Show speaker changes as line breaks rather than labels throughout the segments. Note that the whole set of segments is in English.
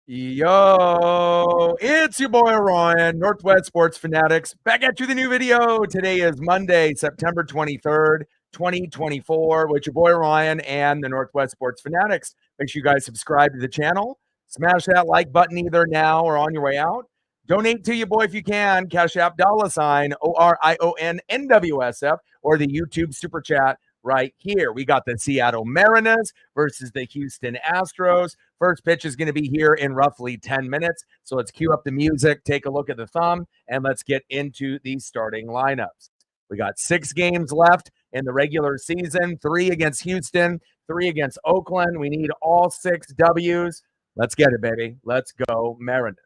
Yo, it's your boy Ryan, Northwest Sports Fanatics, back at you with a new video. Today is Monday, September 23rd, 2024, with your boy Ryan and the Northwest Sports Fanatics. Make sure you guys subscribe to the channel. Smash that like button either now or on your way out. Donate to your boy if you can. Cash App $ORIONNWSF or the YouTube Super Chat right here. We got the Seattle Mariners versus the Houston Astros. First pitch is going to be here in roughly 10 minutes. So let's cue up the music, take a look at the thumb, and let's get into the starting lineups. We got 6 games left in the regular season, 3 against Houston, 3 against Oakland. We need all 6 W's. Let's get it, baby. Let's go Mariners.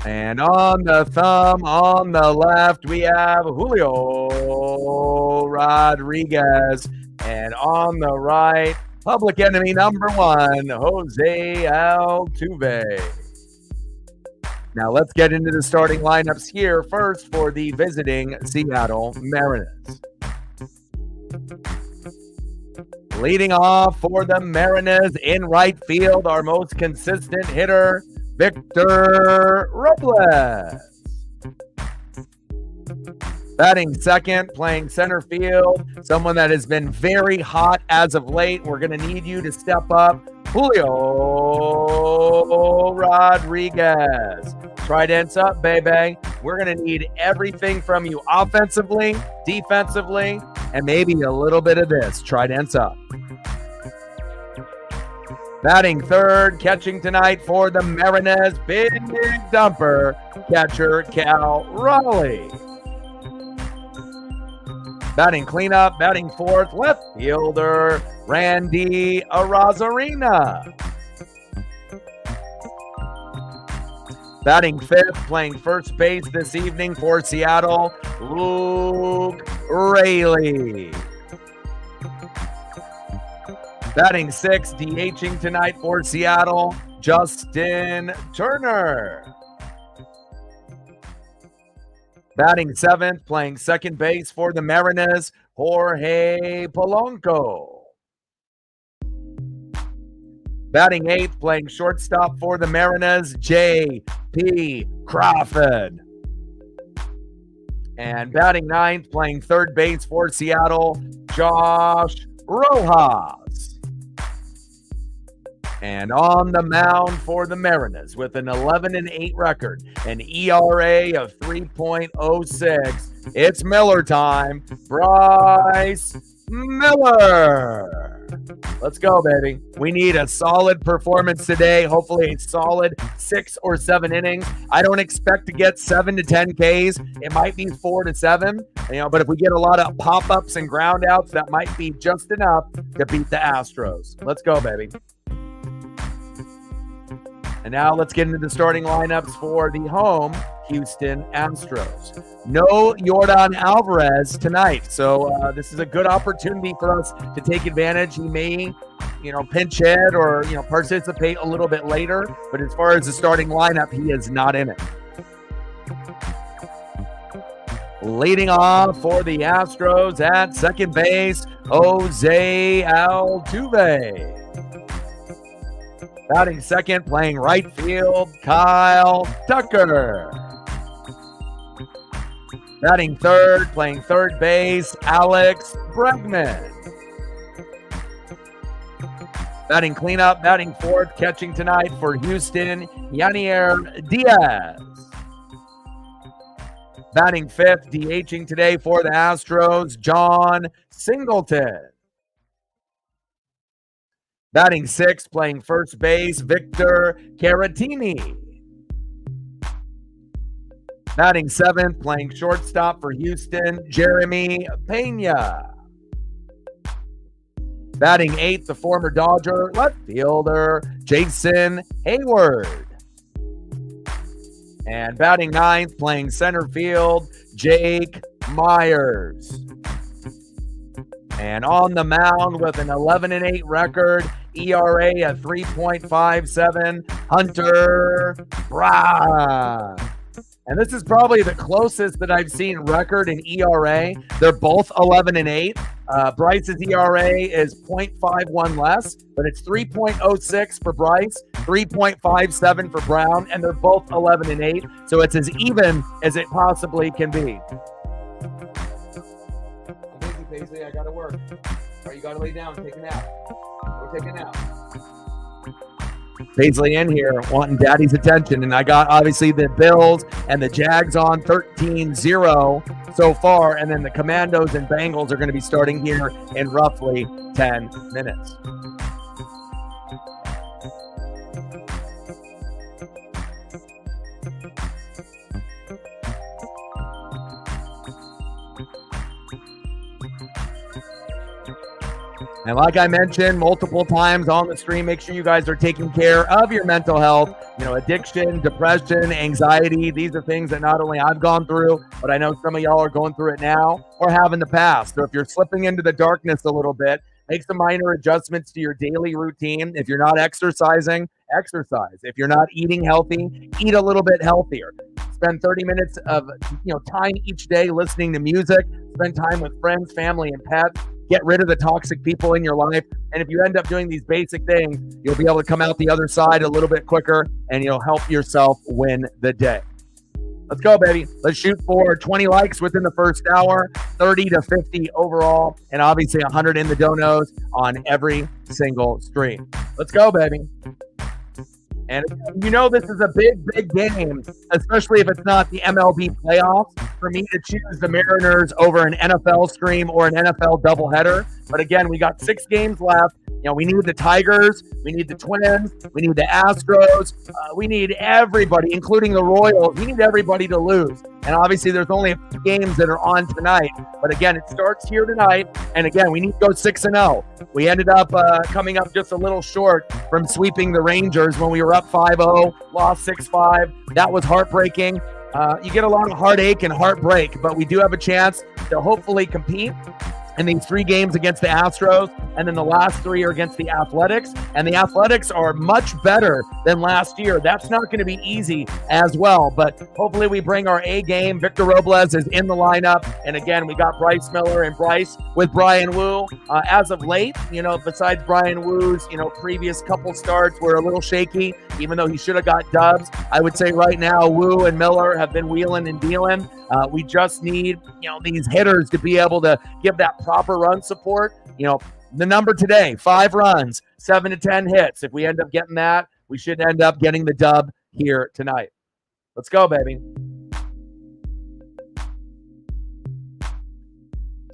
And on the thumb, on the left, we have Julio Rodriguez. And on the right, public enemy number 1, Jose Altuve. Now let's get into the starting lineups here. First for the visiting Seattle Mariners. Leading off for the Mariners in right field, our most consistent hitter, Victor Robles. Batting second, playing center field, someone that has been very hot as of late. We're going to need you to step up, Julio Rodriguez. Tridents up, baby. We're going to need everything from you offensively, defensively, and maybe a little bit of this. Tridents up. Batting third, catching tonight for the Mariners, big dumper, catcher Cal Raleigh. Batting cleanup, batting fourth, left fielder Randy Arozarena. Batting fifth, playing first base this evening for Seattle, Luke Raley. Batting sixth, DHing tonight for Seattle, Justin Turner. Batting seventh, playing second base for the Mariners, Jorge Polanco. Batting eighth, playing shortstop for the Mariners, J.P. Crawford. And batting ninth, playing third base for Seattle, Josh Rojas. And on the mound for the Mariners with an 11-8 record, an ERA of 3.06, it's Miller time. Bryce Miller. Let's go, baby. We need a solid performance today. Hopefully a solid 6 or 7 innings. I don't expect to get 7 to 10 Ks. It might be 4 to 7, but if we get a lot of pop-ups and ground outs, that might be just enough to beat the Astros. Let's go, baby. And now let's get into the starting lineups for the home Houston Astros. No Yordan Alvarez tonight, so this is a good opportunity for us to take advantage. He may, pinch hit or, participate a little bit later, but as far as the starting lineup, he is not in it. Leading off for the Astros at second base, Jose Altuve. Batting second, playing right field, Kyle Tucker. Batting third, playing third base, Alex Bregman. Batting cleanup, batting fourth, catching tonight for Houston, Yanier Diaz. Batting fifth, DHing today for the Astros, John Singleton. Batting sixth, playing first base, Victor Caratini. Batting seventh, playing shortstop for Houston, Jeremy Pena. Batting eighth, the former Dodger left fielder, Jason Hayward. And batting ninth, playing center field, Jake Myers. And on the mound with an 11-8 record, ERA at 3.57, Hunter Brown. And this is probably the closest that I've seen record in ERA. They're both 11-8. Bryce's ERA is 0.51 less, but it's 3.06 for Bryce, 3.57 for Brown, and they're both 11-8. So it's as even as it possibly can be. I'm busy, Paisley. I got to work. Or you got to lay down and take a nap. Go take a nap. Paisley in here wanting daddy's attention, and I got obviously the Bills and the Jags on 13-0 so far, and then the Commandos and Bengals are going to be starting here in roughly 10 minutes. And like I mentioned multiple times on the stream, make sure you guys are taking care of your mental health. You know, addiction, depression, anxiety. These are things that not only I've gone through, but I know some of y'all are going through it now or have in the past. So if you're slipping into the darkness a little bit, make some minor adjustments to your daily routine. If you're not exercising, exercise. If you're not eating healthy, eat a little bit healthier. Spend 30 minutes of time each day listening to music. Spend time with friends, family, and pets. Get rid of the toxic people in your life. And if you end up doing these basic things, you'll be able to come out the other side a little bit quicker, and you'll help yourself win the day. Let's go, baby. Let's shoot for 20 likes within the first hour, 30 to 50 overall, and obviously 100 in the donos on every single stream. Let's go, baby. And you know this is a big, big game, especially if it's not the MLB playoffs, for me to choose the Mariners over an NFL stream or an NFL doubleheader. But again, we got 6 games left. You know, we need the Tigers, we need the Twins, we need the Astros, we need everybody, including the Royals. We need everybody to lose. And obviously, there's only a few games that are on tonight. But again, it starts here tonight. And again, we need to go 6-0. We ended up coming up just a little short from sweeping the Rangers when we were up 5-0, lost 6-5. That was heartbreaking. You get a lot of heartache and heartbreak, but we do have a chance to hopefully compete in these 3 games against the Astros, and then the last 3 are against the Athletics, and the Athletics are much better than last year. That's not going to be easy as well, but hopefully we bring our A game. Victor Robles is in the lineup, and again, we got Bryce Miller and Bryce with Brian Wu. As of late, besides Brian Wu's, previous couple starts were a little shaky, even though he should have got dubs. I would say right now, Wu and Miller have been wheeling and dealing. We just need, these hitters to be able to give that proper run support. The number today, 5 runs, 7 to 10 hits. If we end up getting that, we should end up getting the dub here tonight. Let's go, baby.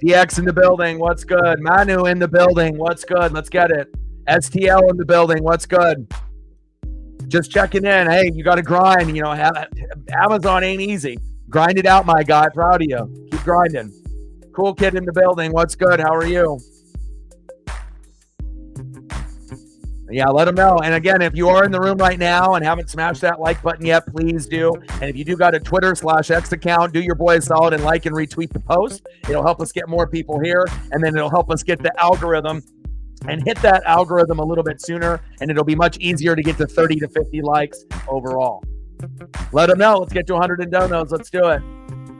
DX in the building. What's good? Manu in the building. What's good? Let's get it. STL in the building. What's good? Just checking in. Hey, you got to grind. Amazon ain't easy. Grind it out, my guy. Proud of you. Keep grinding. Cool kid in the building. What's good? How are you? Yeah, let them know. And again, if you are in the room right now and haven't smashed that like button yet, please do. And if you do got a Twitter/X account, do your boy a solid and like and retweet the post. It'll help us get more people here, and then it'll help us get the algorithm and hit that algorithm a little bit sooner, and it'll be much easier to get to 30 to 50 likes overall. Let them know. Let's get to 100 in donos. Let's do it.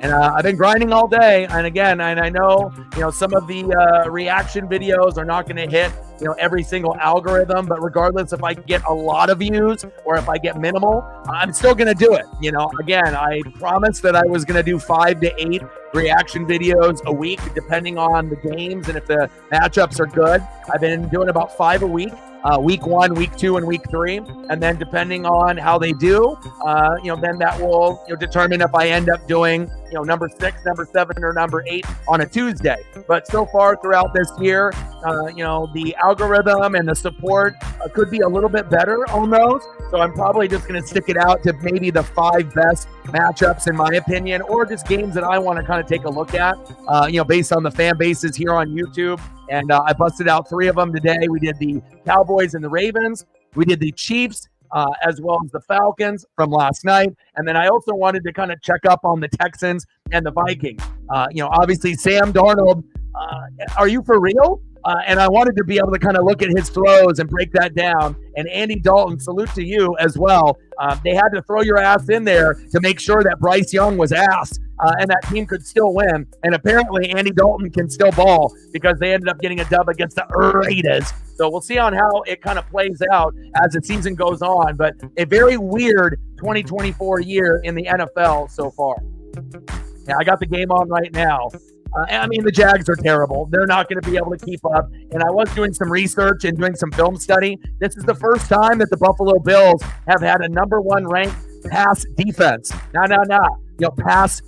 And I've been grinding all day. And again, and I know, some of the reaction videos are not going to hit, every single algorithm. But regardless if I get a lot of views or if I get minimal, I'm still going to do it. Again, I promised that I was going to do 5 to 8 reaction videos a week, depending on the games and if the matchups are good. I've been doing about 5 a week. Week 1, week 2, and week 3, and then depending on how they do, then that will determine if I end up doing number 6, number 7, or number 8 on a Tuesday. But so far throughout this year, the algorithm and the support could be a little bit better on those. So I'm probably just going to stick it out to maybe the 5 best matchups in my opinion, or just games that I want to kind of take a look at, based on the fan bases here on YouTube. And I busted out 3 of them today. We did the Cowboys and the Ravens. We did the Chiefs, as well as the Falcons from last night. And then I also wanted to kind of check up on the Texans and the Vikings. Obviously Sam Darnold Are you for real? And I wanted to be able to kind of look at his throws and break that down. And Andy Dalton, salute to you as well. They had to throw your ass in there to make sure that Bryce Young was asked and that team could still win. And apparently Andy Dalton can still ball because they ended up getting a dub against the Raiders. So we'll see on how it kind of plays out as the season goes on. But a very weird 2024 year in the NFL so far. Yeah, I got the game on right now. I mean, the Jags are terrible. They're not going to be able to keep up. And I was doing some research and doing some film study. This is the first time that the Buffalo Bills have had a number 1 ranked pass defense. Pass,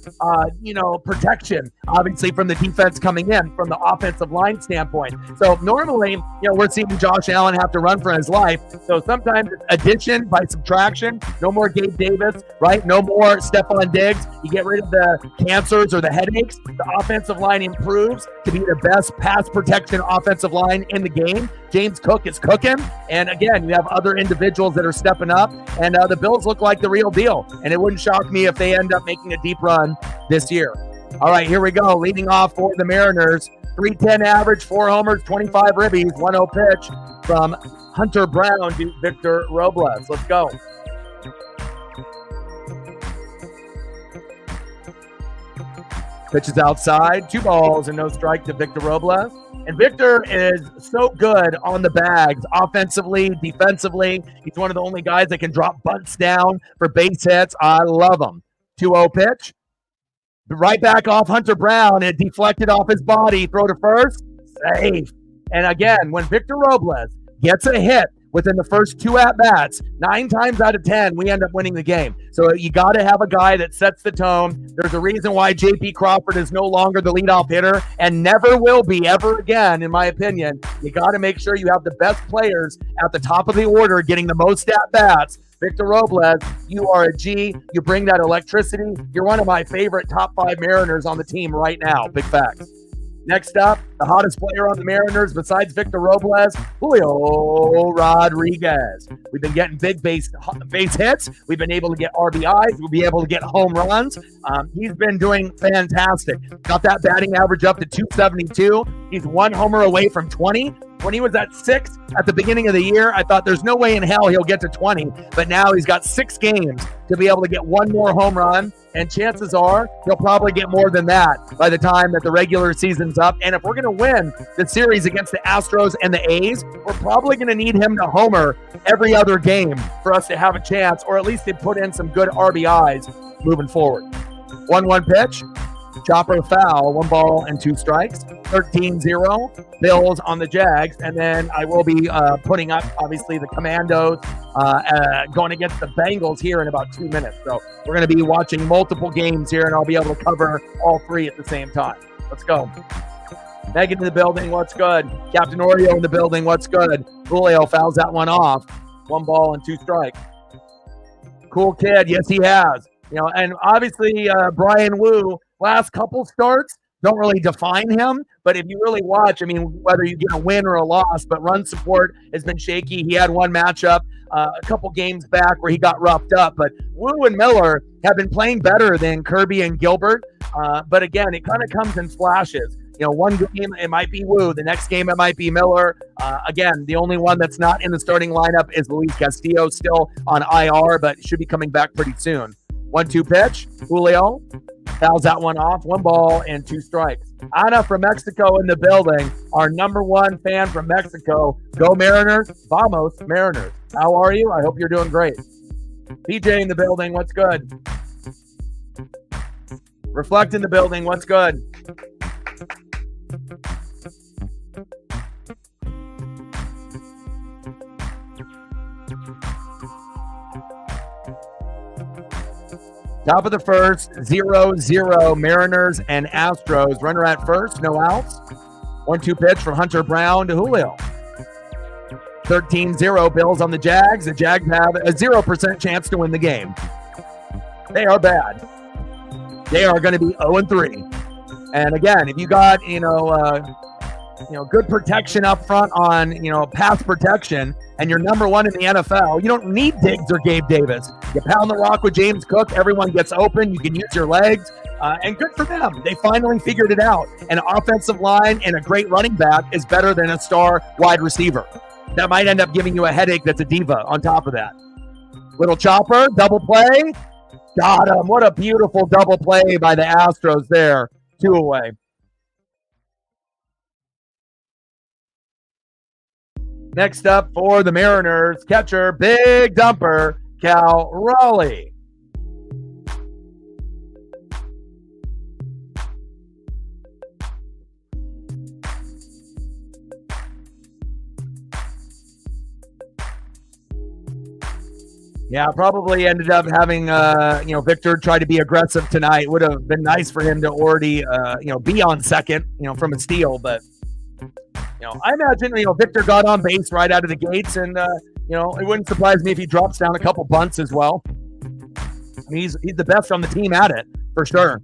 protection, obviously, from the defense coming in from the offensive line standpoint. So normally, we're seeing Josh Allen have to run for his life. So sometimes it's addition by subtraction. No more Gabe Davis, right? No more Stephon Diggs. You get rid of the cancers or the headaches. The offensive line improves to be the best pass protection offensive line in the game. James Cook is cooking. And again, you have other individuals that are stepping up. And the Bills look like the real deal. And it wouldn't shock me if they end up making a deep run this year. All right, here we go. Leading off for the Mariners, 310 average, 4 homers, 25 ribbies, 1-0 pitch from Hunter Brown to Victor Robles. Let's go. Pitch is outside, 2 balls and no strike to Victor Robles. And Victor is so good on the bags, offensively, defensively. He's one of the only guys that can drop bunts down for base hits. I love him. 2-0 pitch. Right back off Hunter Brown. It deflected off his body. Throw to first. Safe. And again, when Victor Robles gets a hit within the first 2 at-bats, 9 times out of 10, we end up winning the game. So you got to have a guy that sets the tone. There's a reason why J.P. Crawford is no longer the leadoff hitter and never will be ever again, in my opinion. You got to make sure you have the best players at the top of the order getting the most at-bats. Victor Robles, you are a G. You bring that electricity. You're one of my favorite top 5 Mariners on the team right now. Big facts. Next up, the hottest player on the Mariners besides Victor Robles, Julio Rodriguez. We've been getting big base hits. We've been able to get RBIs. We'll be able to get home runs. He's been doing fantastic. Got that batting average up to 272. He's 1 homer away from 20. When he was at 6 at the beginning of the year, I thought there's no way in hell he'll get to 20. But now he's got 6 games to be able to get 1 more home run. And chances are he'll probably get more than that by the time that the regular season's up. And if we're going to win the series against the Astros and the A's, we're probably going to need him to homer every other game for us to have a chance, or at least to put in some good RBIs moving forward. 1-1 pitch. Chopper foul, 1 ball and 2 strikes. 13-0, Bills on the Jags. And then I will be putting up, obviously, the Commandos going against the Bengals here in about 2 minutes. So we're going to be watching multiple games here, and I'll be able to cover all 3 at the same time. Let's go. Megan in the building, what's good? Captain Oreo in the building, what's good? Julio fouls that one off. 1 ball and 2 strikes. Cool kid, yes, he has. And obviously, Brian Wu, last couple starts don't really define him, but if you really watch, whether you get a win or a loss, but run support has been shaky. He had 1 matchup a couple games back where he got roughed up, but Wu and Miller have been playing better than Kirby and Gilbert, but again, it kind of comes in flashes. One game it might be Wu, the next game it might be Miller. Again, the only one that's not in the starting lineup is Luis Castillo, still on IR, but should be coming back pretty soon. 1-2 pitch, Julio fouls that one off. 1 ball and 2 strikes. Ana from Mexico in the building, our number 1 fan from Mexico. Go Mariners, vamos Mariners. How are you? I hope you're doing great. PJ in the building, what's good? Reflect in the building, what's good? Top of the first, 0-0 Mariners and Astros. Runner at first, no outs. 1-2 pitch from Hunter Brown to Julio. 13-0 Bills on the Jags. The Jags have a 0% chance to win the game. They are bad. They are going to be 0-3. And again, if you got, good protection up front on, pass protection, and you're number one in the NFL. You don't need Diggs or Gabe Davis. You pound the rock with James Cook. Everyone gets open. You can use your legs, and good for them. They finally figured it out. An offensive line and a great running back is better than a star wide receiver. That might end up giving you a headache that's a diva on top of that. Little chopper, double play. Got him. What a beautiful double play by the Astros there. 2 away. Next up for the Mariners, catcher, big dumper, Cal Raleigh. Yeah, probably ended up having, Victor try to be aggressive tonight. Would have been nice for him to already, be on second, from a steal. But, I imagine, Victor got on base right out of the gates. And, it wouldn't surprise me if he drops down a couple bunts as well. I mean, he's the best on the team at it, for sure.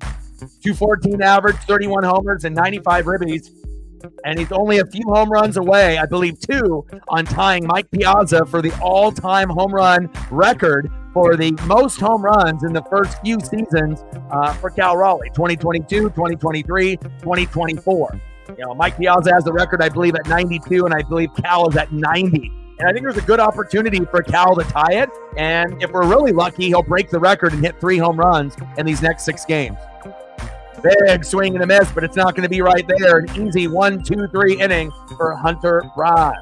214 average, 31 homers, and 95 ribbies. And he's only a few home runs away, I believe 2, on tying Mike Piazza for the all-time home run record for the most home runs in the first few seasons for Cal Raleigh, 2022, 2023, 2024. Mike Piazza has the record, I believe, at 92, and I believe Cal is at 90. And I think there's a good opportunity for Cal to tie it. And if we're really lucky, he'll break the record and hit 3 home runs in these next 6 games. Big swing and a miss, but it's not going to be right there. An easy 1-2-3 inning for Hunter Brown.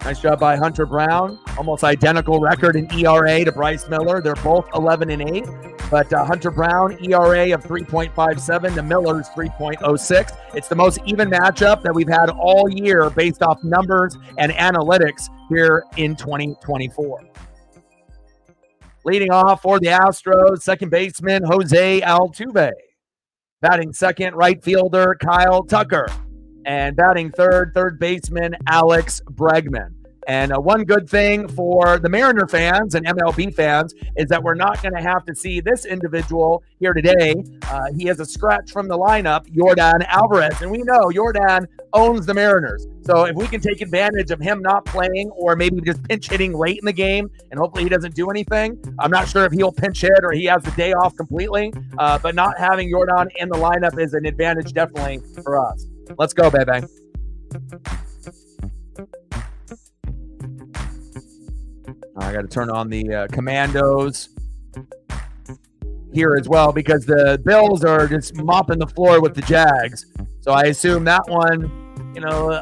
Nice job by Hunter Brown. Almost identical record in ERA to Bryce Miller. They're both 11-8, but Hunter Brown, ERA of 3.57, the Miller's 3.06. It's the most even matchup that we've had all year based off numbers and analytics here in 2024. Leading off for the Astros, second baseman Jose Altuve. Batting second, right fielder Kyle Tucker. And batting third baseman Alex Bregman. And one good thing for the Mariner fans and MLB fans is that we're not going to have to see this individual here today. He has a scratch from the lineup, Yordan Alvarez. And we know Yordan owns the Mariners. So if we can take advantage of him not playing or maybe just pinch hitting late in the game and hopefully he doesn't do anything. I'm not sure if he'll pinch hit or he has the day off completely. But not having Yordan in the lineup is an advantage definitely for us. Let's go, baby. I got to turn on the commandos here as well because the Bills are just mopping the floor with the Jags. So I assume that one,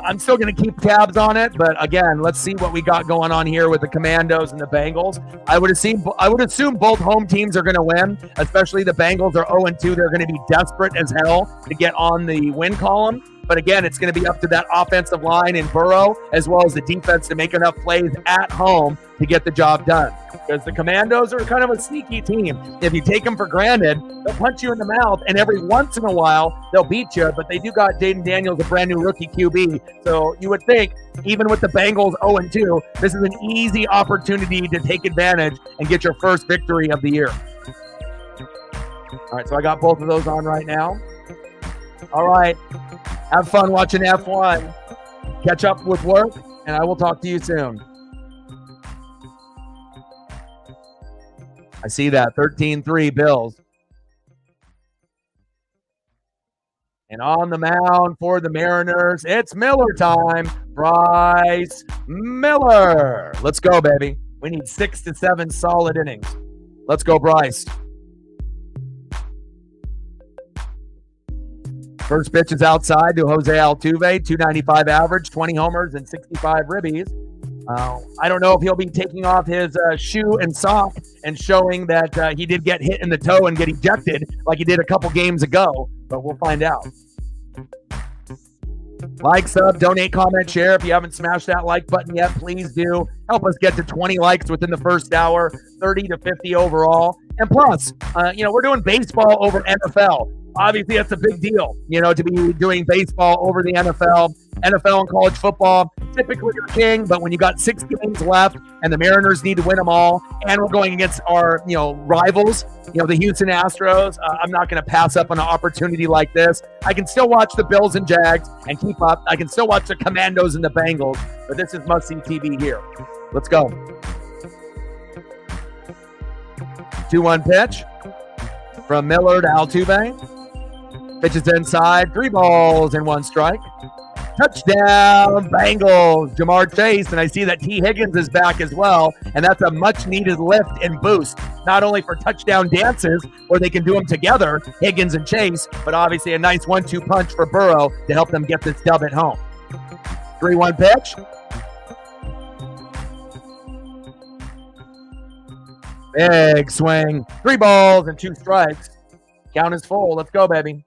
I'm still going to keep tabs on it. But again, let's see what we got going on here with the Commandos and the Bengals. I would assume both home teams are going to win, especially the Bengals are 0-2. They're going to be desperate as hell to get on the win column. But again, it's going to be up to that offensive line in Burrow as well as the defense to make enough plays at home to get the job done. Because the Commandos are kind of a sneaky team. If you take them for granted, they'll punch you in the mouth, and every once in a while, they'll beat you. But they do got Jaden Daniels, a brand new rookie QB. So you would think, even with the Bengals 0-2, this is an easy opportunity to take advantage and get your first victory of the year. All right, so I got both of those on right now. All right. Have fun watching F1. Catch up with work, and I will talk to you soon. I see that. 13-3 Bills. And on the mound for the Mariners, it's Miller time. Bryce Miller. Let's go, baby. We need 6 to 7 solid innings. Let's go, Bryce. First pitch is outside to Jose Altuve, 295 average, 20 homers, and 65 ribbies. I don't know if he'll be taking off his shoe and sock and showing that he did get hit in the toe and get ejected like he did a couple games ago, but we'll find out. Like, sub, donate, comment, share. If you haven't smashed that like button yet, please do. Help us get to 20 likes within the first hour, 30 to 50 overall. And plus, we're doing baseball over NFL. Obviously, that's a big deal, to be doing baseball over the NFL. NFL and college football, typically you're king, but when you got 6 games left and the Mariners need to win them all, and we're going against our, rivals, the Houston Astros. I'm not going to pass up on an opportunity like this. I can still watch the Bills and Jags and keep up. I can still watch the Commandos and the Bengals, but this is must-see TV here. Let's go. 2-1 pitch from Miller to Altuve. Pitches inside, 3 balls and 1 strike. Touchdown, Bengals, Jamar Chase, and I see that T. Higgins is back as well, and that's a much-needed lift and boost, not only for touchdown dances, where they can do them together, Higgins and Chase, but obviously a nice 1-2 punch for Burrow to help them get this dub at home. 3-1 pitch. Big swing, 3 balls and 2 strikes. Count is full. Let's go, baby.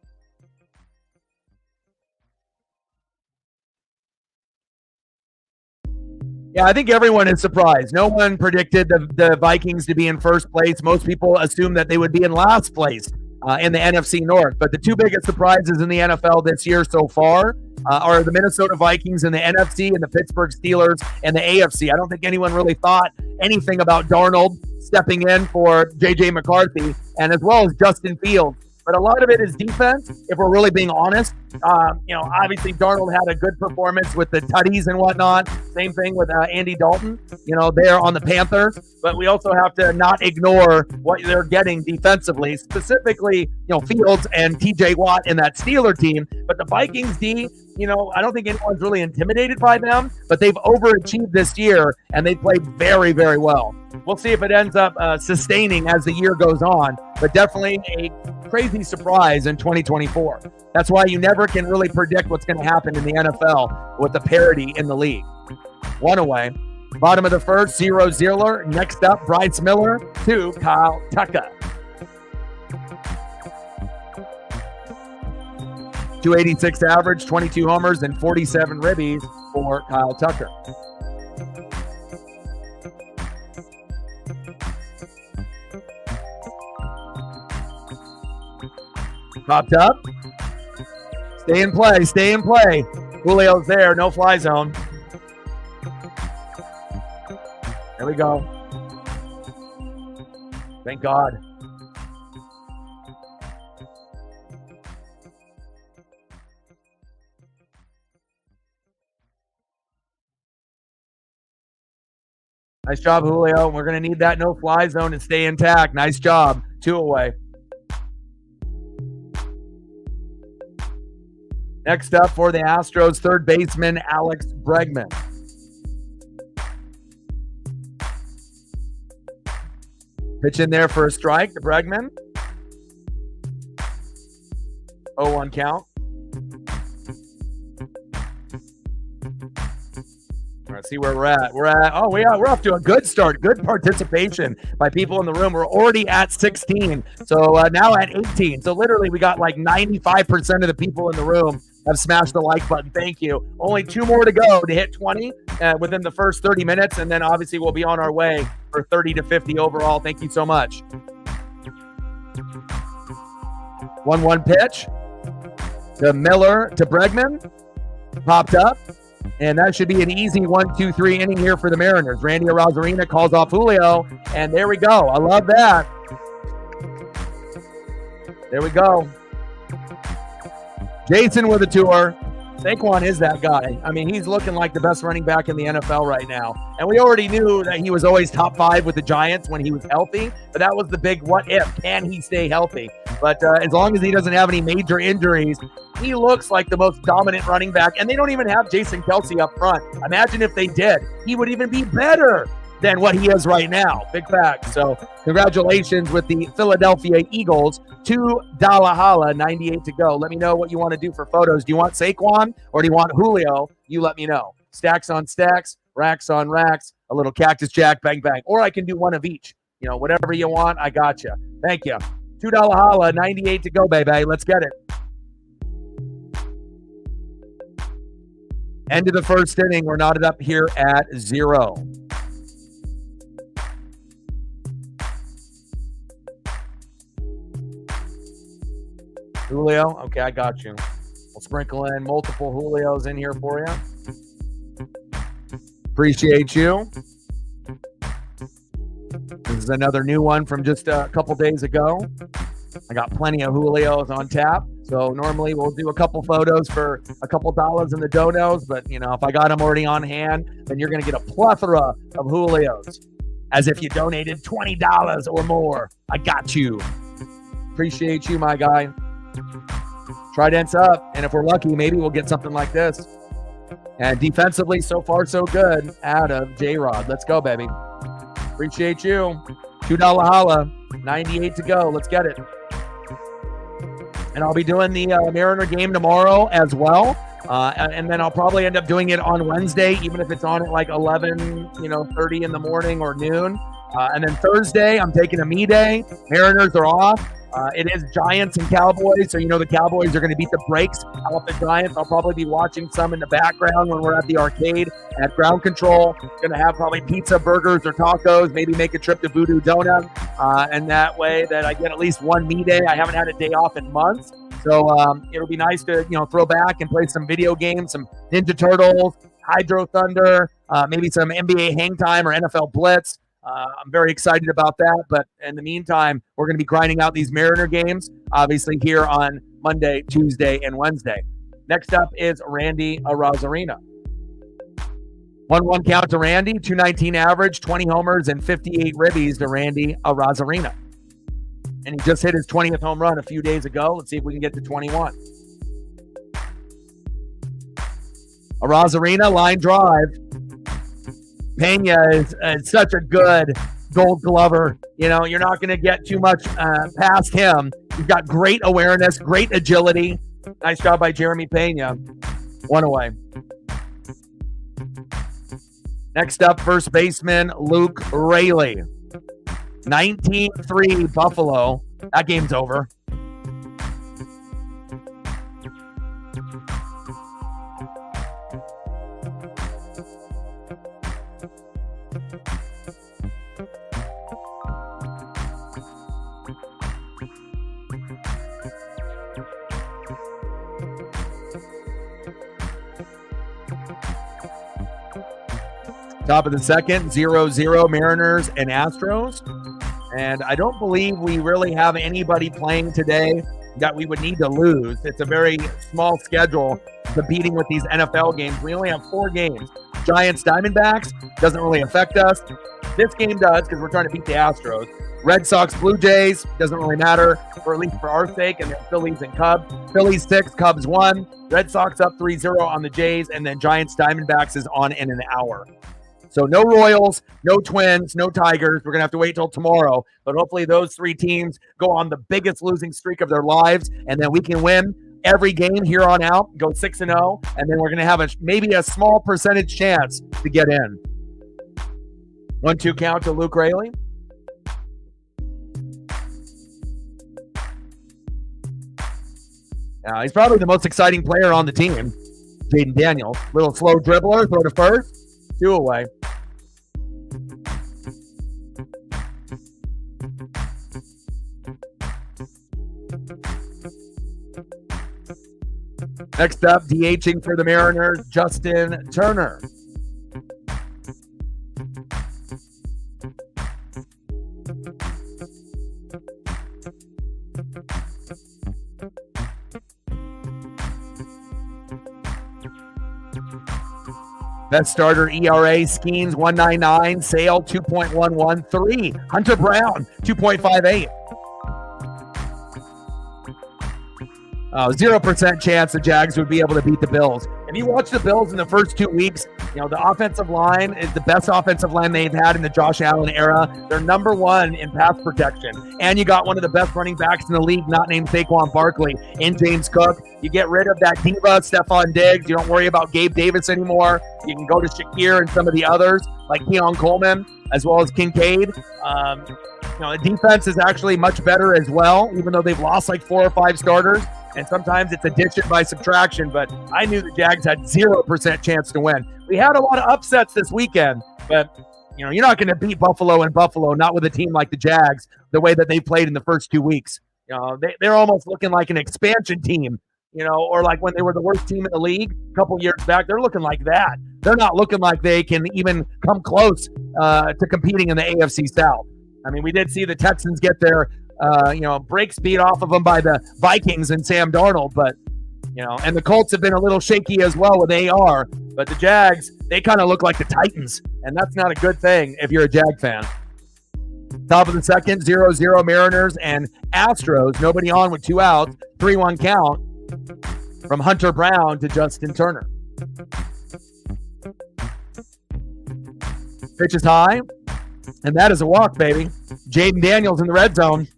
Yeah, I think everyone is surprised. No one predicted the Vikings to be in first place. Most people assumed that they would be in last place in the NFC North. But the 2 biggest surprises in the NFL this year so far are the Minnesota Vikings in the NFC and the Pittsburgh Steelers in the AFC. I don't think anyone really thought anything about Darnold stepping in for J.J. McCarthy, and as well as Justin Fields. But a lot of it is defense, if we're really being honest. Obviously Darnold had a good performance with the tutties and whatnot. Same thing with Andy Dalton, there on the Panthers. But we also have to not ignore what they're getting defensively, specifically, Fields and TJ Watt in that Steeler team. But the Vikings D, I don't think anyone's really intimidated by them, but they've overachieved this year, and they played very, very well. We'll see if it ends up sustaining as the year goes on, but definitely a crazy surprise in 2024. That's why you never can really predict what's going to happen in the NFL with the parity in the league. 1 away. Bottom of the first, 0-0. Next up, Bryce Miller to Kyle Tucker. 286 average, 22 homers, and 47 ribbies for Kyle Tucker. Popped up. Stay in play. Stay in play. Julio's there. No fly zone. There we go. Thank God. Nice job, Julio. We're going to need that no-fly zone to stay intact. Nice job. 2 away. Next up for the Astros, third baseman Alex Bregman. Pitch in there for a strike to Bregman. 0-1 count. All right, see where we're at. We're off to a good start. Good participation by people in the room. We're already at 16. So now at 18. So literally we got like 95% of the people in the room have smashed the like button. Thank you. Only 2 more to go to hit 20 within the first 30 minutes. And then obviously we'll be on our way for 30 to 50 overall. Thank you so much. 1-1 pitch to Miller to Bregman. Popped up. And that should be an easy 1-2-3 inning here for the Mariners. Randy Arozarena calls off Julio. And there we go. I love that. There we go. Jason with a tour. Saquon is that guy. I mean, he's looking like the best running back in the NFL right now. And we already knew that he was always top 5 with the Giants when he was healthy. But that was the big what if. Can he stay healthy? But as long as he doesn't have any major injuries, he looks like the most dominant running back. And they don't even have Jason Kelce up front. Imagine if they did. He would even be better than what he is right now. Big fact. So congratulations with the Philadelphia Eagles. $2 holla, 98 to go. Let me know what you want to do for photos. Do you want Saquon or do you want Julio? You let me know. Stacks on stacks, racks on racks, a little cactus jack, bang, bang. Or I can do one of each. Whatever you want, I got you. Thank you. $2 holla, 98 to go, baby. Let's get it. End of the first inning. We're knotted up here at 0. Julio. Okay, I got you. We'll sprinkle in multiple Julios in here for you. Appreciate you. is another new one from just a couple days ago. I got plenty of Julios on tap. So normally we'll do a couple photos for a couple dollars in the donos. But, if I got them already on hand, then you're going to get a plethora of Julios. As if you donated $20 or more. I got you. Appreciate you, my guy. Trident's up. And if we're lucky, maybe we'll get something like this. And defensively, so far, so good out of J-Rod. Let's go, baby. Appreciate you. $2 holla. 98 to go. Let's get it. And I'll be doing the Mariner game tomorrow as well. And then I'll probably end up doing it on Wednesday, even if it's on at like 11:30 in the morning or noon. And then Thursday, I'm taking a me day. Mariners are off. It is Giants and Cowboys, so the Cowboys are going to beat the brakes off the Giants. I'll probably be watching some in the background when we're at the arcade at Ground Control. Going to have probably pizza, burgers, or tacos, maybe make a trip to Voodoo Donut, and that way that I get at least one me day. I haven't had a day off in months, so it'll be nice to throw back and play some video games, some Ninja Turtles, Hydro Thunder, maybe some NBA Hang Time or NFL Blitz. I'm very excited about that, but in the meantime, we're going to be grinding out these Mariner games, obviously here on Monday, Tuesday, and Wednesday. Next up is Randy Arozarena. 1-1 count to Randy, 219 average, 20 homers, and 58 ribbies to Randy Arozarena. And he just hit his 20th home run a few days ago. Let's see if we can get to 21. Arozarena, line drive. Pena is such a good Gold Glover. You're not going to get too much past him. He's got great awareness, great agility. Nice job by Jeremy Pena. One away. Next up, first baseman Luke Raley. 19-3 Buffalo. That game's over. Top of the second, 0-0 Mariners and Astros. And I don't believe we really have anybody playing today that we would need to lose. It's a very small schedule competing with these NFL games. We only have 4 games. Giants, Diamondbacks doesn't really affect us. This game does because we're trying to beat the Astros. Red Sox, Blue Jays doesn't really matter, or at least for our sake. And then Phillies and Cubs. Phillies 6, Cubs 1. Red Sox up 3-0 on the Jays. And then Giants, Diamondbacks is on in an hour. So no Royals, no Twins, no Tigers. We're going to have to wait till tomorrow. But hopefully those 3 teams go on the biggest losing streak of their lives, and then we can win every game here on out, go 6-0, and then we're going to have maybe a small percentage chance to get in. 1-2 count to Luke Raley. He's probably the most exciting player on the team, Jaden Daniels. Little slow dribbler, throw to first. 2 away. Next up, DHing for the Mariners, Justin Turner. Best starter ERA, Skeens 1.99, Sale 2.113, Hunter Brown 2.58. 0% chance the Jags would be able to beat the Bills. If you watch the Bills in the first 2 weeks, the offensive line is the best offensive line they've had in the Josh Allen era. They're number 1 in pass protection. And you got one of the best running backs in the league, not named Saquon Barkley, in James Cook. You get rid of that diva, Stephon Diggs. You don't worry about Gabe Davis anymore. You can go to Shakir and some of the others, like Keon Coleman, as well as Kincaid. The defense is actually much better as well, even though they've lost like 4 or 5 starters. And sometimes it's addition by subtraction, but I knew the Jags had 0% chance to win. We had a lot of upsets this weekend, but you're not going to beat Buffalo in Buffalo, not with a team like the Jags, the way that they played in the first 2 weeks. They're almost looking like an expansion team, or like when they were the worst team in the league a couple years back. They're looking like that. They're not looking like they can even come close to competing in the AFC South. I mean, we did see the Texans get their, breaks beat off of them by the Vikings and Sam Darnold, but, and the Colts have been a little shaky as well with AR, but the Jags, they kind of look like the Titans, and that's not a good thing if you're a Jag fan. Top of the second, 0-0 Mariners and Astros. Nobody on with 2 outs. 3-1 count from Hunter Brown to Justin Turner. Pitch is high, and that is a walk, baby. Jaden Daniels in the red zone.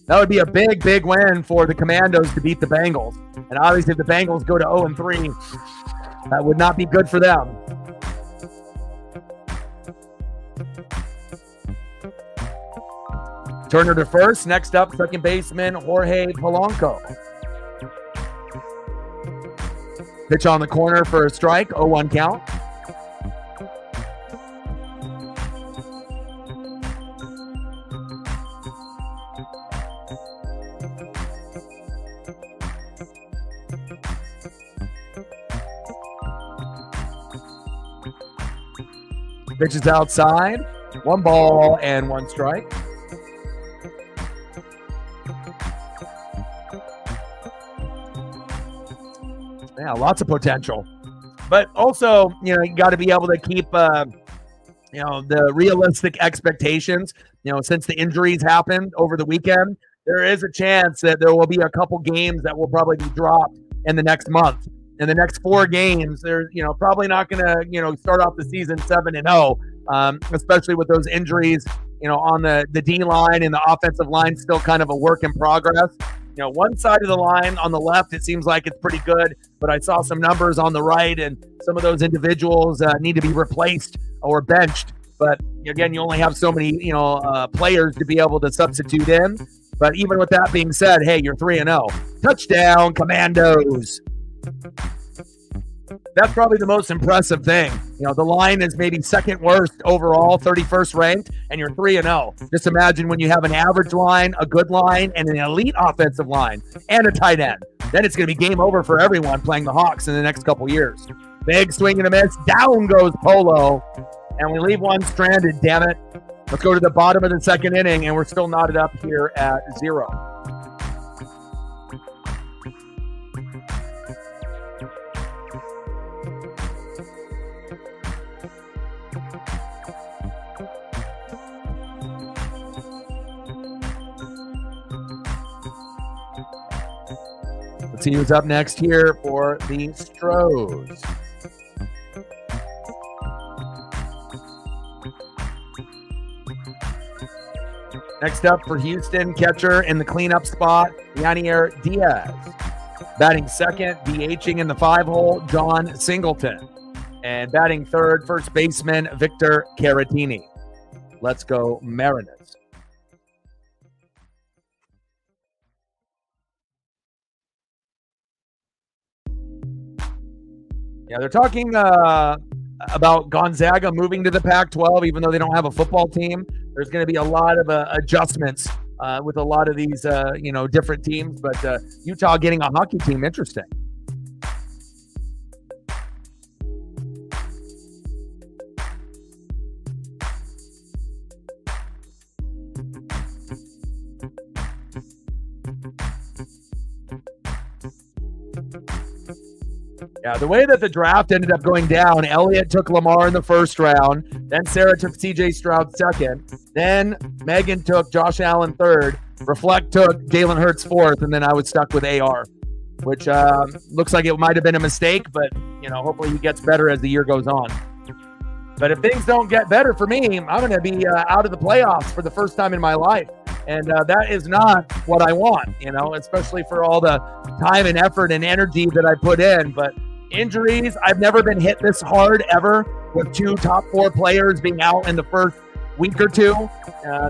That would be a big, big win for the Commandos to beat the Bengals. And obviously, if the Bengals go to 0-3, that would not be good for them. Turner to first. Next up, second baseman Jorge Polanco. Pitch on the corner for a strike. 0-1 count. Pitch is outside. 1 ball and 1 strike. Yeah, lots of potential. But also, you got to be able to keep, the realistic expectations. Since the injuries happened over the weekend, there is a chance that there will be a couple games that will probably be dropped in the next month. In the next 4 games, they're, probably not going to, start off the season 7-0, especially with those injuries, on the D line and the offensive line, still kind of a work in progress. One side of the line on the left, it seems like it's pretty good, but I saw some numbers on the right, and some of those individuals need to be replaced or benched. But again, you only have so many, players to be able to substitute in. But even with that being said, hey, you're 3-0. Touchdown, Commandos. That's probably the most impressive thing. The line is maybe second worst overall, 31st ranked, and you're 3-0. Just imagine when you have an average line, a good line, and an elite offensive line, and a tight end. Then it's going to be game over for everyone playing the Hawks in the next couple years. Big swing and a miss. Down goes Polo. And we leave one stranded, damn it. Let's go to the bottom of the second inning, and we're still knotted up here at 0. Let's see who's up next here for the Astros. Next up for Houston, catcher in the cleanup spot, Yanier Diaz. Batting second, DHing in the 5-hole, John Singleton. And batting third, first baseman, Victor Caratini. Let's go Mariners. Yeah, they're talking about Gonzaga moving to the Pac-12, even though they don't have a football team. There's going to be a lot of adjustments with a lot of these, different teams. But Utah getting a hockey team, interesting. Yeah, the way that the draft ended up going down, Elliott took Lamar in the first round. Then Sarah took C.J. Stroud second. Then Megan took Josh Allen third. Reflect took Jalen Hurts fourth. And then I was stuck with AR, which looks like it might have been a mistake. But, hopefully he gets better as the year goes on. But if things don't get better for me, I'm going to be out of the playoffs for the first time in my life. And that is not what I want, especially for all the time and effort and energy that I put in. But injuries, I've never been hit this hard ever with 2 top 4 players being out in the first week or 2.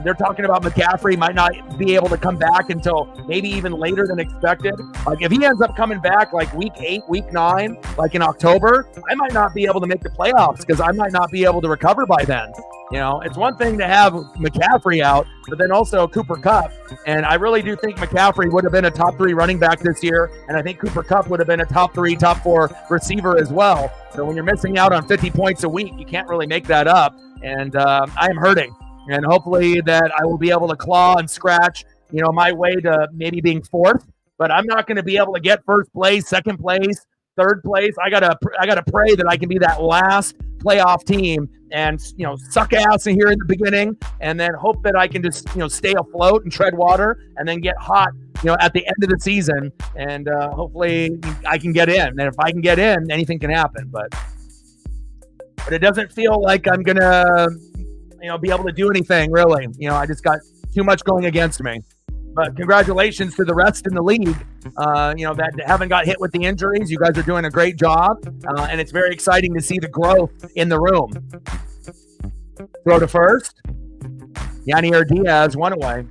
They're talking about McCaffrey might not be able to come back until maybe even later than expected. Like if he ends up coming back like week 8, week 9, like in October, I might not be able to make the playoffs because I might not be able to recover by then. You know, it's one thing to have McCaffrey out, but then also Cooper Kupp. And I really do think McCaffrey would have been a top 3 running back this year. And I think Cooper Kupp would have been a top 3, top 4 receiver as well. So when you're missing out on 50 points a week, you can't really make that up. And I am hurting. And hopefully that I will be able to claw and scratch, you know, my way to maybe being 4th. But I'm not going to be able to get 1st place, 2nd place, 3rd place. I gotta pray that I can be that last playoff team and, you know, suck ass in here in the beginning, and then hope that I can just, you know, stay afloat and tread water, and then get hot, you know, at the end of the season, and hopefully I can get in. And if I can get in, anything can happen. But it doesn't feel like I'm gonna, you know, be able to do anything really. You know, I just got too much going against me. But congratulations to the rest in the league, you know, that haven't got hit with the injuries. You guys are doing a great job, and it's very exciting to see the growth in the room. Throw to first. Yanier Diaz, 1 away.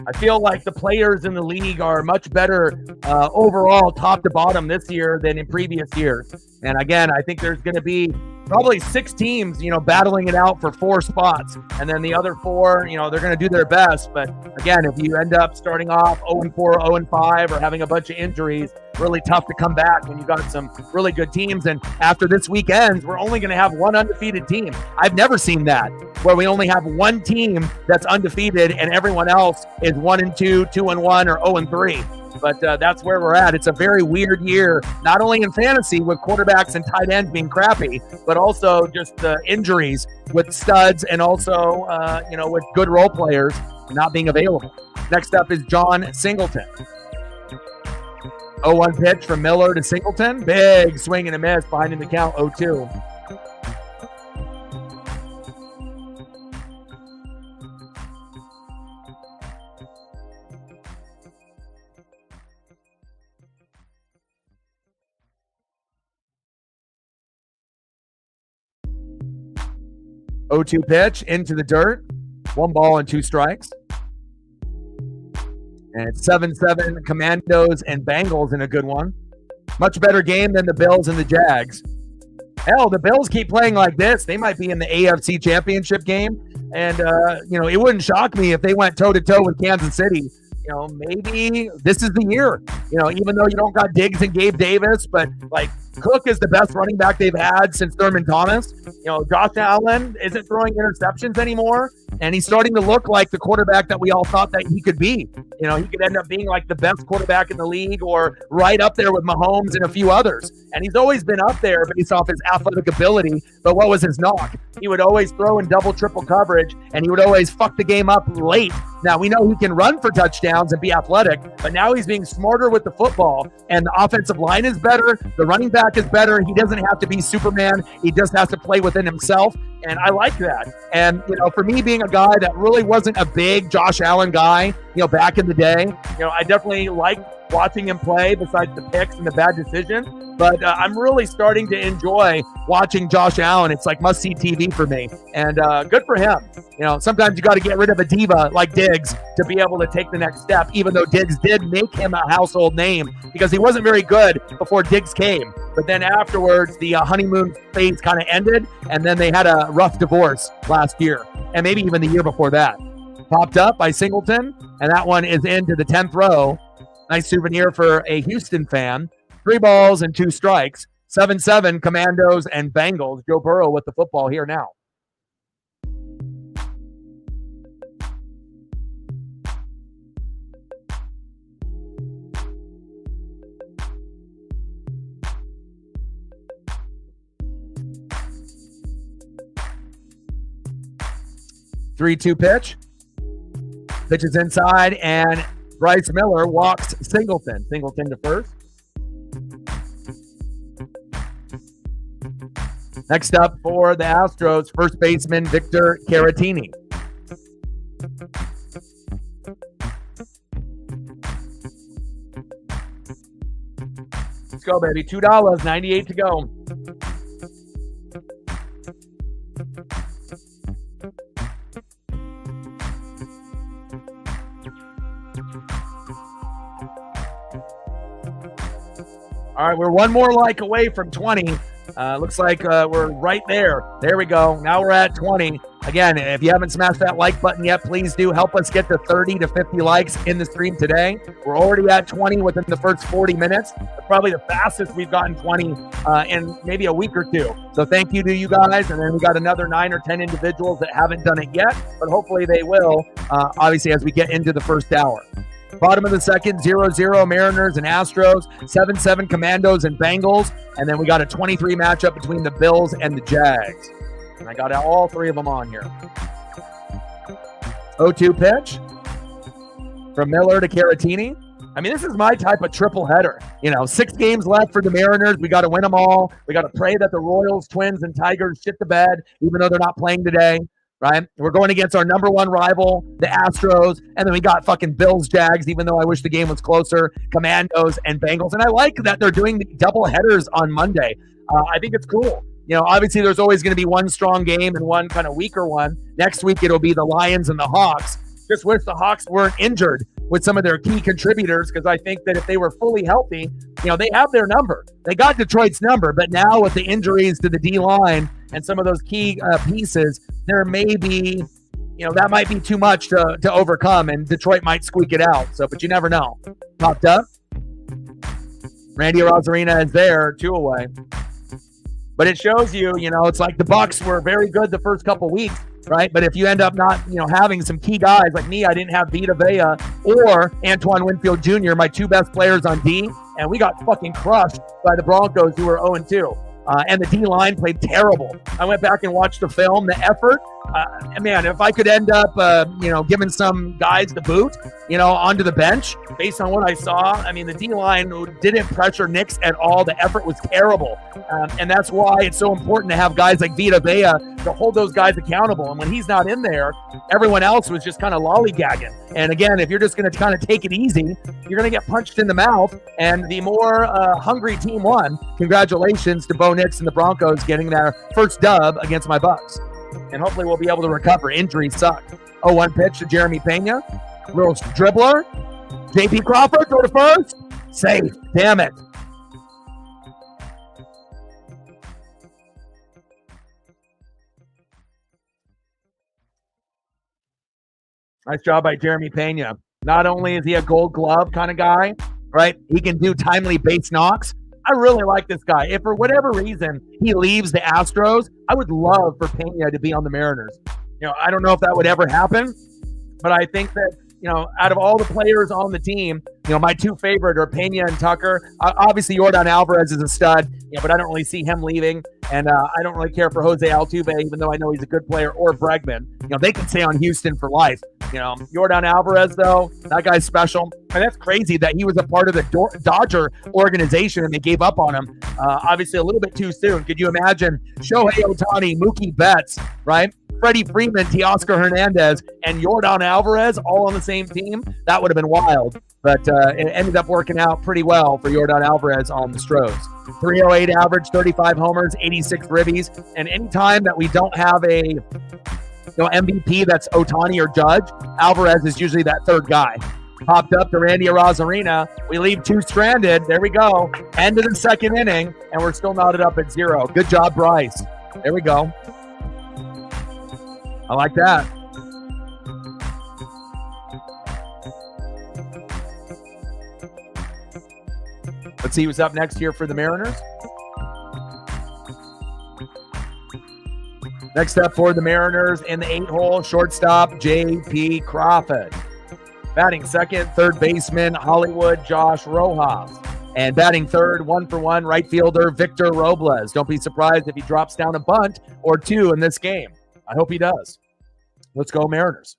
I feel like the players in the league are much better overall, top to bottom this year than in previous years. And again, I think there's going to be probably 6 teams, you know, battling it out for 4 spots. And then the other 4, you know, they're going to do their best. But again, if you end up starting off 0-4, 0-5, or having a bunch of injuries, really tough to come back when you got some really good teams. And after this week ends, we're only going to have 1 undefeated team. I've never seen that, where we only have 1 team that's undefeated and everyone else is 1-2, 2-1, or 0-3. But that's where we're at. It's a very weird year, not only in fantasy with quarterbacks and tight ends being crappy, but also just the injuries with studs and also, you know, with good role players not being available. Next up is John Singleton. 0-1 pitch from Miller to Singleton. Big swing and a miss, behind in the count, 0-2. Pitch into the dirt. 1 ball and 2 strikes. And it's 7-7 Commandos and Bengals in a good one. Much better game than the Bills and the Jags. Hell, the Bills keep playing like this. They might be in the AFC Championship game. And, you know, it wouldn't shock me if they went toe-to-toe with Kansas City. You know, maybe this is the year. You know, even though you don't got Diggs and Gabe Davis, but, like, Cook is the best running back they've had since Thurman Thomas. You know, Josh Allen isn't throwing interceptions anymore, and he's starting to look like the quarterback that we all thought that he could be. You know, he could end up being like the best quarterback in the league, or right up there with Mahomes and a few others. And he's always been up there based off his athletic ability, but what was his knock? He would always throw in double, triple coverage, and he would always fuck the game up late. Now, we know he can run for touchdowns and be athletic, but now he's being smarter with the football, and the offensive line is better, the running back is better. He doesn't have to be Superman. He just has to play within himself, and I like that. And, you know, for me being a guy that really wasn't a big Josh Allen guy, you know, back in the day, you know, I definitely liked watching him play besides the picks and the bad decisions. But I'm really starting to enjoy watching Josh Allen. It's like must-see TV for me. And good for him. You know, sometimes you got to get rid of a diva like Diggs to be able to take the next step, even though Diggs did make him a household name because he wasn't very good before Diggs came. But then afterwards, the honeymoon phase kind of ended, and then they had a rough divorce last year, and maybe even the year before that. Popped up by Singleton, and that one is into the 10th row. Nice souvenir for a Houston fan. 3 balls and 2 strikes. 7-7 Commandos and Bengals. Joe Burrow with the football here now. Three-two pitch. Pitch is inside, and Bryce Miller walks Singleton. Singleton to first. Next up for the Astros, first baseman Victor Caratini. Let's go, baby. $2, 98 to go. All right, we're one more like away from 20. Looks like we're right there. There we go. Now we're at 20. Again, if you haven't smashed that like button yet, please do help us get to 30 to 50 likes in the stream today. We're already at 20 within the first 40 minutes. That's probably the fastest we've gotten 20 in maybe a week or two. So thank you to you guys. And then we got another 9 or 10 individuals that haven't done it yet, but hopefully they will, obviously, as we get into the first hour. Bottom of the second, 0-0 Mariners and Astros, 7-7 Commandos and Bengals, and then we got a 23 matchup between the Bills and the Jags. And I got all three of them on here. 0-2 pitch from Miller to Caratini. I mean, this is my type of triple header. 6 games left for the Mariners. We got to win them all. We got to pray that the Royals, Twins, and Tigers shit the bed, even though they're not playing today. Right? We're going against our number one rival, the Astros, and then we got fucking Bills, Jags, even though I wish the game was closer, Commandos, and Bengals. And I like that they're doing the double headers on Monday. I think it's cool. Obviously there's always going to be one strong game and one kind of weaker one. Next week it'll be the Lions and the Hawks. Just wish the Hawks weren't injured with some of their key contributors, because I think that if they were fully healthy, they have their number. They got Detroit's number, but now with the injuries to the D-line and some of those key pieces, there may be, that might be too much to overcome, and Detroit might squeak it out. So, but you never know. Popped up. Randy Rosarina is there, 2 away. But it shows you, it's like the Bucs were very good the first couple weeks, right? But if you end up not, having some key guys like me, I didn't have Vita Vea or Antoine Winfield Jr., my 2 best players on D, and we got fucking crushed by the Broncos, who were 0-2. And the D-line played terrible. I went back and watched the film, the effort. Man, if I could end up, giving some guys the boot, onto the bench, based on what I saw, I mean, the D-line didn't pressure Knicks at all. The effort was terrible. And that's why it's so important to have guys like Vita Vea to hold those guys accountable. And when he's not in there, everyone else was just kind of lollygagging. And again, if you're just going to kind of take it easy, you're going to get punched in the mouth. And the more hungry team won. Congratulations to Bo Nix and the Broncos getting their first dub against my Bucks. And hopefully we'll be able to recover. Injuries suck. 0-1 pitch to Jeremy Pena. Little dribbler. J.P. Crawford, throw to first. Safe. Damn it. Nice job by Jeremy Pena. Not only is he a Gold Glove kind of guy, right? He can do timely base knocks. I really like this guy. If for whatever reason he leaves the Astros, I would love for Pena to be on the Mariners. I don't know if that would ever happen, but I think that, out of all the players on the team, my 2 favorite are Pena and Tucker. Obviously, Yordan Alvarez is a stud, but I don't really see him leaving. And I don't really care for Jose Altuve, even though I know he's a good player, or Bregman. They can stay on Houston for life. Yordan Alvarez, though, that guy's special. And that's crazy that he was a part of the Dodger organization and they gave up on him, obviously, a little bit too soon. Could you imagine Shohei Ohtani, Mookie Betts, right? Freddie Freeman, Teoscar Hernandez, and Yordan Alvarez all on the same team? That would have been wild. But it ended up working out pretty well for Yordan Alvarez on the Astros. 308 average, 35 homers, 86 ribbies. And anytime that we don't have a MVP that's Ohtani or Judge, Alvarez is usually that third guy. Popped up to Randy Rosarina. We leave 2 stranded. There we go. End of the second inning, and we're still knotted up at 0. Good job, Bryce. There we go. I like that. Let's see who's up next here for the Mariners. Next up for the Mariners in the 8-hole, shortstop J.P. Crawford. Batting second, third baseman Hollywood Josh Rojas. And batting third, 1-for-1 right fielder Victor Robles. Don't be surprised if he drops down a bunt or 2 in this game. I hope he does. Let's go Mariners.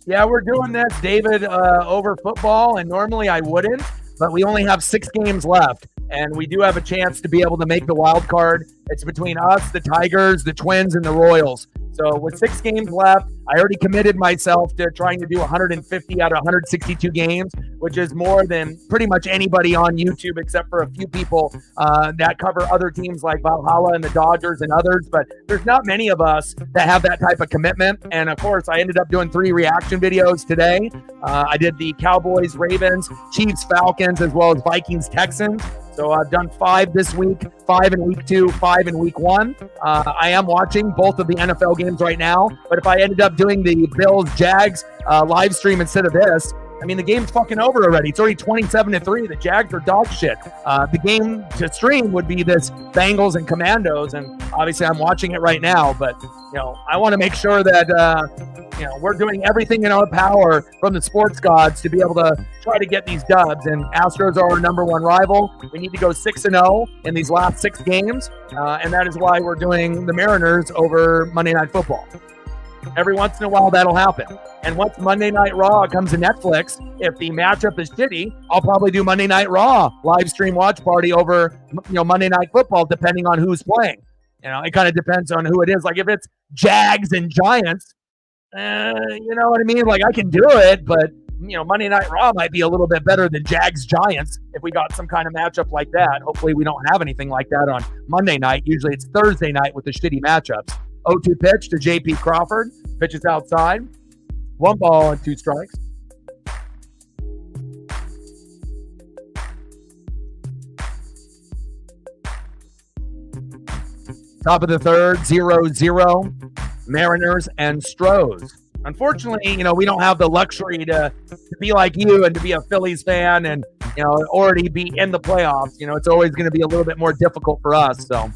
Yeah, we're doing this, David, over football, and normally I wouldn't, but we only have 6 games left, and we do have a chance to be able to make the wild card. It's between us, the Tigers, the Twins, and the Royals. So with 6 games left, I already committed myself to trying to do 150 out of 162 games, which is more than pretty much anybody on YouTube except for a few people that cover other teams like Valhalla and the Dodgers and others. But there's not many of us that have that type of commitment. And of course, I ended up doing 3 reaction videos today. I did the Cowboys, Ravens, Chiefs, Falcons, as well as Vikings, Texans. So I've done 5 this week, 5 in week 2, 5 in week 1. I am watching both of the NFL games right now, but if I ended up doing the Bills-Jags live stream instead of this, I mean, the game's fucking over already. It's already 27-3. The Jags are dog shit. The game to stream would be this Bengals and Commandos, and obviously I'm watching it right now, but, I want to make sure that, we're doing everything in our power from the sports gods to be able to try to get these dubs, and Astros are our number 1 rival. We need to go 6-0 in these last 6 games, and that is why we're doing the Mariners over Monday Night Football. Every once in a while, that'll happen. And once Monday Night Raw comes to Netflix, if the matchup is shitty, I'll probably do Monday Night Raw live stream watch party over, Monday Night Football, depending on who's playing. It kind of depends on who it is. Like if it's Jags and Giants, you know what I mean? Like I can do it, but Monday Night Raw might be a little bit better than Jags Giants if we got some kind of matchup like that. Hopefully we don't have anything like that on Monday night. Usually it's Thursday night with the shitty matchups. 0-2 pitch to J.P. Crawford. Pitches outside. 1 ball and 2 strikes. Top of the third, 0-0. Mariners and Astros. Unfortunately, we don't have the luxury to be like you and to be a Phillies fan and, already be in the playoffs. It's always going to be a little bit more difficult for us. So,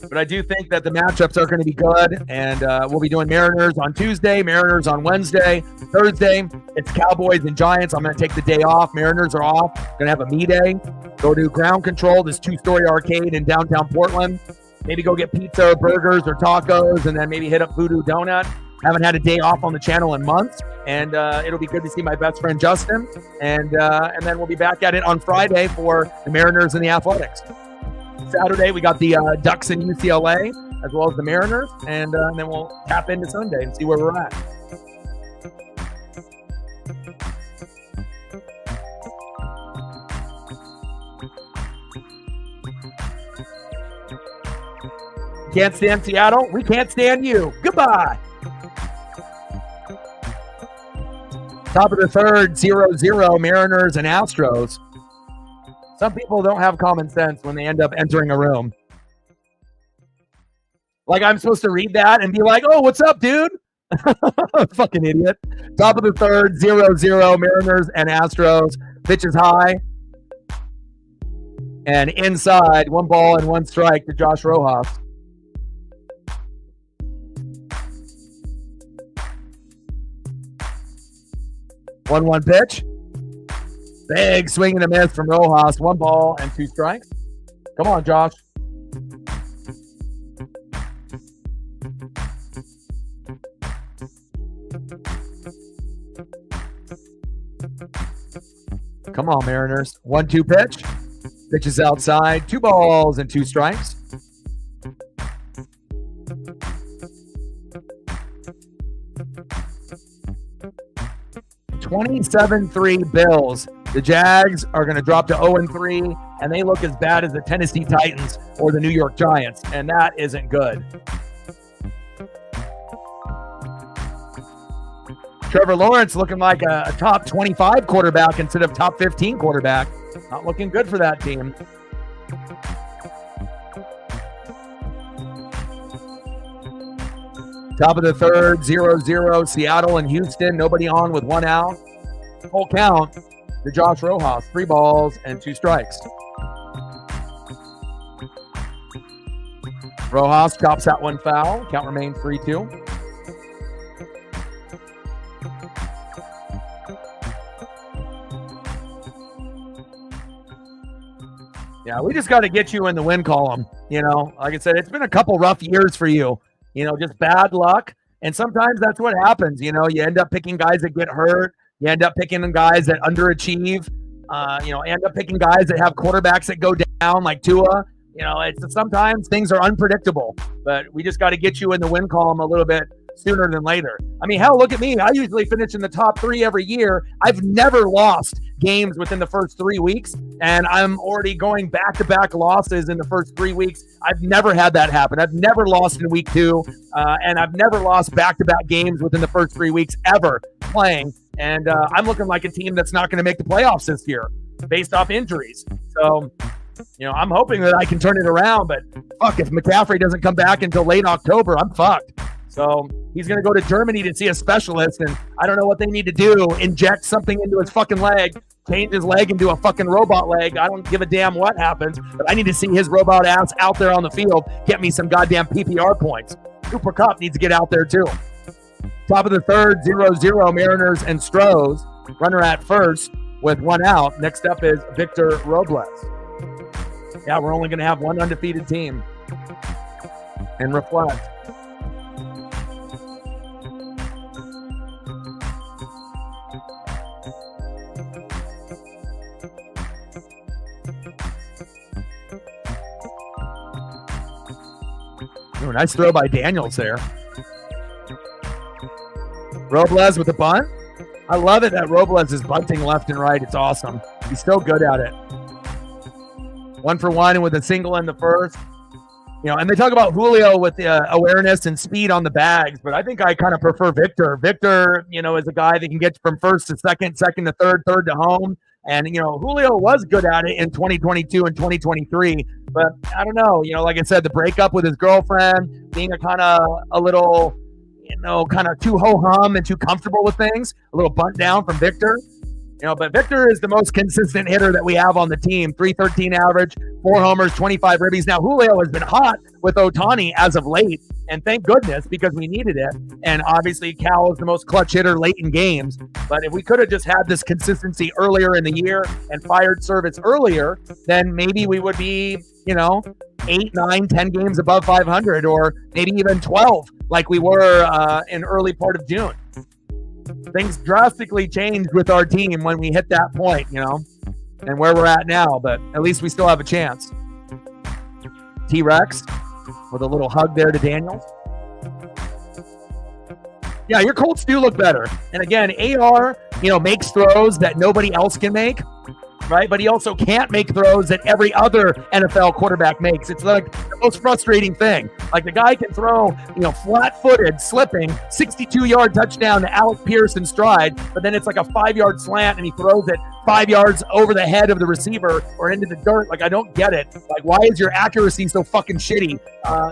but I do think that the matchups are going to be good, and we'll be doing Mariners on Tuesday, Mariners on Wednesday. Thursday, it's Cowboys and Giants. I'm going to take the day off. Mariners are off. Going to have a me-day. Go to Ground Control, this 2-story arcade in downtown Portland. Maybe go get pizza or burgers or tacos, and then maybe hit up Voodoo Donut. Haven't had a day off on the channel in months, and it'll be good to see my best friend Justin. And then we'll be back at it on Friday for the Mariners and the Athletics. Saturday, we got the Ducks and UCLA, as well as the Mariners, and then we'll tap into Sunday and see where we're at. Can't stand Seattle? We can't stand you. Goodbye. Top of the third, 0-0, Mariners and Astros. Some people don't have common sense when they end up entering a room. Like I'm supposed to read that and be like, oh, what's up, dude? Fucking idiot. Top of the third, 0-0, Mariners and Astros. Pitch is high. And inside, 1 ball and 1 strike to Josh Rojas. 1-1 pitch. Big swing and a miss from Rojas. 1 ball and 2 strikes. Come on, Josh. Come on, Mariners. 1-2 pitch. Pitch is outside. 2 balls and 2 strikes. $27-3 Bills. The Jags are going to drop to 0-3, and they look as bad as the Tennessee Titans or the New York Giants, and that isn't good. Trevor Lawrence looking like a top 25 quarterback instead of top 15 quarterback. Not looking good for that team. Top of the third, 0-0, Seattle and Houston. Nobody on with 1 out. Full count to Josh Rojas. 3 balls and 2 strikes. Rojas chops that one foul. Count remains 3-2. Yeah, we just got to get you in the win column. Like I said, it's been a couple rough years for you. Just bad luck. And sometimes that's what happens. You end up picking guys that get hurt. You end up picking guys that underachieve. End up picking guys that have quarterbacks that go down like Tua. It's sometimes things are unpredictable, but we just got to get you in the win column a little bit sooner than later. I mean, hell, look at me. I usually finish in the top 3 every year. I've never lost games within the first 3 weeks, and I'm already going back-to-back losses in the first 3 weeks. I've never had that happen. I've never lost in week 2, and I've never lost back-to-back games within the first 3 weeks ever playing. And I'm looking like a team that's not going to make the playoffs this year based off injuries. So, I'm hoping that I can turn it around, but fuck, if McCaffrey doesn't come back until late October, I'm fucked. So he's going to go to Germany to see a specialist, and I don't know what they need to do. Inject something into his fucking leg, change his leg into a fucking robot leg. I don't give a damn what happens, but I need to see his robot ass out there on the field, get me some goddamn PPR points. Cooper Kupp needs to get out there too. Top of the third, 0-0, Mariners and Astros. Runner at first with 1 out. Next up is Victor Robles. Yeah, we're only going to have one undefeated team. And reflect. Ooh, nice throw by Daniels there. Robles with the bunt. I love it that Robles is bunting left and right. It's awesome. He's so good at it. 1 for 1 and with a single in the first. And they talk about Julio with the awareness and speed on the bags, but I think I kind of prefer Victor. Victor, is a guy that can get from first to second, second to third, third to home. And, Julio was good at it in 2022 and 2023. But I don't know, like I said, the breakup with his girlfriend, being a little, kind of too ho-hum and too comfortable with things. A little bunt down from Victor. But Victor is the most consistent hitter that we have on the team. 313 average, 4 homers, 25 ribbies. Now, Julio has been hot with Ohtani as of late, and thank goodness, because we needed it. And obviously, Cal is the most clutch hitter late in games. But if we could have just had this consistency earlier in the year and fired Service earlier, then maybe we would be, 8, 9, 10 games above 500, or maybe even 12 like we were in early part of June. Things drastically changed with our team when we hit that point, and where we're at now, but at least we still have a chance. T-Rex with a little hug there to Daniels. Yeah, your Colts do look better. And again, AR, makes throws that nobody else can make, right? But he also can't make throws that every other NFL quarterback makes. It's like the most frustrating thing. Like the guy can throw, flat-footed, slipping, 62-yard touchdown to Alec Pierce in stride, but then it's like a 5-yard slant and he throws it 5 yards over the head of the receiver or into the dirt. Like, I don't get it. Like, why is your accuracy so fucking shitty?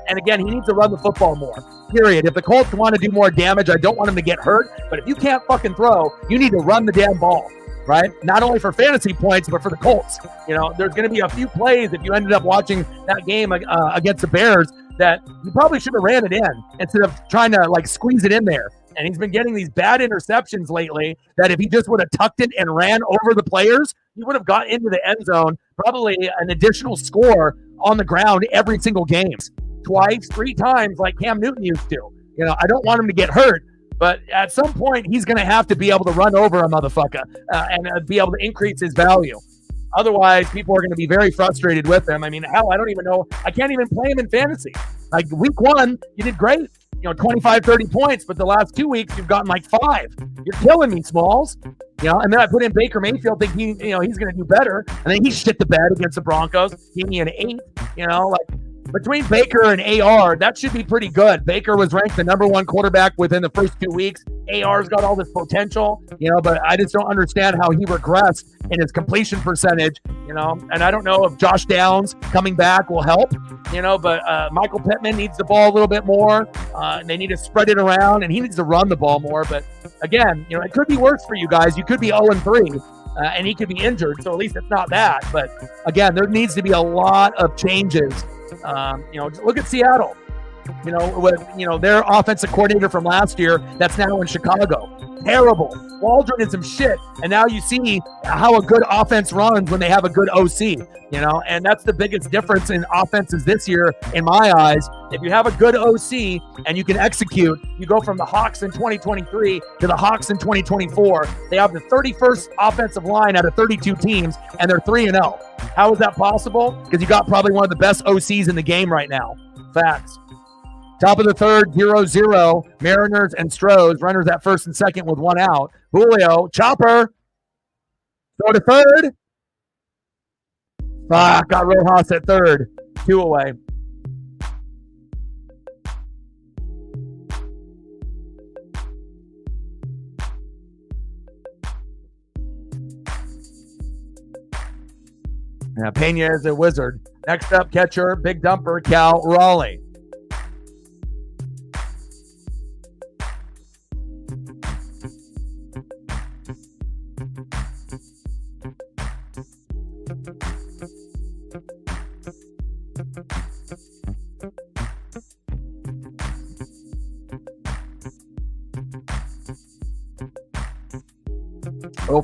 And again, he needs to run the football more. Period. If the Colts want to do more damage, I don't want him to get hurt, but if you can't fucking throw, you need to run the damn ball. Right? Not only for fantasy points, but for the Colts. There's going to be a few plays if you ended up watching that game against the Bears that you probably should have ran it in instead of trying to squeeze it in there. And he's been getting these bad interceptions lately that if he just would have tucked it and ran over the players, he would have got into the end zone, probably an additional score on the ground every single game. Twice, 3 times like Cam Newton used to. I don't want him to get hurt. But at some point, he's going to have to be able to run over a motherfucker and be able to increase his value. Otherwise, people are going to be very frustrated with him. I mean, hell, I don't even know. I can't even play him in fantasy. Like week 1, you did great. 25, 30 points. But the last 2 weeks, you've gotten like 5. You're killing me, Smalls. And then I put in Baker Mayfield, think he's going to do better. And then he shit the bed against the Broncos. Gave me an 8. Between Baker and AR, that should be pretty good. Baker was ranked the number 1 quarterback within the first 2 weeks. AR's got all this potential, but I just don't understand how he regressed in his completion percentage, and I don't know if Josh Downs coming back will help, but Michael Pittman needs the ball a little bit more. They need to spread it around, and he needs to run the ball more. But again, it could be worse for you guys. You could be 0-3. And he could be injured, so at least it's not that. But again, there needs to be a lot of changes. Look at Seattle. Their offensive coordinator from last year that's now in Chicago. Terrible. Waldron is some shit. And now you see how a good offense runs when they have a good OC, and that's the biggest difference in offenses this year, in my eyes. If you have a good OC and you can execute, you go from the Hawks in 2023 to the Hawks in 2024. They have the 31st offensive line out of 32 teams, and they're 3-0. How is that possible? Because you got probably one of the best OCs in the game right now. Facts. Top of the third, 0-0. Mariners and Astros. Runners at first and second with one out. Julio, chopper. Throw to third. Got Rojas at third. 2 away. Yeah, Pena is a wizard. Next up, catcher, big dumper, Cal Raleigh.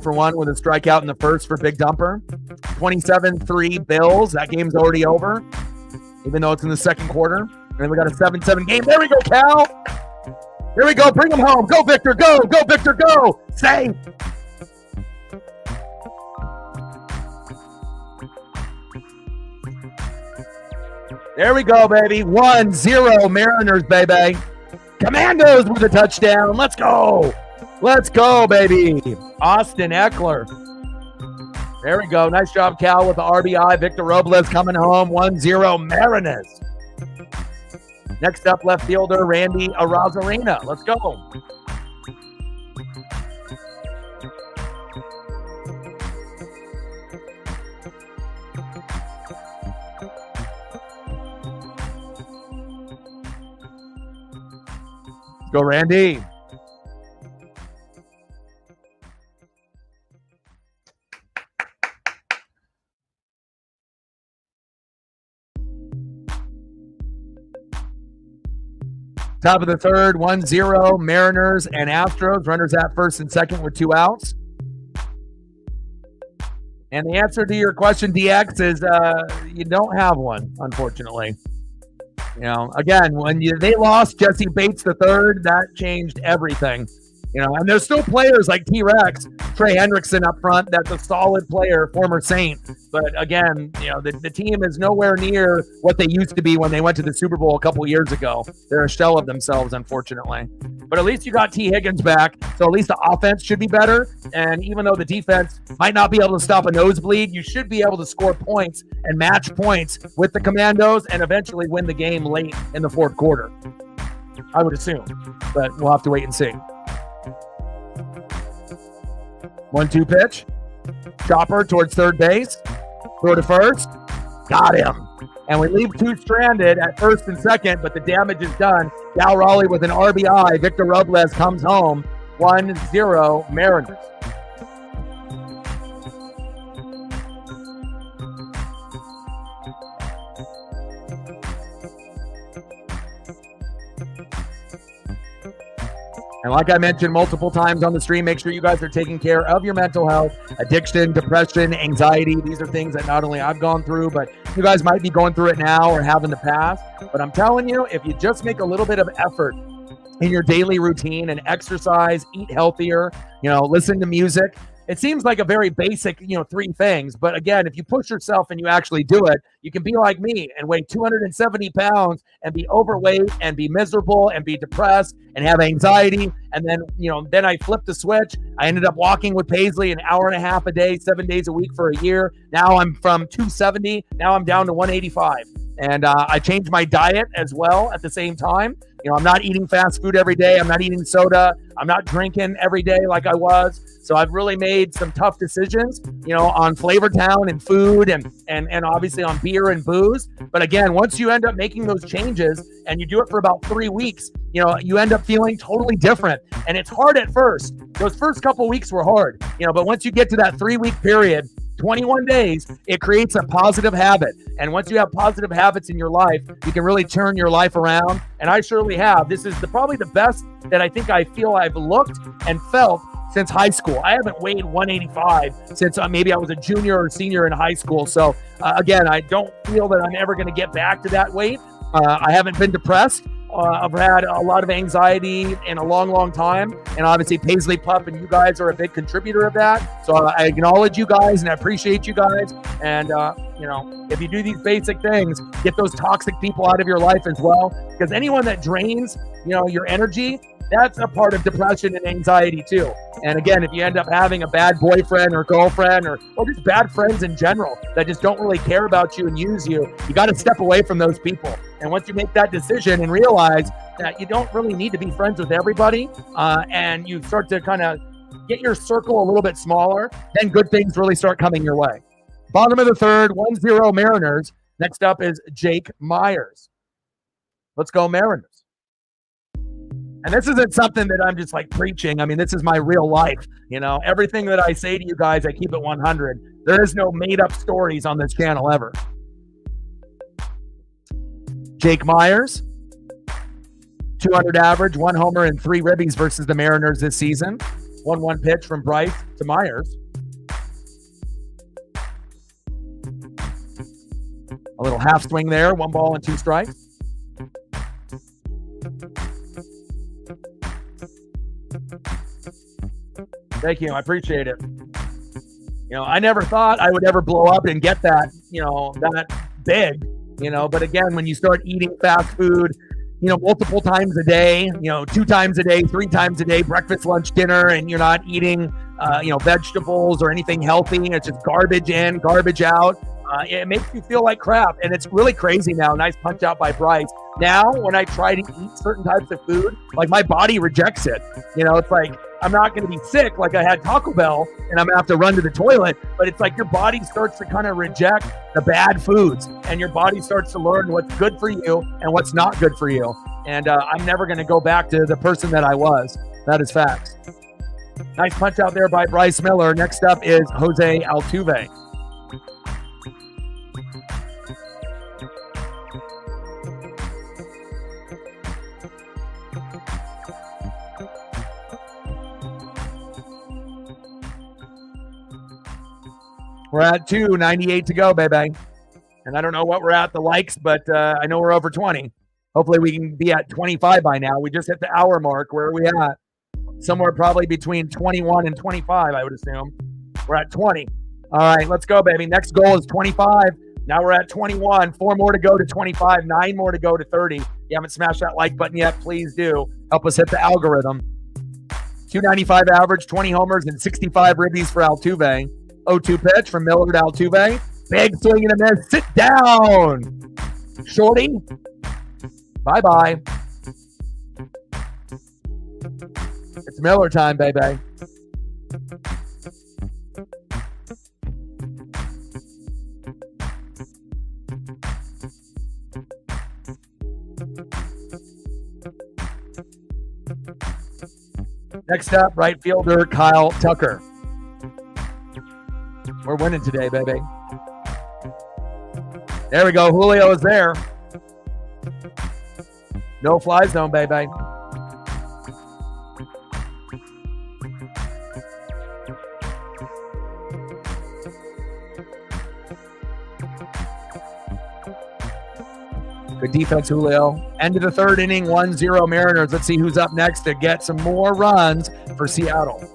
For 1 with a strikeout in the first for Big Dumper. 27-3 Bills. That game's already over, even though it's in the second quarter. And then we got a 7-7 game. There we go, Cal. Here we go. Bring him home. Go, Victor. Go. Go, Victor. Go. Save. There we go, baby. 1-0 Mariners, baby. Commandos with a touchdown. Let's go. Let's go, baby. Austin Eckler. There we go. Nice job, Cal, with the RBI. Victor Robles coming home. 1-0 Mariners. Next up, left fielder Randy Arozarena. Let's go. Let's go, Randy. Top of the third, 1-0 Mariners and Astros. Runners at first and second with 2 outs. And the answer to your question, DX, is you don't have one, unfortunately. Again, when they lost Jesse Bates III, that changed everything. And there's still players like T-Rex, Trey Hendrickson up front. That's a solid player, former Saint. But again, the team is nowhere near what they used to be when they went to the Super Bowl a couple years ago. They're a shell of themselves, unfortunately. But at least you got T. Higgins back, so at least the offense should be better. And even though the defense might not be able to stop a nosebleed, you should be able to score points and match points with the Commandos and eventually win the game late in the fourth quarter. I would assume, but we'll have to wait and see. 1-2 pitch. Chopper towards third base. Throw to first. Got him. And we leave 2 stranded at first and second, but the damage is done. Cal Raleigh with an RBI. Victor Robles comes home. 1-0 Mariners. And like I mentioned multiple times on the stream, make sure you guys are taking care of your mental health, addiction, depression, anxiety. These are things that not only I've gone through, but you guys might be going through it now or have in the past. But I'm telling you, if you just make a little bit of effort in your daily routine and exercise, eat healthier, listen to music. It seems like a very basic, 3 things. But again, if you push yourself and you actually do it, you can be like me and weigh 270 pounds and be overweight and be miserable and be depressed and have anxiety. And then, then I flipped the switch. I ended up walking with Paisley an hour and a half a day, 7 days a week for a year. Now I'm from 270. Now I'm down to 185. And I changed my diet as well at the same time. I'm not eating fast food every day. I'm not eating soda. I'm not drinking every day like I was. So I've really made some tough decisions, on Flavor Town and food and obviously on beer and booze. But again, once you end up making those changes and you do it for about 3 weeks, you end up feeling totally different. And it's hard at first. Those first couple weeks were hard, but once you get to that 3-week period, 21 days, it creates a positive habit. And once you have positive habits in your life, you can really turn your life around. And I surely have. This is probably the best that I think I feel I've looked and felt since high school. I haven't weighed 185 since maybe I was a junior or senior in high school. So again, I don't feel that I'm ever going to get back to that weight. I haven't been depressed. I've had a lot of anxiety in a long, long time. And obviously Paisley Pup and you guys are a big contributor of that. So I acknowledge you guys and I appreciate you guys. And, if you do these basic things, get those toxic people out of your life as well. Because anyone that drains, your energy, that's a part of depression and anxiety too. And again, if you end up having a bad boyfriend or girlfriend or just bad friends in general that just don't really care about you and use you, you got to step away from those people. And once you make that decision and realize that you don't really need to be friends with everybody, and you start to kind of get your circle a little bit smaller, then good things really start coming your way. Bottom of the third, 1-0 Mariners. Next up is Jake Myers. Let's go Mariners. And this isn't something that I'm just like preaching. I mean, this is my real life. Everything that I say to you guys, I keep it 100. There is no made up stories on this channel ever. Jake Myers, 200 average, 1 homer and 3 ribbies versus the Mariners this season. 1-1 pitch from Bryce to Myers. A little half swing there, 1 ball and 2 strikes. Thank you. I appreciate it. I never thought I would ever blow up and get that, that big, but again, when you start eating fast food, multiple times a day, 2 times a day, 3 times a day, breakfast, lunch, dinner, and you're not eating, vegetables or anything healthy. It's just garbage in, garbage out. It makes you feel like crap. And it's really crazy now. Nice punch out by Bryce. Now, when I try to eat certain types of food, like my body rejects it. It's like, I'm not going to be sick like I had Taco Bell and I'm going to have to run to the toilet. But it's like your body starts to kind of reject the bad foods and your body starts to learn what's good for you and what's not good for you. And I'm never going to go back to the person that I was. That is facts. Nice punch out there by Bryce Miller. Next up is Jose Altuve. We're at 298 to go, baby. And I don't know what we're at the likes, but I know we're over 20. Hopefully we can be at 25 by now. We just hit the hour mark. Where are we at? Somewhere probably between 21 and 25, I would assume. We're at 20. All right, let's go, baby. Next goal is 25. Now we're at 21. 4 more to go to 25. 9 more to go to 30. If you haven't smashed that like button yet, please do. Help us hit the algorithm. 295 average, 20 homers, and 65 ribbies for Altuve. 0-2 pitch from Miller to Altuve. Big swing and a miss. Sit down, shorty. Bye-bye. It's Miller time, baby. Next up, right fielder Kyle Tucker. We're winning today, baby. There we go. Julio is there. No fly zone, baby. Good defense, Julio. End of the third inning, 1-0 Mariners. Let's see who's up next to get some more runs for Seattle.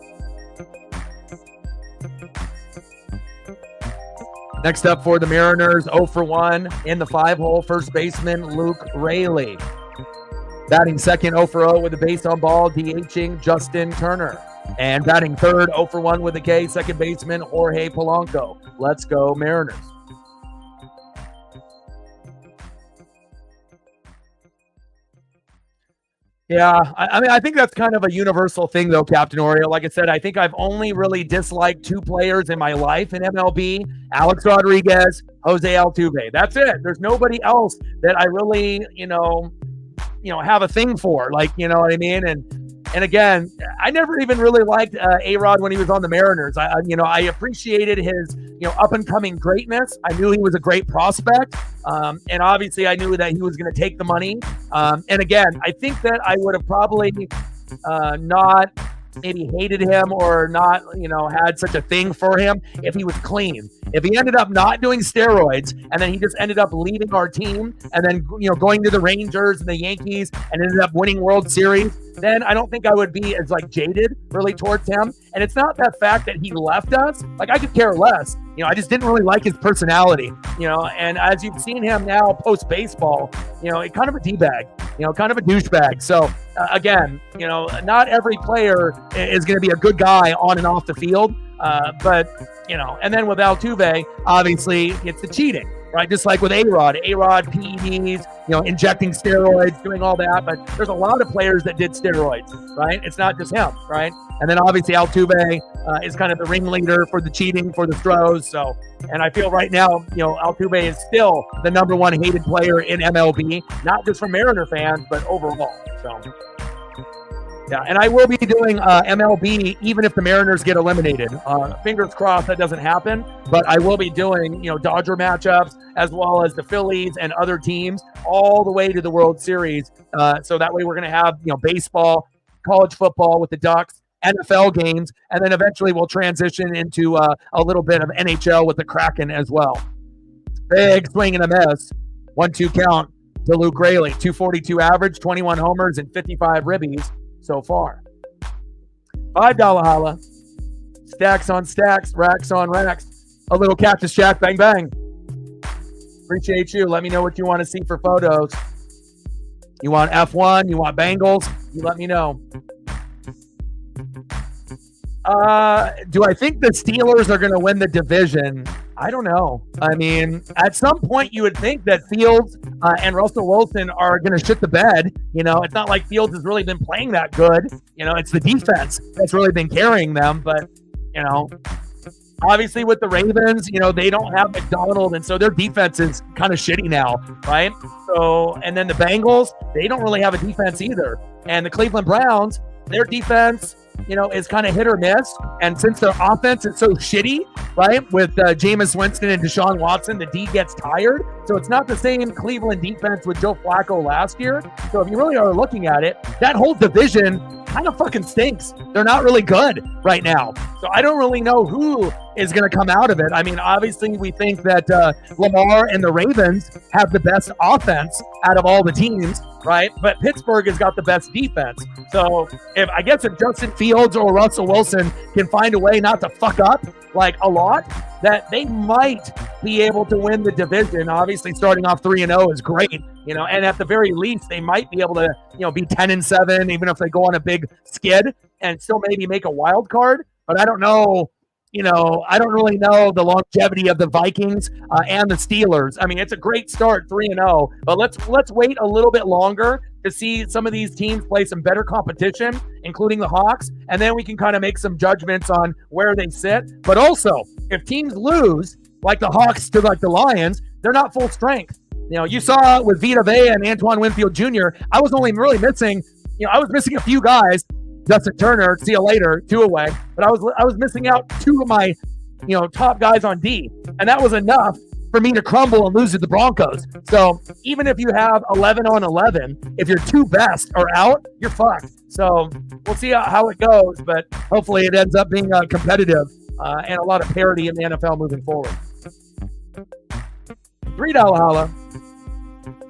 Next up for the Mariners, 0 for 1 in the 5-hole, first baseman Luke Raley. Batting second, 0 for 0 with a base on ball, DHing Justin Turner. And batting third, 0 for 1 with a K, second baseman Jorge Polanco. Let's go Mariners. Yeah, I think that's kind of a universal thing, though, Captain Oreo. Like I said, I think I've only really disliked 2 players in my life in MLB, Alex Rodriguez, Jose Altuve. That's it. There's nobody else that I really, have a thing for. Like, you know what I mean? And And again, I never even really liked A-Rod when he was on the Mariners. I appreciated his up and coming greatness. I knew he was a great prospect, and obviously I knew that he was going to take the money. And again, I think that I would have probably not maybe hated him or not, had such a thing for him if he was clean. If he ended up not doing steroids and then he just ended up leaving our team and then, going to the Rangers and the Yankees and ended up winning World Series, then I don't think I would be as jaded really towards him. And it's not that fact that he left us. I could care less. I just didn't really like his personality, and as you've seen him now post baseball, kind of a D-bag, kind of a douchebag. So again, not every player is going to be a good guy on and off the field. But and then with Altuve, obviously it's the cheating, right? Just like with A-Rod, PEDs, injecting steroids, doing all that. But there's a lot of players that did steroids, right? It's not just him, right? And then obviously Altuve is kind of the ringleader for the cheating for the Astros. So, and I feel right now, Altuve is still the number one hated player in MLB, not just for Mariner fans, but overall. So. Yeah, and I will be doing MLB even if the Mariners get eliminated. Fingers crossed that doesn't happen, but I will be doing, Dodger matchups as well as the Phillies and other teams all the way to the World Series. So that way we're going to have, baseball, college football with the Ducks, NFL games, and then eventually we'll transition into a little bit of NHL with the Kraken as well. Big swing and a miss. 1-2 count to Luke Raley. 242 average, 21 homers, and 55 ribbies so far. $5 holla. Stacks on stacks, racks on racks. A little Cactus Jack, bang, bang. Appreciate you. Let me know what you want to see for photos. You want F1? You want Bengals? You let me know. Do I think the Steelers are going to win the division? I don't know. I mean, at some point you would think that Fields and Russell Wilson are going to shit the bed. It's not like Fields has really been playing that good. It's the defense that's really been carrying them. But, obviously with the Ravens, they don't have McDonald, and so their defense is kind of shitty now, right? So, and then the Bengals, they don't really have a defense either. And the Cleveland Browns, their defense, is kind of hit or miss. And since their offense is so shitty, right, with Jameis Winston and Deshaun Watson, the D gets tired. So it's not the same Cleveland defense with Joe Flacco last year. So if you really are looking at it, that whole division kind of fucking stinks. They're not really good right now. So I don't really know who is going to come out of it. I mean, obviously we think that Lamar and the Ravens have the best offense out of all the teams, right? But Pittsburgh has got the best defense. So if Justin Fields or Russell Wilson can find a way not to fuck up a lot, that they might be able to win the division. Obviously starting off 3-0 is great, and at the very least they might be able to, be 10-7, even if they go on a big skid and still maybe make a wild card. But I don't know. I don't really know the longevity of the Vikings and the Steelers. I mean, it's a great start, 3-0, but let's wait a little bit longer to see some of these teams play some better competition, including the Hawks, and then we can kind of make some judgments on where they sit. But also, if teams lose, like the Hawks to the Lions, they're not full strength. You saw with Vita Vea and Antoine Winfield Jr., I was only really missing, I was missing a few guys. Justin Turner, see you later, 2 away. But I was missing out 2 of my, top guys on D, and that was enough for me to crumble and lose to the Broncos. So even if you have 11 on 11, if your 2 best are out, you're fucked. So we'll see how it goes, but hopefully it ends up being competitive and a lot of parity in the NFL moving forward. $3 holla.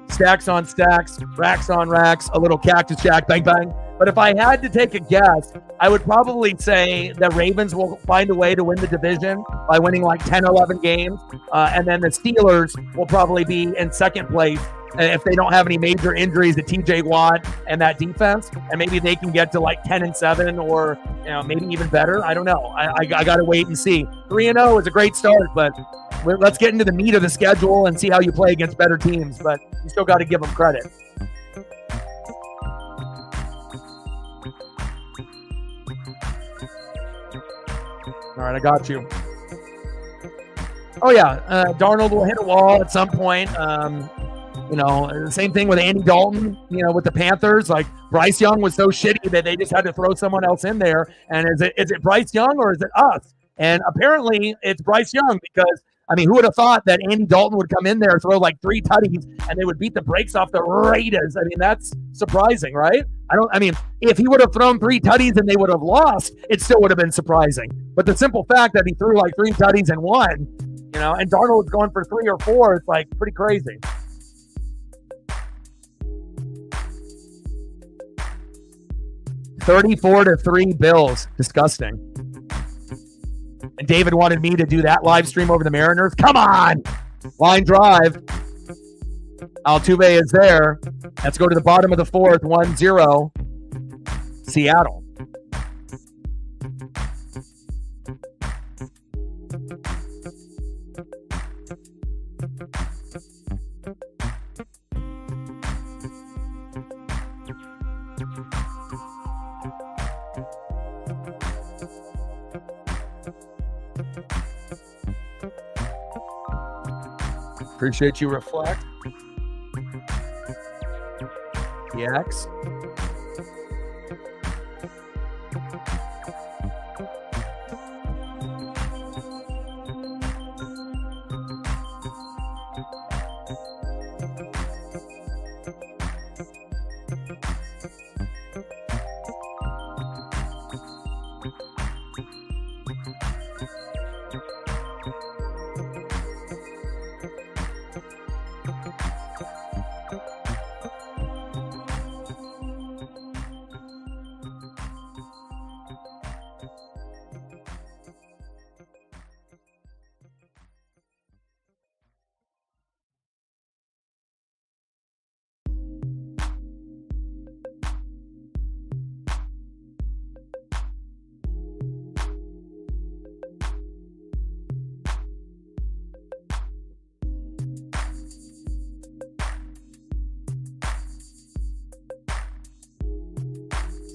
Stacks on stacks, racks on racks, a little Cactus Jack, bang, bang. But if I had to take a guess, I would probably say the Ravens will find a way to win the division by winning 10, 11 games. And then the Steelers will probably be in second place if they don't have any major injuries to TJ Watt and that defense. And maybe they can get to 10-7 or maybe even better. I don't know. I got to wait and see. 3-0 is a great start, but let's get into the meat of the schedule and see how you play against better teams. But you still got to give them credit. All right, I got you. Oh, yeah. Darnold will hit a wall at some point. You know, the same thing with Andy Dalton, you know, with the Panthers. Like, Bryce Young was so shitty that they just had to throw someone else in there. And is it Bryce Young or is it us? And apparently it's Bryce Young because, I mean, who would have thought that Andy Dalton would come in there, throw like 3 tutties, and they would beat the brakes off the Raiders? I mean, that's surprising, right? I mean, if he would have thrown 3 tutties and they would have lost, it still would have been surprising. But the simple fact that he threw like 3 tutties and won, you know, and Darnold's going for 3 or 4, it's like pretty crazy. $34-3 Bills. Disgusting. And David wanted me to do that live stream over the Mariners. Come on! Line drive. Altuve is there. Let's go to the bottom of the 4th. 1-0. Seattle. Appreciate you, Reflect. EX.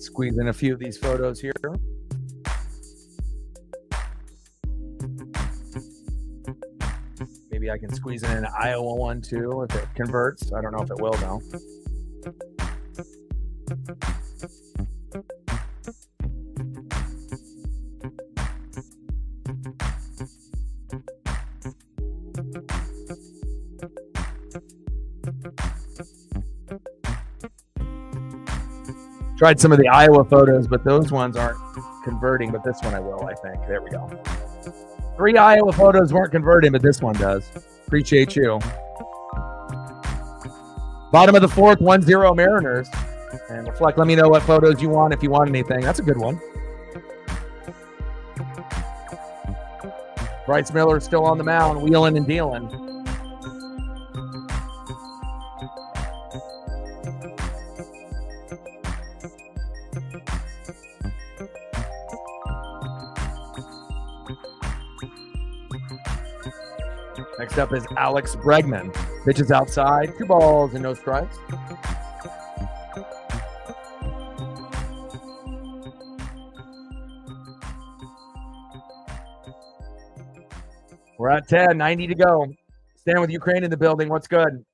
Squeeze in a few of these photos here. Maybe I can squeeze in an Iowa one too if it converts. I don't know if it will though. Tried some of the Iowa photos, but those ones aren't converting, but this one I will, I think. There we go. 3 Iowa photos weren't converting, but this one does. Appreciate you. Bottom of the 4th, 1-0 Mariners. And Reflect, let me know what photos you want if you want anything. That's a good one. Bryce Miller still on the mound, wheeling and dealing. Next up is Alex Bregman. Pitches outside. 2 balls and no strikes. We're at 10, 90 to go. Stand with Ukraine in the building. What's good?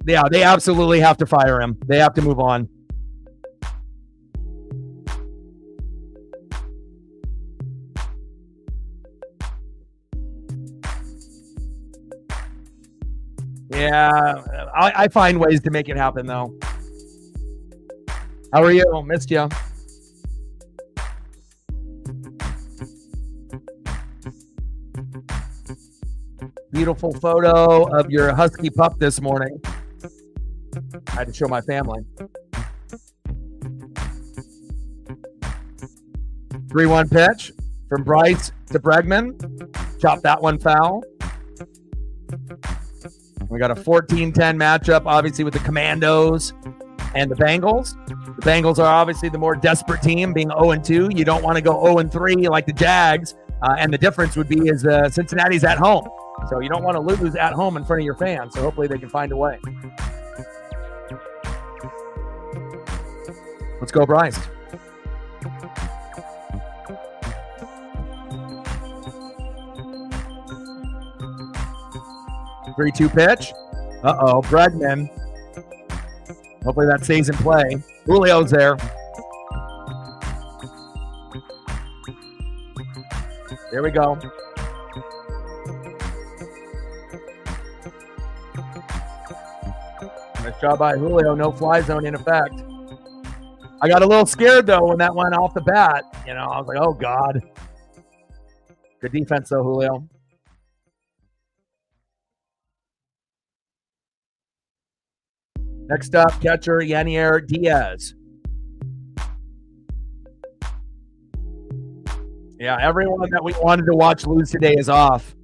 Yeah, they absolutely have to fire him. They have to move on. Yeah, I find ways to make it happen, though. How are you? Missed you. Beautiful photo of your husky pup this morning. I had to show my family. 3-1 pitch from Bryce to Bregman. Chop that one foul. We got a 14-10 matchup, obviously, with the Commandos and the Bengals. The Bengals are obviously the more desperate team, being 0-2. You don't want to go 0-3 like the Jags. And the difference would be is Cincinnati's at home. So you don't want to lose at home in front of your fans. So hopefully they can find a way. Let's go, Bryce. 3-2 pitch. Uh-oh, Bregman. Hopefully that stays in play. Julio's there. There we go. Nice job by Julio. No fly zone in effect. I got a little scared, though, when that went off the bat. I was like, oh, God. Good defense, though, Julio. Next up, catcher Yanier Diaz. Yeah, everyone that we wanted to watch lose today is off.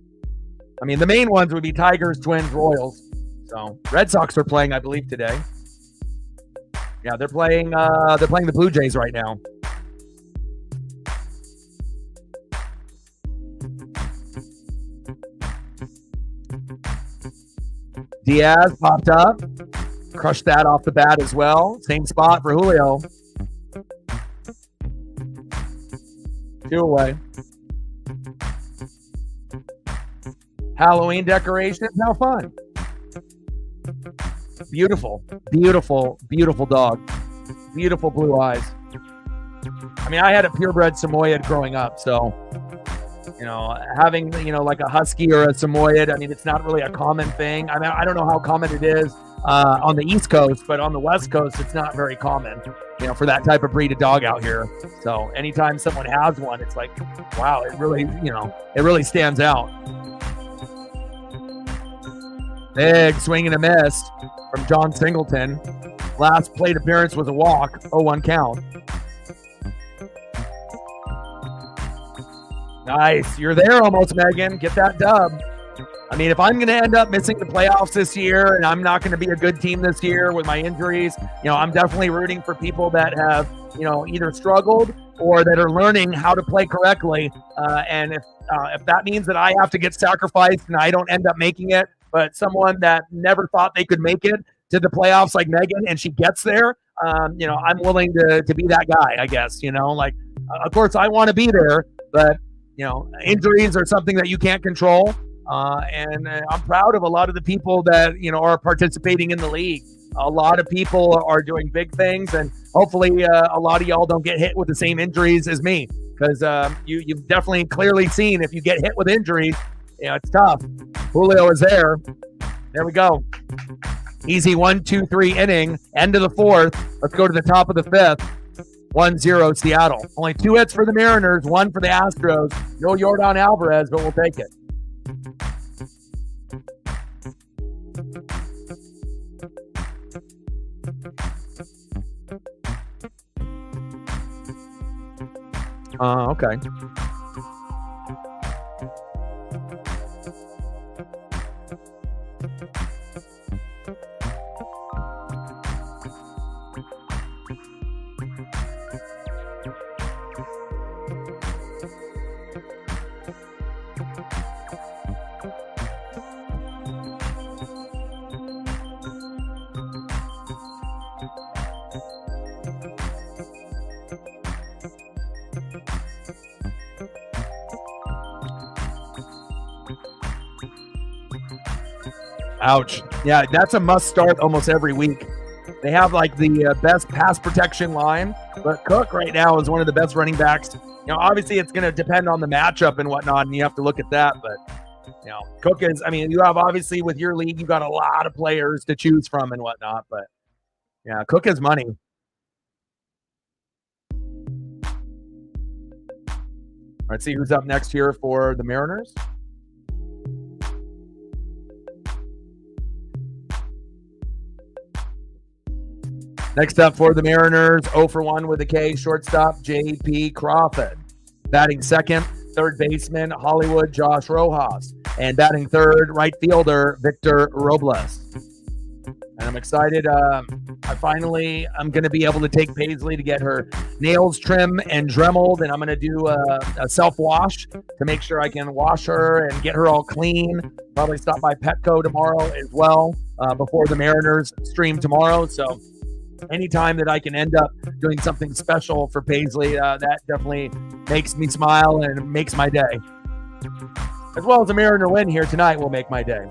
I mean, the main ones would be Tigers, Twins, Royals. So, Red Sox are playing, I believe, today. Yeah, they're playing the Blue Jays right now. Diaz popped up. Crushed that off the bat as well. Same spot for Julio. 2 away. Halloween decorations. How fun. Beautiful, beautiful, beautiful dog. Beautiful blue eyes. I mean, I had a purebred Samoyed growing up, so, having, like a Husky or a Samoyed, I mean, it's not really a common thing. I mean, I don't know how common it is on the East Coast, but on the West Coast, it's not very common, for that type of breed of dog out here. So anytime someone has one, it's like, wow, it really stands out. Big swing and a miss from John Singleton. Last plate appearance was a walk, 0-1 count. Nice. You're there almost, Megan. Get that dub. I mean, if I'm going to end up missing the playoffs this year and I'm not going to be a good team this year with my injuries, I'm definitely rooting for people that have, either struggled or that are learning how to play correctly. And if that means that I have to get sacrificed and I don't end up making it, but someone that never thought they could make it to the playoffs like Megan and she gets there, I'm willing to be that guy, I guess, of course I want to be there, but injuries are something that you can't control. And I'm proud of a lot of the people that, are participating in the league. A lot of people are doing big things, and hopefully a lot of y'all don't get hit with the same injuries as me, because you've definitely clearly seen if you get hit with injuries, it's tough. Julio is there. There we go. Easy 1-2-3 inning, end of the 4th. Let's go to the top of the 5th. 1-0 Seattle. Only 2 hits for the Mariners, 1 for the Astros. No Yordan Alvarez, but we'll take it. Okay. Ouch. Yeah, that's a must start almost every week. They have like the best pass protection line, but Cook right now is one of the best running backs. Obviously it's going to depend on the matchup and whatnot, and you have to look at that. But, Cook is, you have obviously with your league, you've got a lot of players to choose from and whatnot. But, yeah, Cook is money. All right, see who's up next here for the Mariners. Next up for the Mariners, 0 for 1 with a K, shortstop J.P. Crawford. Batting second, third baseman Hollywood Josh Rojas. And batting third, right fielder Victor Robles. And I'm excited. I'm going to be able to take Paisley to get her nails trimmed and dremeled. And I'm going to do a self-wash to make sure I can wash her and get her all clean. Probably stop by Petco tomorrow as well before the Mariners stream tomorrow. So anytime that I can end up doing something special for Paisley, that definitely makes me smile and makes my day. As well as a Mariner win here tonight will make my day.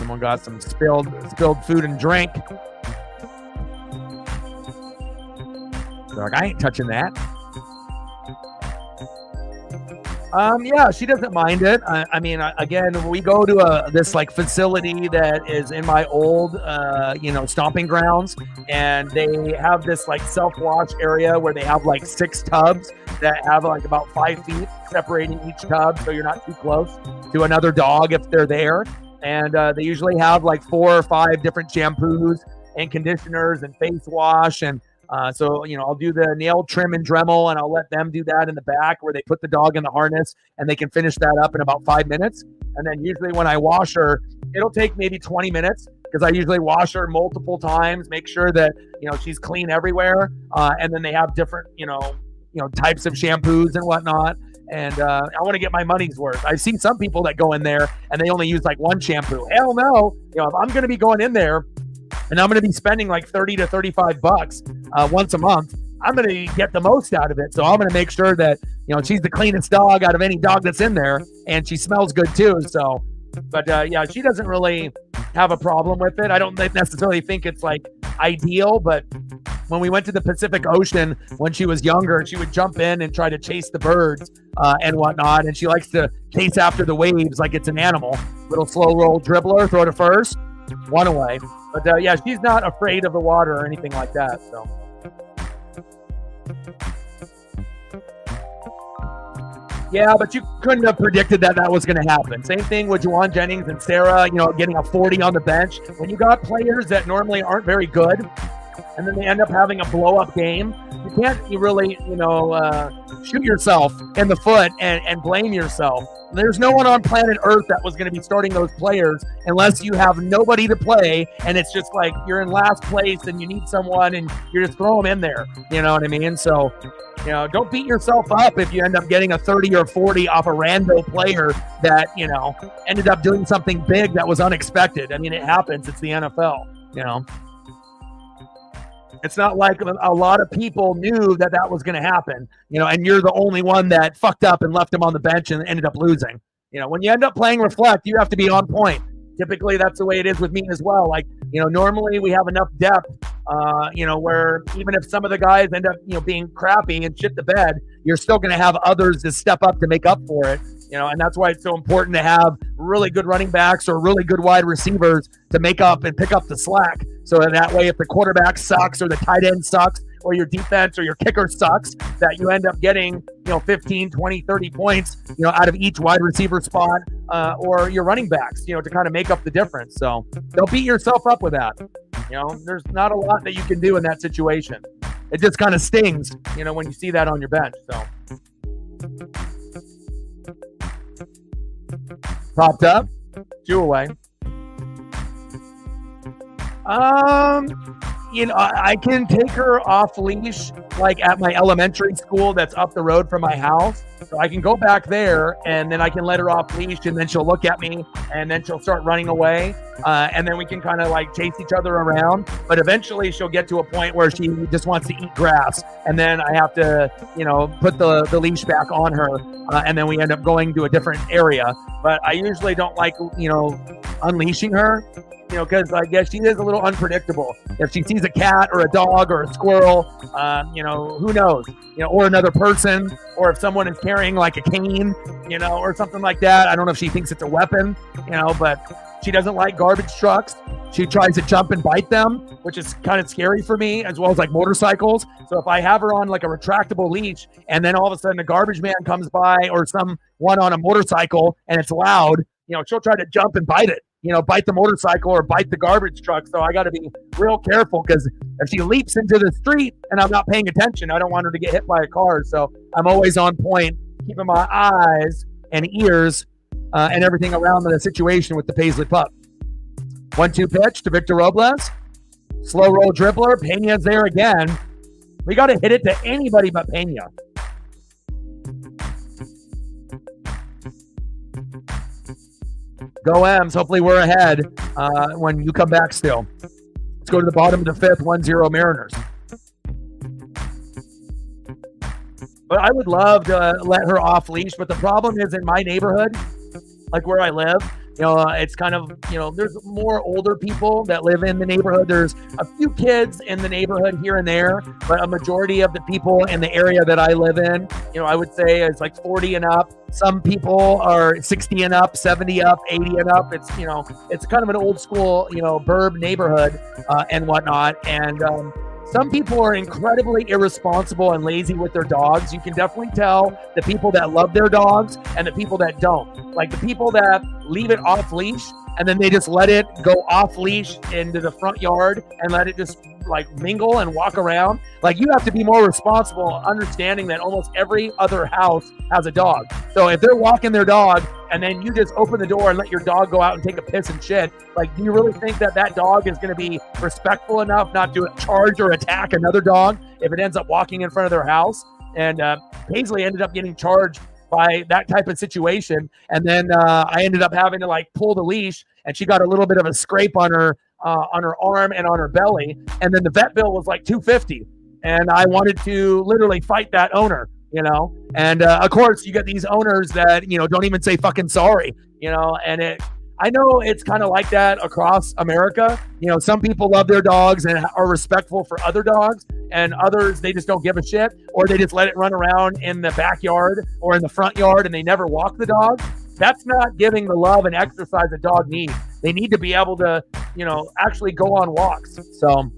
someone got some spilled food and drink. They're like, I ain't touching that. Yeah, she doesn't mind it. I mean, again, we go to this like facility that is in my old, stomping grounds, and they have this like self-wash area where they have like 6 tubs that have like about 5 feet separating each tub, so you're not too close to another dog if they're there. And they usually have like 4 or 5 different shampoos and conditioners and face wash. And so, I'll do the nail trim and Dremel, and I'll let them do that in the back where they put the dog in the harness, and they can finish that up in about 5 minutes. And then usually when I wash her, it'll take maybe 20 minutes because I usually wash her multiple times, make sure that, she's clean everywhere. And then they have different, types of shampoos and whatnot. And I want to get my money's worth. I've seen some people that go in there and they only use like 1 shampoo. Hell no. If I'm going to be going in there and I'm going to be spending like $30 to $35 once a month, I'm going to get the most out of it. So I'm going to make sure that, she's the cleanest dog out of any dog that's in there, and she smells good too. So, but yeah, she doesn't really have a problem with it. I don't necessarily think it's like ideal, but when we went to the Pacific Ocean when she was younger, she would jump in and try to chase the birds and whatnot. And she likes to chase after the waves like it's an animal. Little slow roll dribbler, throw to first, 1 away. But yeah, she's not afraid of the water or anything like that. So. Yeah, but you couldn't have predicted that was going to happen. Same thing with Juwan Jennings and Sarah, getting a 40 on the bench. When you got players that normally aren't very good, and then they end up having a blow-up game, you can't really, shoot yourself in the foot and blame yourself. There's no one on planet Earth that was going to be starting those players unless you have nobody to play, and it's just like you're in last place and you need someone and you're just throwing them in there. You know what I mean? So, don't beat yourself up if you end up getting a 30 or 40 off a rando player that, ended up doing something big that was unexpected. I mean, it happens. It's the NFL, It's not like a lot of people knew that was going to happen, and you're the only one that fucked up and left him on the bench and ended up losing. When you end up playing reflect, you have to be on point. Typically, that's the way it is with me as well. Like, normally we have enough depth, where even if some of the guys end up, being crappy and shit the bed, you're still going to have others to step up to make up for it. And that's why it's so important to have really good running backs or really good wide receivers to make up and pick up the slack. So that way, if the quarterback sucks or the tight end sucks or your defense or your kicker sucks, that you end up getting, 15, 20, 30 points, out of each wide receiver spot or your running backs, to kind of make up the difference. So don't beat yourself up with that. There's not a lot that you can do in that situation. It just kind of stings, when you see that on your bench. So. Popped up, 2 away. I can take her off leash like at my elementary school that's up the road from my house. So I can go back there and then I can let her off leash and then she'll look at me and then she'll start running away. And then we can kind of like chase each other around. But eventually she'll get to a point where she just wants to eat grass. And then I have to, put the leash back on her. And then we end up going to a different area. But I usually don't like, unleashing her. Because I guess she is a little unpredictable. If she sees a cat or a dog or a squirrel, who knows? Or another person, or if someone is carrying like a cane, or something like that. I don't know if she thinks it's a weapon, but she doesn't like garbage trucks. She tries to jump and bite them, which is kind of scary for me, as well as like motorcycles. So if I have her on like a retractable leash and then all of a sudden a garbage man comes by or someone on a motorcycle and it's loud, she'll try to jump and bite it. Bite the motorcycle or bite the garbage truck. So I got to be real careful because if she leaps into the street and I'm not paying attention, I don't want her to get hit by a car. So I'm always on point, keeping my eyes and ears and everything around the situation with the Paisley pup. 1-2 pitch to Victor Robles. Slow roll dribbler. Pena's there again. We got to hit it to anybody but Pena. Go M's. Hopefully we're ahead when you come back still. Let's go to the bottom of the 5th, 1-0 Mariners. But I would love to let her off leash, but the problem is in my neighborhood, like where I live, It's kind of, there's more older people that live in the neighborhood. There's a few kids in the neighborhood here and there, but a majority of the people in the area that I live in, I would say it's like 40 and up. Some people are 60 and up, 70 up, 80 and up. It's, it's kind of an old school, burb neighborhood and whatnot. And some people are incredibly irresponsible and lazy with their dogs. You can definitely tell the people that love their dogs and the people that don't. Like the people that leave it off leash and then they just let it go off leash into the front yard and let it just like mingle and walk around. Like you have to be more responsible, understanding that almost every other house has a dog. So if they're walking their dog and then you just open the door and let your dog go out and take a piss and shit, like do you really think that that dog is going to be respectful enough not to charge or attack another dog if it ends up walking in front of their house? And Paisley ended up getting charged by that type of situation. And then I ended up having to like pull the leash and she got a little bit of a scrape on her arm and on her belly. And then the vet bill was like $250. And I wanted to literally fight that owner, and of course you get these owners that, don't even say fucking sorry, and I know it's kind of like that across America. Some people love their dogs and are respectful for other dogs, and others, they just don't give a shit, or they just let it run around in the backyard or in the front yard and they never walk the dog. That's not giving the love and exercise a dog needs. They need to be able to, actually go on walks. So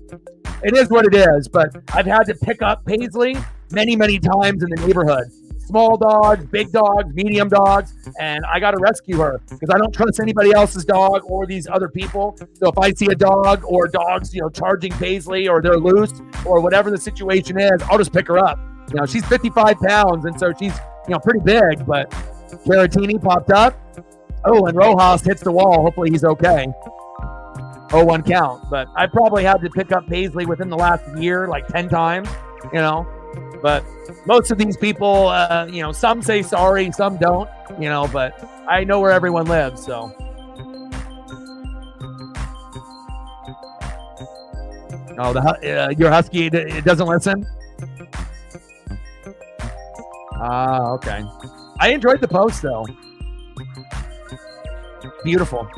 it is what it is, but I've had to pick up Paisley many, many times in the neighborhood. Small dogs, big dogs, medium dogs, and I got to rescue her because I don't trust anybody else's dog or these other people. So if I see a dog or dogs, charging Paisley or they're loose or whatever the situation is, I'll just pick her up. She's 55 pounds, and so she's, pretty big, but Caratini popped up. Oh, and Rojas hits the wall. Hopefully he's okay. 0-1 count, but I probably had to pick up Paisley within the last year, like 10 times, but most of these people, some say sorry, some don't, but I know where everyone lives, so. Oh, your husky, it doesn't listen? Okay. I enjoyed the post, though. Beautiful.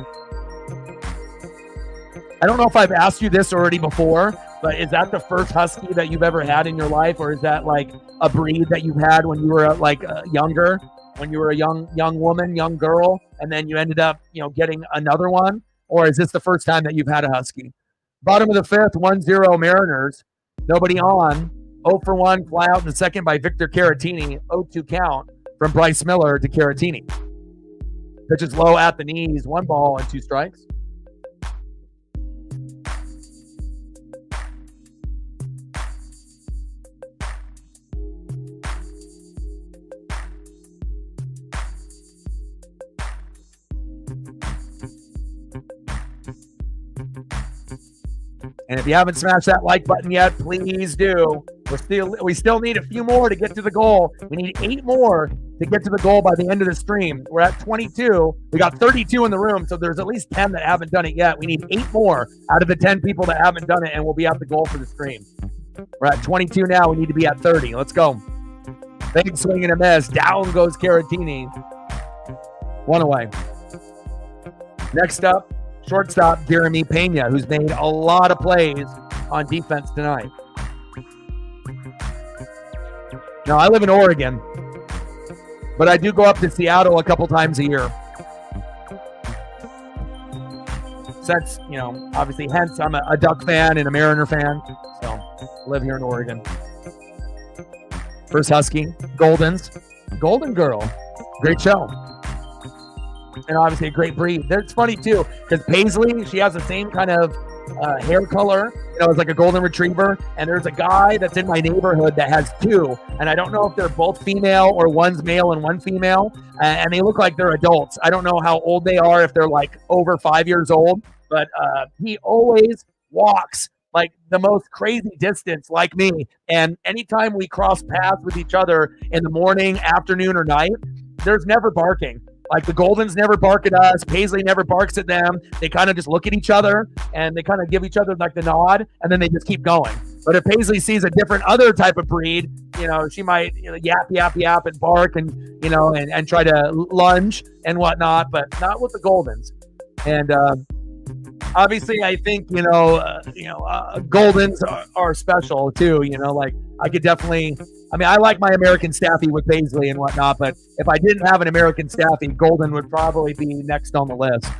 I don't know if I've asked you this already before, but is that the first husky that you've ever had in your life, or is that like a breed that you had when you were like younger, when you were a young woman, young girl, and then you ended up, getting another one? Or is this the first time that you've had a husky? Bottom of the fifth, 1-0 Mariners. Nobody on. 0 for 1, fly out in the second by Victor Caratini. 0-2 count from Bryce Miller to Caratini. Pitches low at the knees. 1 ball and 2 strikes. And if you haven't smashed that like button yet, please do. We still need a few more to get to the goal. We need 8 more to get to the goal by the end of the stream. We're at 22. We got 32 in the room, so there's at least 10 that haven't done it yet. We need 8 more out of the 10 people that haven't done it, and we'll be at the goal for the stream. We're at 22 now. We need to be at 30. Let's go. Big swing and a miss. Down goes Caratini. 1 away. Next up, shortstop Jeremy Pena, who's made a lot of plays on defense tonight. Now, I live in Oregon, but I do go up to Seattle a couple times a year. Since, obviously, hence I'm a Duck fan and a Mariner fan, so I live here in Oregon. First Husky, Goldens, Golden Girl, great show. And obviously a great breed. It's funny too, because Paisley, she has the same kind of hair color, it's like a golden retriever. And there's a guy that's in my neighborhood that has 2, and I don't know if they're both female or one's male and one female, and they look like they're adults. I don't know how old they are, if they're like over 5 years old, but he always walks like the most crazy distance like me. And anytime we cross paths with each other in the morning, afternoon, or night, there's never barking. Like the Goldens never bark at us. Paisley never barks at them. They kind of just look at each other and they kind of give each other like the nod, and then they just keep going. But if Paisley sees a different other type of breed, she might yap and bark and and try to lunge and whatnot, but not with the Goldens. And obviously, I think Goldens are special too. Like I could definitely. I mean, I like my American Staffy with Paisley and whatnot, but if I didn't have an American Staffy, Golden would probably be next on the list.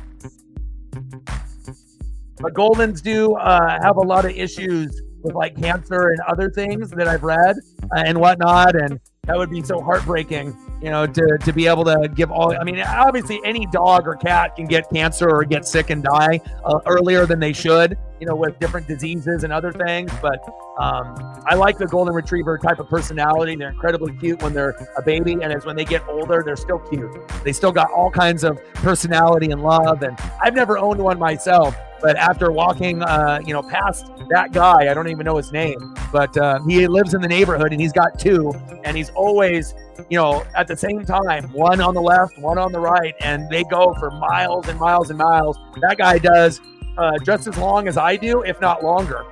But Goldens do have a lot of issues with like cancer and other things that I've read and whatnot, and that would be so heartbreaking, to be able to give all. I mean, obviously any dog or cat can get cancer or get sick and die earlier than they should, with different diseases and other things. But I like the Golden Retriever type of personality. They're incredibly cute when they're a baby, and as when they get older, they're still cute. They still got all kinds of personality and love. And I've never owned one myself, but after walking, past that guy, I don't even know his name, but he lives in the neighborhood and he's got two, and he's always, at the same time, one on the left, one on the right, and they go for miles and miles and miles. That guy does just as long as I do, if not longer.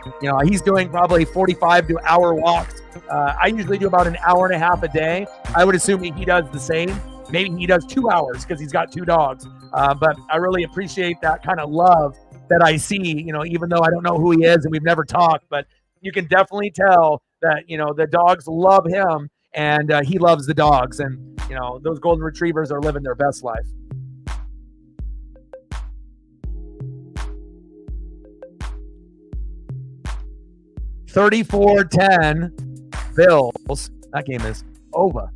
He's doing probably 45 to hour walks. I usually do about an hour and a half a day. I would assume he does the same. Maybe he does 2 hours because he's got 2 dogs. But I really appreciate that kind of love that I see, even though I don't know who he is and we've never talked, but you can definitely tell that, the dogs love him and he loves the dogs. And, those Golden Retrievers are living their best life. $34-10 Bills. That game is over.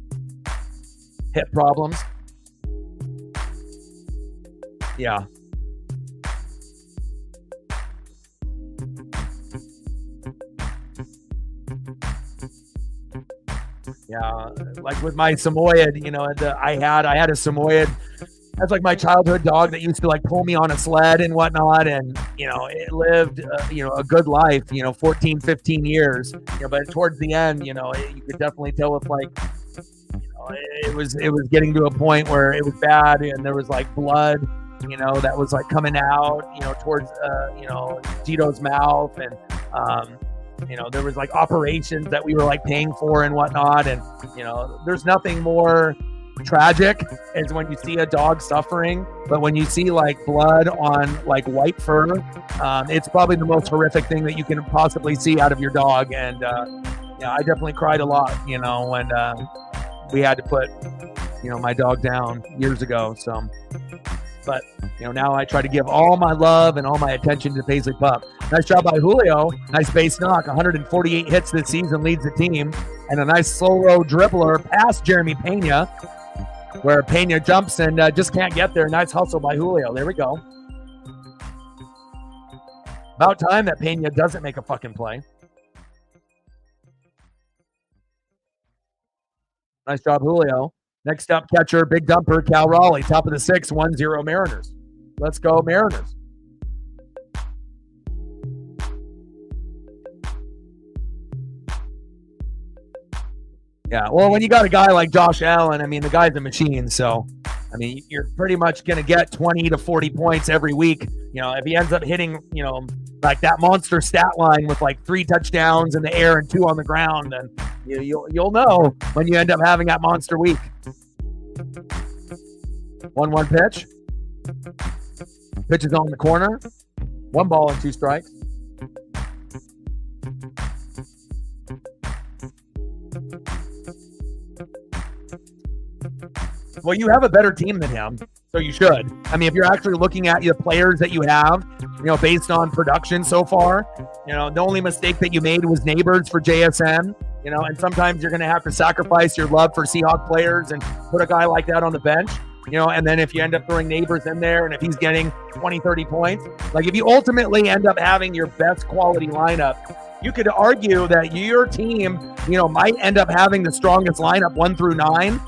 Hip problems. Yeah. Yeah, like with my Samoyed, I had a Samoyed. That's like my childhood dog that used to like pull me on a sled and whatnot. And, it lived, a good life, 14, 15 years, but towards the end, you could definitely tell with like, it was getting to a point where it was bad and there was like blood, that was like coming out, towards, Tito's mouth. And, there was like operations that we were like paying for and whatnot. And, there's nothing more tragic is when you see a dog suffering, but when you see like blood on like white fur, it's probably the most horrific thing that you can possibly see out of your dog. And, I definitely cried a lot, when we had to put, my dog down years ago. So, but, now I try to give all my love and all my attention to Paisley Pup. Nice job by Julio. Nice base knock. 148 hits this season, leads the team. And a nice slow row dribbler past Jeremy Pena, where Pena jumps and just can't get there. Nice hustle by Julio. There we go. About time that Pena doesn't make a fucking play. Nice job, Julio. Next up, catcher, big dumper, Cal Raleigh. Top of the 6, 1-0 Mariners. Let's go, Mariners. Yeah, well, when you got a guy like Josh Allen, I mean, the guy's a machine. So, I mean, you're pretty much going to get 20 to 40 points every week. If he ends up hitting, like that monster stat line with like 3 touchdowns in the air and 2 on the ground, then you'll know when you end up having that monster week. 1-1 pitch. Pitch is on the corner. 1 ball and 2 strikes. Well, you have a better team than him, so you should. I mean, if you're actually looking at the players that you have, based on production so far, the only mistake that you made was Neighbors for JSN, and sometimes you're going to have to sacrifice your love for Seahawk players and put a guy like that on the bench, and then if you end up throwing Neighbors in there and if he's getting 20, 30 points, like if you ultimately end up having your best quality lineup, you could argue that your team, might end up having the strongest lineup 1 through 9,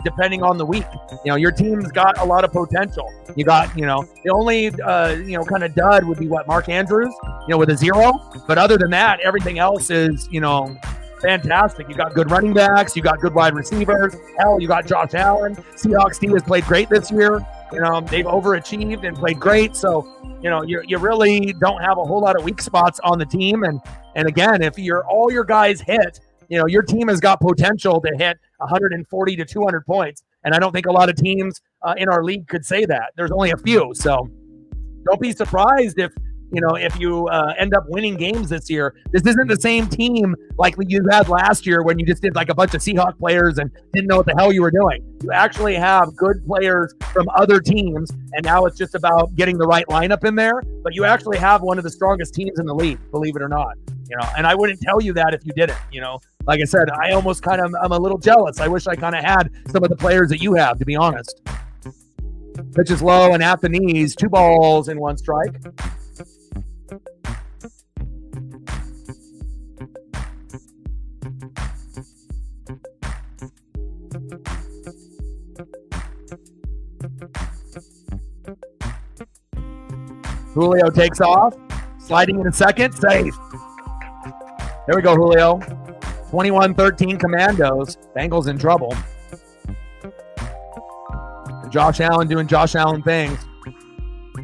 depending on the week. Your team's got a lot of potential. You got, the only, kind of dud would be Mark Andrews, with a 0. But other than that, everything else is, fantastic. You got good running backs. You got good wide receivers. Hell, you got Josh Allen. Seahawks team has played great this year. They've overachieved and played great. So, you really don't have a whole lot of weak spots on the team. And And again, if all your guys hit, your team has got potential to hit 140 to 200 points. And I don't think a lot of teams in our league could say that. There's only a few. So don't be surprised if you end up winning games this year. This isn't the same team like you had last year when you just did like a bunch of Seahawk players and didn't know what the hell you were doing. You actually have good players from other teams, and now it's just about getting the right lineup in there. But you actually have one of the strongest teams in the league, believe it or not. And I wouldn't tell you that if you didn't. Like I said, I almost I'm a little jealous. I wish I kind of had some of the players that you have, to be honest. Pitch is low and at the knees. 2 balls and 1 strike. Julio takes off, sliding in a second, safe. There we go, Julio. 21-13 Commandos. Bengals in trouble. Josh Allen doing Josh Allen things.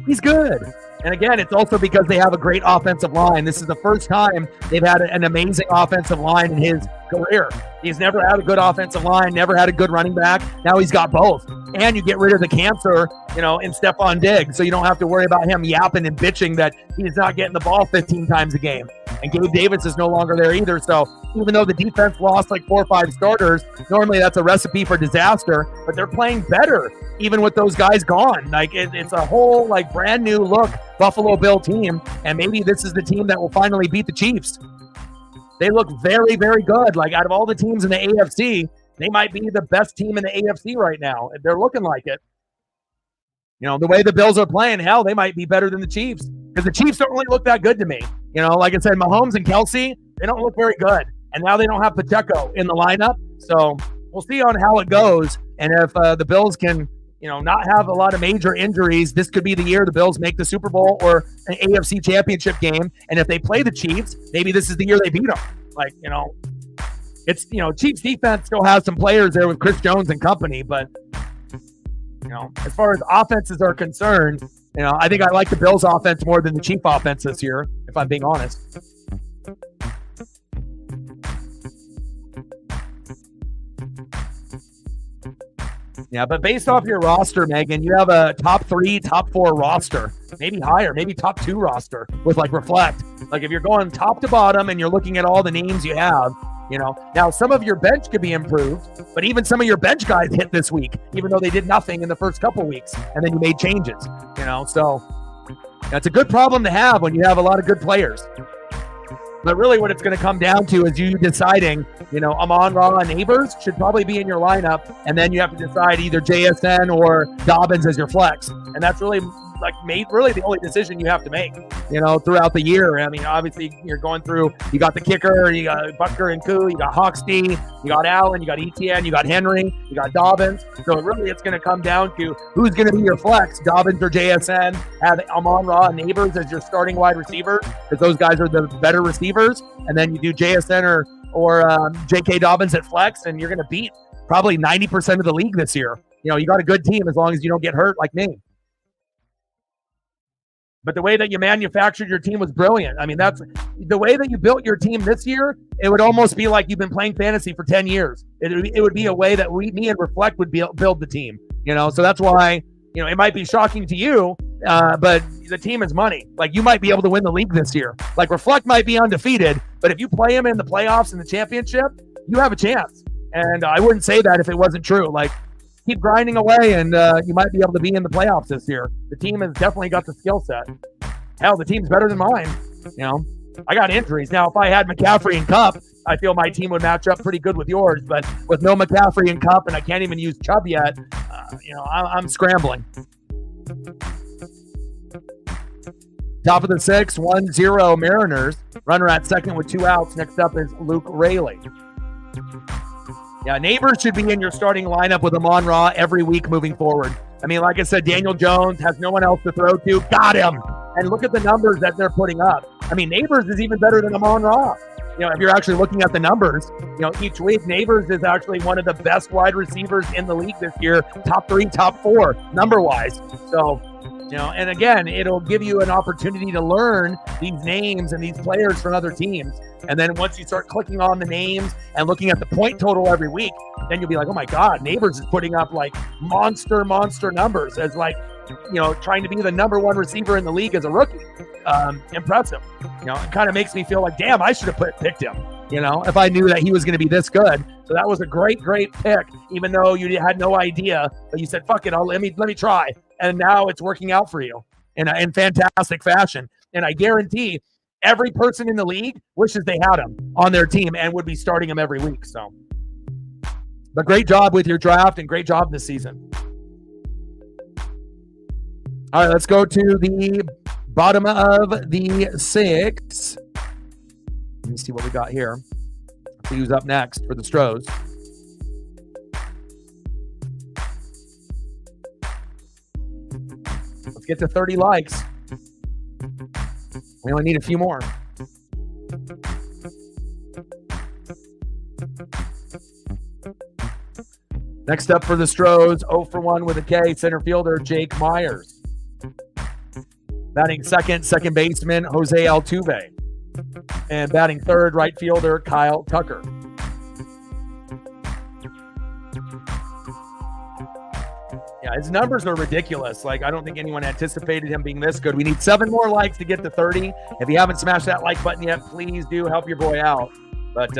He's good. And again, it's also because they have a great offensive line. This is the first time they've had an amazing offensive line in his career. He's never had a good offensive line, never had a good running back. Now he's got both. And you get rid of the cancer, in Stephon Diggs, so you don't have to worry about him yapping and bitching that he's not getting the ball 15 times a game. And Gabe Davis is no longer there either. So even though the defense lost like 4 or 5 starters, normally that's a recipe for disaster, but they're playing better even with those guys gone. Like it's a whole brand new look Buffalo Bill team, and maybe this is the team that will finally beat the Chiefs. They look very, very good. Like out of all the teams in the AFC, they might be the best team in the AFC right now. They're looking like it. The way the Bills are playing, hell, they might be better than the Chiefs, because the Chiefs don't really look that good to me. Like I said, Mahomes and Kelsey, they don't look very good. And now they don't have Pacheco in the lineup. So we'll see on how it goes. And if the Bills can, not have a lot of major injuries, this could be the year the Bills make the Super Bowl or an AFC championship game. And if they play the Chiefs, maybe this is the year they beat them. It's, Chiefs defense still has some players there with Chris Jones and company. But, as far as offenses are concerned, I think I like the Bills offense more than the Chiefs offense this year, if I'm being honest. Yeah, but based off your roster, Megan, you have a top 3, top 4 roster, maybe higher, maybe top 2 roster with Reflect. If you're going top to bottom and you're looking at all the names you have, now some of your bench could be improved, but even some of your bench guys hit this week, even though they did nothing in the first couple weeks, and then you made changes, so that's a good problem to have when you have a lot of good players. But really what it's going to come down to is you deciding, Amon-Ra and Neighbors should probably be in your lineup, and then you have to decide either JSN or Dobbins as your flex. And that's really the only decision you have to make, throughout the year. I mean, obviously you're going through, you got the kicker, you got Butker and Koo, you got Hawksby, you got Allen, you got ETN, you got Henry, you got Dobbins. So really it's going to come down to who's going to be your flex, Dobbins or JSN. Have Amon-Ra and Neighbors as your starting wide receivers, because those guys are the better receivers. And then you do JSN or J.K. Dobbins at flex, and you're going to beat probably 90% of the league this year. You got a good team as long as you don't get hurt like me. But the way that you manufactured your team was brilliant. I mean, that's the way that you built your team this year. It would almost be like you've been playing fantasy for 10 years. It would be a way that me and Reflect would build the team, So that's why, it might be shocking to you, but the team is money. You might be able to win the league this year. Reflect might be undefeated, but if you play him in the playoffs and the championship, you have a chance. And I wouldn't say that if it wasn't true. Keep grinding away, and you might be able to be in the playoffs this year. The team has definitely got the skill set. Hell, the team's better than mine. I got injuries. Now, if I had McCaffrey and Kupp, I feel my team would match up pretty good with yours. But with no McCaffrey and Kupp, and I can't even use Chubb yet, I'm scrambling. Top of the 6th, 1-0 Mariners. Runner at second with 2 outs. Next up is Luke Raley. Yeah, Neighbors should be in your starting lineup with Amon-Ra every week moving forward. I mean, like I said, Daniel Jones has no one else to throw to. Got him. And look at the numbers that they're putting up. I mean, Neighbors is even better than Amon-Ra. If you're actually looking at the numbers, each week, Neighbors is actually one of the best wide receivers in the league this year. Top 3, top 4, number-wise. So And again, it'll give you an opportunity to learn these names and these players from other teams. And then once you start clicking on the names and looking at the point total every week, then you'll be like, oh my God, Neighbors is putting up like monster numbers as like, trying to be the number one receiver in the league as a rookie. Impressive. It kind of makes me feel like, damn, I should have picked him, if I knew that he was going to be this good. So that was a great pick, even though you had no idea, but you said, fuck it, let me try. And now it's working out for you in fantastic fashion. And I guarantee every person in the league wishes they had him on their team and would be starting him every week. So, but great job with your draft and great job this season. All right, let's go to the bottom of the 6. Let me see what we got here. Let's see who's up next for the Astros. Let's get to 30 likes. We only need a few more. Next up for the Astros, 0 for 1 with a K, center fielder Jake Myers. Batting second baseman Jose Altuve. And batting third, right fielder Kyle Tucker. Yeah, his numbers are ridiculous. Like, I don't think anyone anticipated him being this good. We need 7 more likes to get to 30. If you haven't smashed that like button yet, please do help your boy out. But,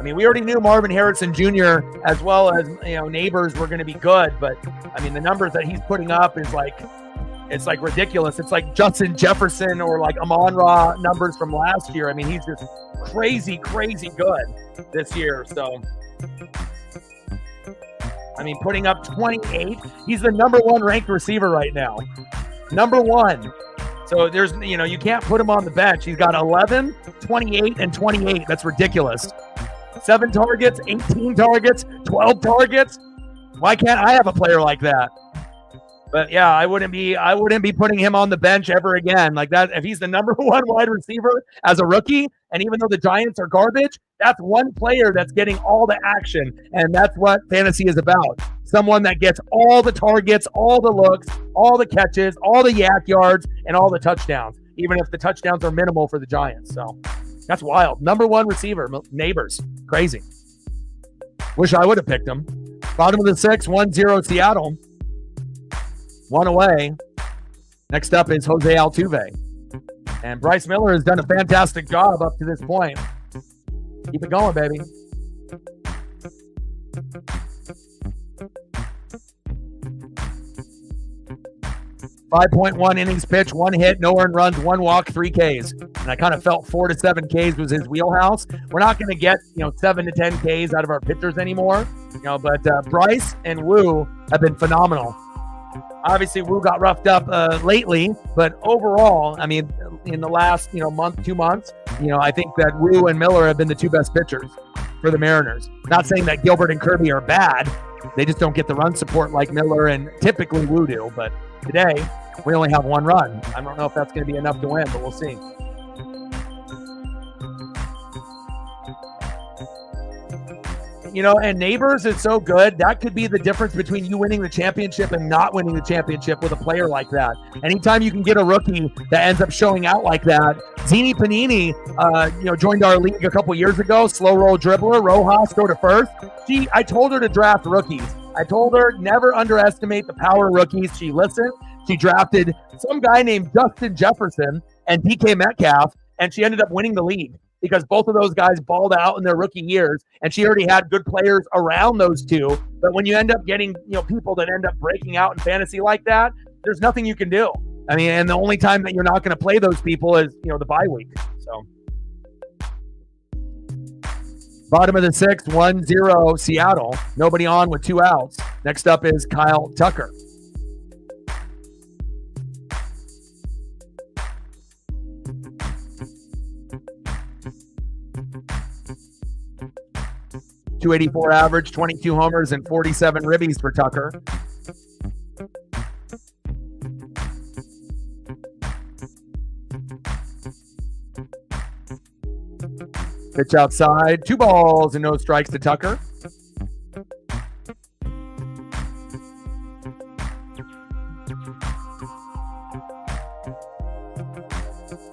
we already knew Marvin Harrison Jr. as well as, Neighbors were going to be good. But, the numbers that he's putting up is like, it's like ridiculous. It's like Justin Jefferson or like Amon-Ra numbers from last year. He's just crazy good this year. So, putting up 28. He's the number 1 ranked receiver right now. Number 1. So there's, you can't put him on the bench. He's got 11, 28, and 28. That's ridiculous. 7 targets, 18 targets, 12 targets. Why can't I have a player like that? But yeah, I wouldn't be putting him on the bench ever again like that. If he's the number 1 wide receiver as a rookie, and even though the Giants are garbage, that's one player that's getting all the action, and that's what fantasy is about. Someone that gets all the targets, all the looks, all the catches, all the yak yards, and all the touchdowns, even if the touchdowns are minimal for the Giants. So that's wild. Number 1 receiver, Neighbors. Crazy. Wish I would have picked him. Bottom of the 6, 1-0 Seattle. 1 away. Next up is Jose Altuve. And Bryce Miller has done a fantastic job up to this point. Keep it going, baby. .1 innings pitched, 1 hit, no earned runs, 1 walk, 3 Ks. And I kind of felt 4 to 7 Ks was his wheelhouse. We're not going to get 7 to 10 Ks out of our pitchers anymore. But Bryce and Wu have been phenomenal. Obviously, Wu got roughed up lately, but overall, in the last month, 2 months, I think that Wu and Miller have been the 2 best pitchers for the Mariners. Not saying that Gilbert and Kirby are bad. They just don't get the run support like Miller and typically Wu do. But today, we only have 1 run. I don't know if that's going to be enough to win, but we'll see. And Neighbors is so good. That could be the difference between you winning the championship and not winning the championship with a player like that. Anytime you can get a rookie that ends up showing out like that. Zini Panini, joined our league a couple years ago. Slow roll dribbler. Rojas, go to first. I told her to draft rookies. I told her never underestimate the power of rookies. She listened. She drafted some guy named Justin Jefferson and DK Metcalf, and she ended up winning the league, because both of those guys balled out in their rookie years, and she already had good players around those 2. But when you end up getting, people that end up breaking out in fantasy like that, there's nothing you can do. And the only time that you're not going to play those people is, the bye week. So, bottom of the 6, 1-0 Seattle. Nobody on with 2 outs. Next up is Kyle Tucker. .284 average, 22 homers, and 47 ribbies for Tucker. Pitch outside, 2 balls and no strikes to Tucker.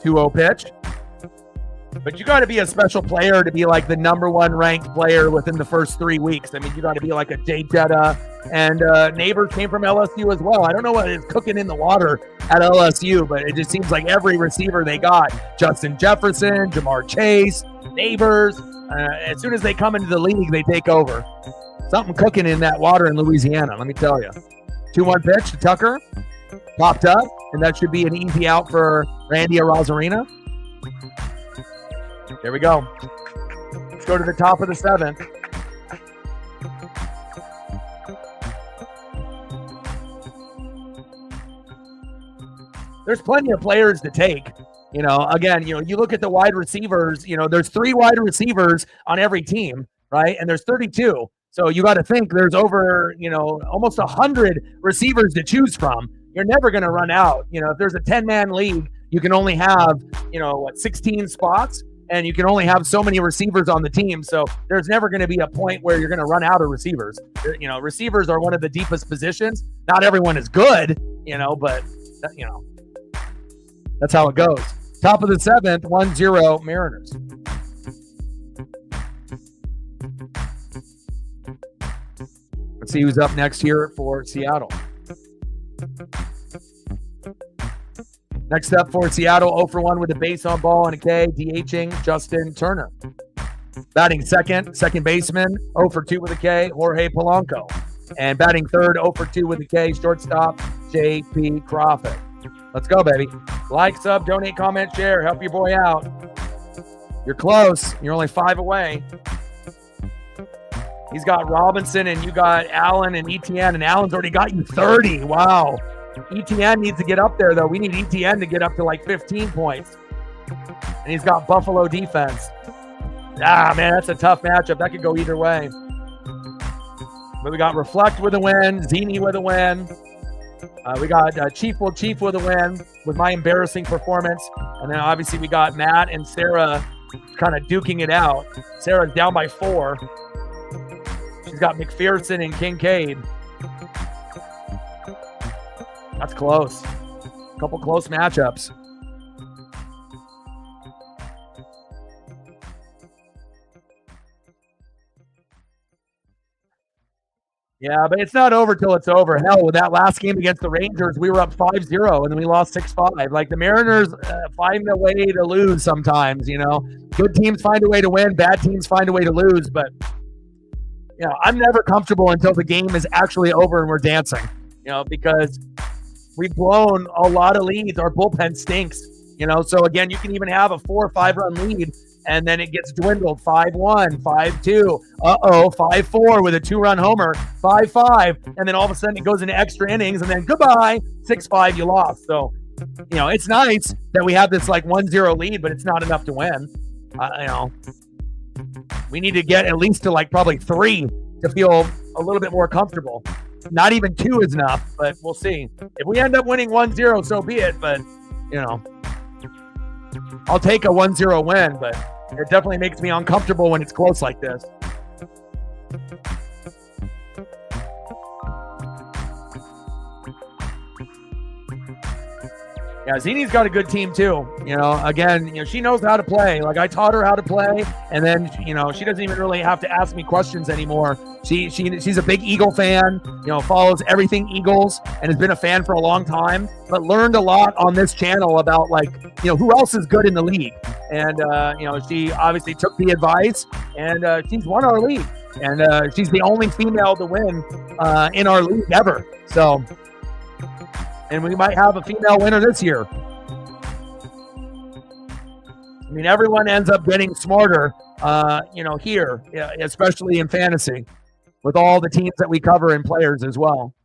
2-0 pitch. But you got to be a special player to be like the number one ranked player within the first 3 weeks. I mean, you got to be like a Jay Jetta, and Neighbors came from LSU as well. I don't know what is cooking in the water at LSU, but it just seems like every receiver they got, Justin Jefferson, Jamar Chase, Neighbors, as soon as they come into the league, they take over. Something cooking in that water in Louisiana, let me tell you. 2-1 pitch to Tucker, popped up, and that should be an easy out for Randy Arozarena. Here we go. Let's go to the top of the 7th. There's plenty of players to take. You know, again, you look at the wide receivers, there's 3 wide receivers on every team, right? And there's 32. So you got to think there's over, almost 100 receivers to choose from. You're never going to run out. If there's a 10-man league, you can only have, 16 spots. And you can only have so many receivers on the team. So there's never going to be a point where you're going to run out of receivers. Receivers are one of the deepest positions. Not everyone is good, but, that's how it goes. Top of the 7th, 1-0 Mariners. Let's see who's up next here for Seattle. Next up for Seattle, 0 for 1 with a base on ball and a K, DHing Justin Turner. Batting second baseman, 0 for 2 with a K, Jorge Polanco. And batting third, 0 for 2 with a K, shortstop, J.P. Crawford. Let's go, baby. Like, sub, donate, comment, share. Help your boy out. You're close. You're only 5 away. He's got Robinson, and you got Allen and ETN, and Allen's already got you 30. Wow. ETN needs to get up there, though. We need ETN to get up to like 15 points. And he's got Buffalo defense. Man, that's a tough matchup. That could go either way. But we got Reflect with a win, Zini with a win. We got Chief with a win with my embarrassing performance. And then obviously we got Matt and Sarah kind of duking it out. Sarah's down by 4. She's got McPherson and Kincaid. That's close. A couple close matchups. Yeah, but it's not over till it's over. Hell, with that last game against the Rangers, we were up 5-0, and then we lost 6-5. Like, the Mariners find a way to lose sometimes, Good teams find a way to win. Bad teams find a way to lose. But, I'm never comfortable until the game is actually over and we're dancing, because we've blown a lot of leads. Our bullpen stinks, So, again, you can even have a 4 or 5 run lead, and then it gets dwindled. 5-1, 5-2, 5-4 with a 2-run homer, 5-5, and then all of a sudden it goes into extra innings, and then goodbye, 6-5, you lost. So, it's nice that we have this like 1-0 lead, but it's not enough to win. We need to get at least to like probably 3 to feel a little bit more comfortable. Not even 2 is enough, but we'll see. If we end up winning 1-0, so be it. But, I'll take a 1-0 win, but it definitely makes me uncomfortable when it's close like this. Yeah, Zini's got a good team too. Again, she knows how to play. Like, I taught her how to play, and then she doesn't even really have to ask me questions anymore. She's a big Eagle fan. Follows everything Eagles, and has been a fan for a long time. But learned a lot on this channel about who else is good in the league. And she obviously took the advice, and she's won our league. And she's the only female to win in our league ever. So. And we might have a female winner this year. I mean, everyone ends up getting smarter, here, especially in fantasy, with all the teams that we cover and players as well.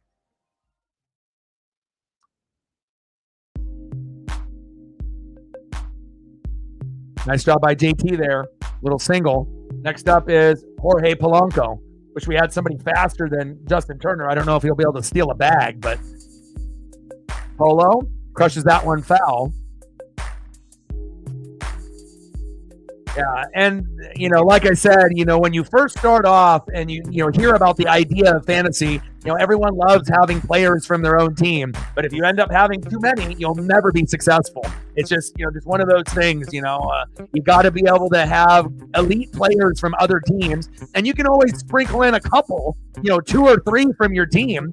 Nice job by JT there. Little single. Next up is Jorge Polanco. Wish we had somebody faster than Justin Turner. I don't know if he'll be able to steal a bag, but Polo crushes that one foul. Yeah, and like I said, when you first start off and you hear about the idea of fantasy, everyone loves having players from their own team. But if you end up having too many, you'll never be successful. It's just just one of those things. You got to be able to have elite players from other teams, and you can always sprinkle in a couple, 2 or 3 from your team.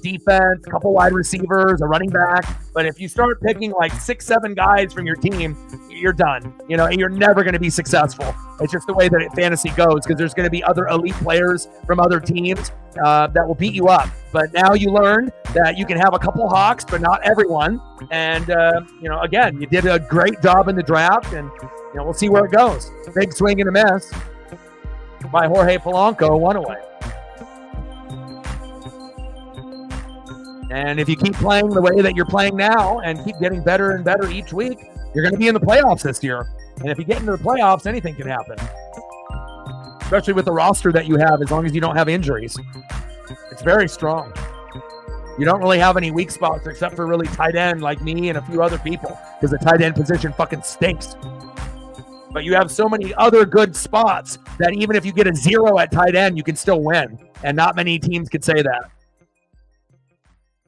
Defense, a couple wide receivers, a running back. But if you start picking like 6, 7 guys from your team, you're done. And you're never going to be successful. It's just the way that fantasy goes, because there's going to be other elite players from other teams that will beat you up. But now you learned that you can have a couple Hawks, but not everyone. And again, you did a great job in the draft, and we'll see where it goes. Big swing and a miss by Jorge Polanco, 1 away. And if you keep playing the way that you're playing now and keep getting better and better each week, you're going to be in the playoffs this year. And if you get into the playoffs, anything can happen. Especially with the roster that you have, as long as you don't have injuries. It's very strong. You don't really have any weak spots except for really tight end like me and a few other people, because the tight end position fucking stinks. But you have so many other good spots that even if you get a 0 at tight end, you can still win. And not many teams could say that.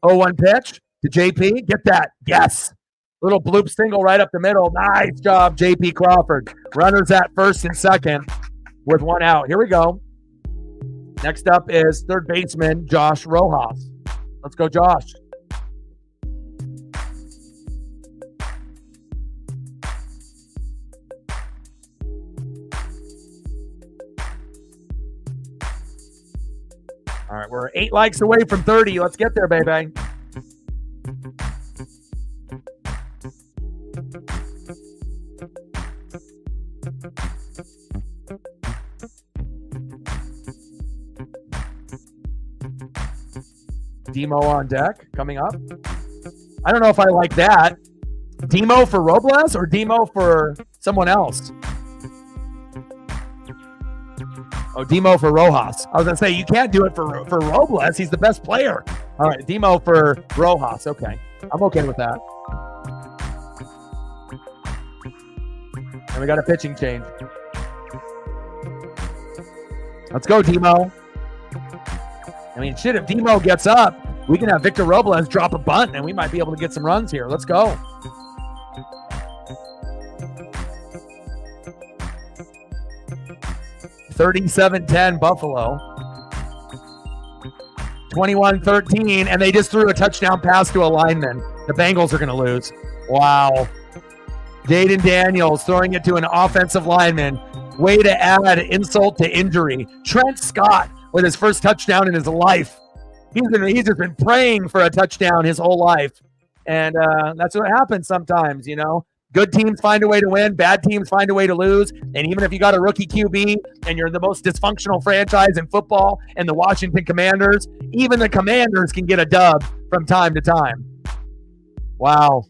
0-1 pitch to JP. Get that. Yes. Little bloop single right up the middle. Nice job, JP Crawford. Runners at first and second with 1 out. Here we go. Next up is third baseman Josh Rojas. Let's go, Josh. All right, we're 8 likes away from 30. Let's get there, baby. Demo on deck coming up. I don't know if I like that. Demo for Robles or Demo for someone else? Oh, Demo for Rojas. I was going to say, you can't do it for Robles. He's the best player. All right, Demo for Rojas. Okay. I'm okay with that. And we got a pitching change. Let's go, Demo. I mean, shit, if Demo gets up, we can have Victor Robles drop a bunt, and we might be able to get some runs here. Let's go. $37-10 Buffalo. 21-13, and they just threw a touchdown pass to a lineman. The Bengals are going to lose. Wow. Jaden Daniels throwing it to an offensive lineman. Way to add insult to injury. Trent Scott with his first touchdown in his life. He's just been praying for a touchdown his whole life. And that's what happens sometimes, Good teams find a way to win. Bad teams find a way to lose. And even if you got a rookie QB and you're the most dysfunctional franchise in football and the Washington Commanders, even the Commanders can get a dub from time to time. Wow.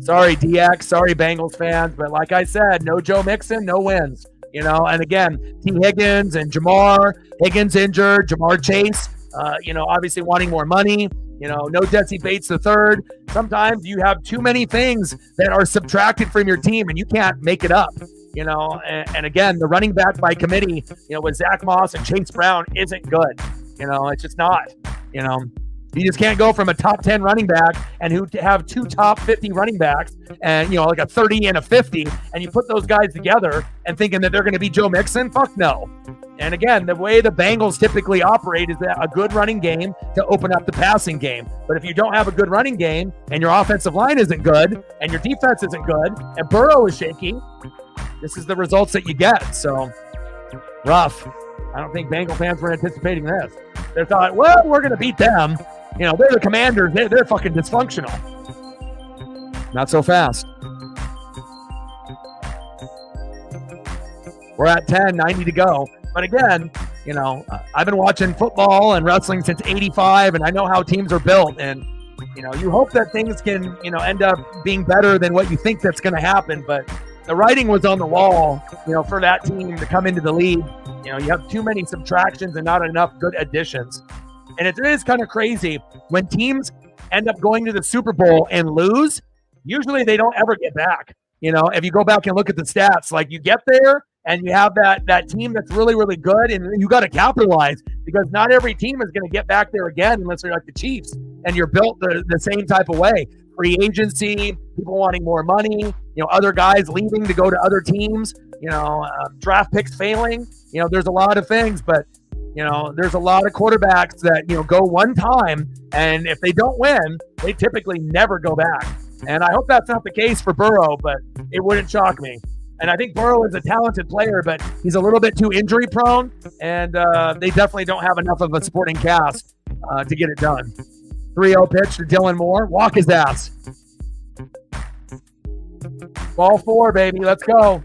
Sorry, DX. Sorry, Bengals fans. But like I said, no Joe Mixon, no wins. And again, T. Higgins and Jamar. Higgins injured. Jamar Chase, obviously wanting more money. No Jesse Bates III. Sometimes you have too many things that are subtracted from your team and you can't make it up, and again, the running back by committee, with Zach Moss and Chase Brown isn't good. It's just not, You just can't go from a top 10 running back and who have 2 top 50 running backs and, like a 30 and a 50, and you put those guys together and thinking that they're going to be Joe Mixon. Fuck no. And again, the way the Bengals typically operate is that a good running game to open up the passing game. But if you don't have a good running game and your offensive line isn't good and your defense isn't good and Burrow is shaky, this is the results that you get. So rough. I don't think Bengal fans were anticipating this. They thought, well, we're going to beat them. They're the Commanders. They're fucking dysfunctional. Not so fast. We're at 10, 90 to go. But again, I've been watching football and wrestling since 85, and I know how teams are built. And, you hope that things can, end up being better than what you think that's going to happen. But the writing was on the wall, for that team to come into the league. You have too many subtractions and not enough good additions. And it is kind of crazy when teams end up going to the Super Bowl and lose. Usually they don't ever get back. if you go back and look at the stats, like you get there and you have that team that's really, really good, and you got to capitalize, because not every team is going to get back there again unless they're like the Chiefs and you're built the same type of way. Free agency, people wanting more money, other guys leaving to go to other teams, draft picks failing. There's a lot of things, but there's a lot of quarterbacks that, go one time, and if they don't win, they typically never go back. And I hope that's not the case for Burrow, but it wouldn't shock me. And I think Burrow is a talented player, but he's a little bit too injury prone, and they definitely don't have enough of a supporting cast to get it done. 3-0 pitch to Dylan Moore. Walk his ass. Ball 4, baby. Let's go.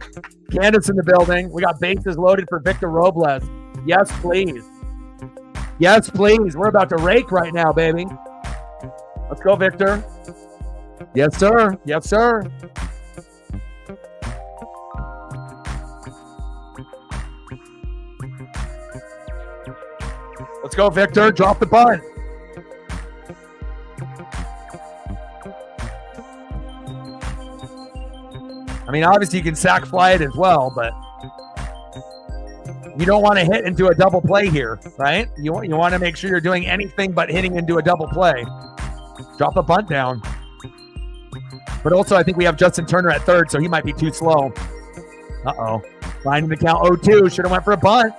Candace in the building. We got bases loaded for Victor Robles. Yes, please. Yes, please. We're about to rake right now, baby. Let's go, Victor. Yes, sir. Yes, sir. Let's go, Victor. Drop the bunt. I mean, obviously you can sack fly it as well, but you don't want to hit into a double play here, right? You want to make sure you're doing anything but hitting into a double play. Drop the bunt down. But also, I think we have Justin Turner at third, so he might be too slow. Uh-oh. Finding the count 0-2. Should have went for a bunt.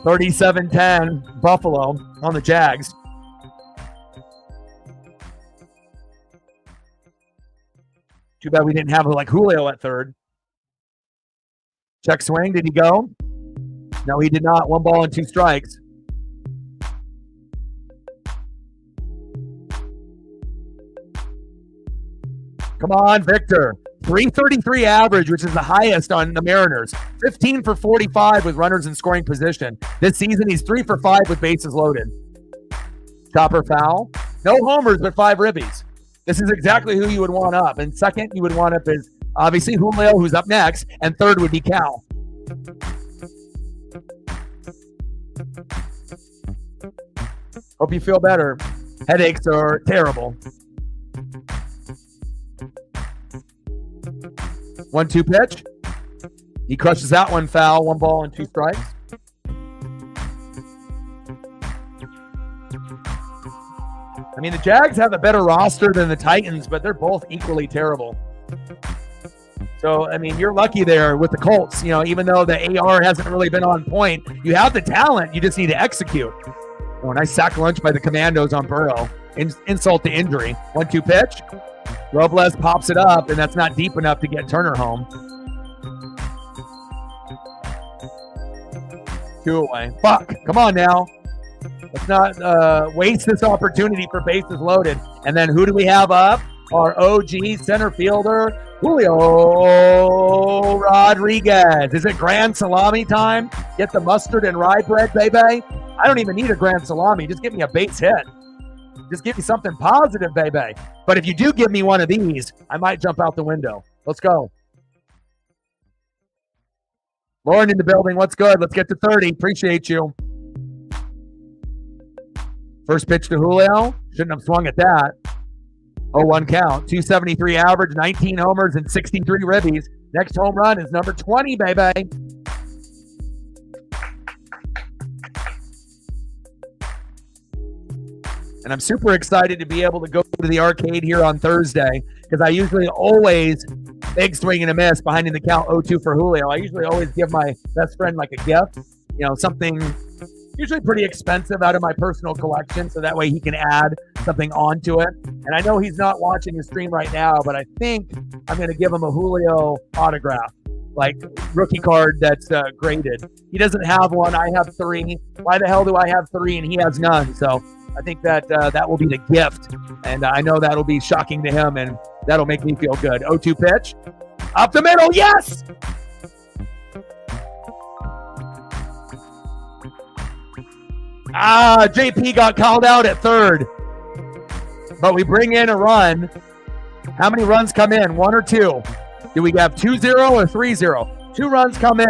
37-10, Buffalo on the Jags. Too bad we didn't have Julio at third. Check swing. Did he go? No, he did not. 1 ball and 2 strikes. Come on, Victor. 333 average, which is the highest on the Mariners. 15 for 45 with runners in scoring position. This season, he's 3 for 5 with bases loaded. Chopper foul. No homers, but 5 ribbies. This is exactly who you would want up. And second, you would want up is obviously Julio, who's up next. And third would be Cal. Hope you feel better. Headaches are terrible. 1-2 pitch. He crushes that one foul. 1 ball and 2 strikes. I mean, the Jags have a better roster than the Titans, but they're both equally terrible. So, I mean, you're lucky there with the Colts. Even though the AR hasn't really been on point, you have the talent. You just need to execute. Oh, nice sack lunch by the Commandos on Burrow. Insult to injury. 1-2 pitch. Robles pops it up, and that's not deep enough to get Turner home. 2 away. Fuck. Come on now. Let's not waste this opportunity for bases loaded. And then who do we have up? Our OG center fielder, Julio Rodriguez. Is it grand salami time? Get the mustard and rye bread, baby. I don't even need a grand salami. Just give me a base hit. Just give me something positive, baby. But if you do give me one of these, I might jump out the window. Let's go. Lauren in the building. What's good? Let's get to 30. Appreciate you. First pitch to Julio. Shouldn't have swung at that. 0-1 count. 273 average, 19 homers, and 63 ribbies. Next home run is number 20, baby. And I'm super excited to be able to go to the arcade here on Thursday, because I usually always big swing and a miss behind in the count 0-2 for Julio. I usually always give my best friend like a gift, something usually pretty expensive out of my personal collection, so that way he can add something onto it. And I know he's not watching the stream right now, but I think I'm going to give him a Julio autograph, like rookie card that's graded. He doesn't have one. I have 3. Why the hell do I have 3 and he has none? So I think that that will be the gift, and I know that'll be shocking to him, and that'll make me feel good. 0-2 pitch. Up the middle. Yes! JP got called out at third. But we bring in a run. How many runs come in? 1 or 2? Do we have 2-0 or 3-0? 2 runs come in.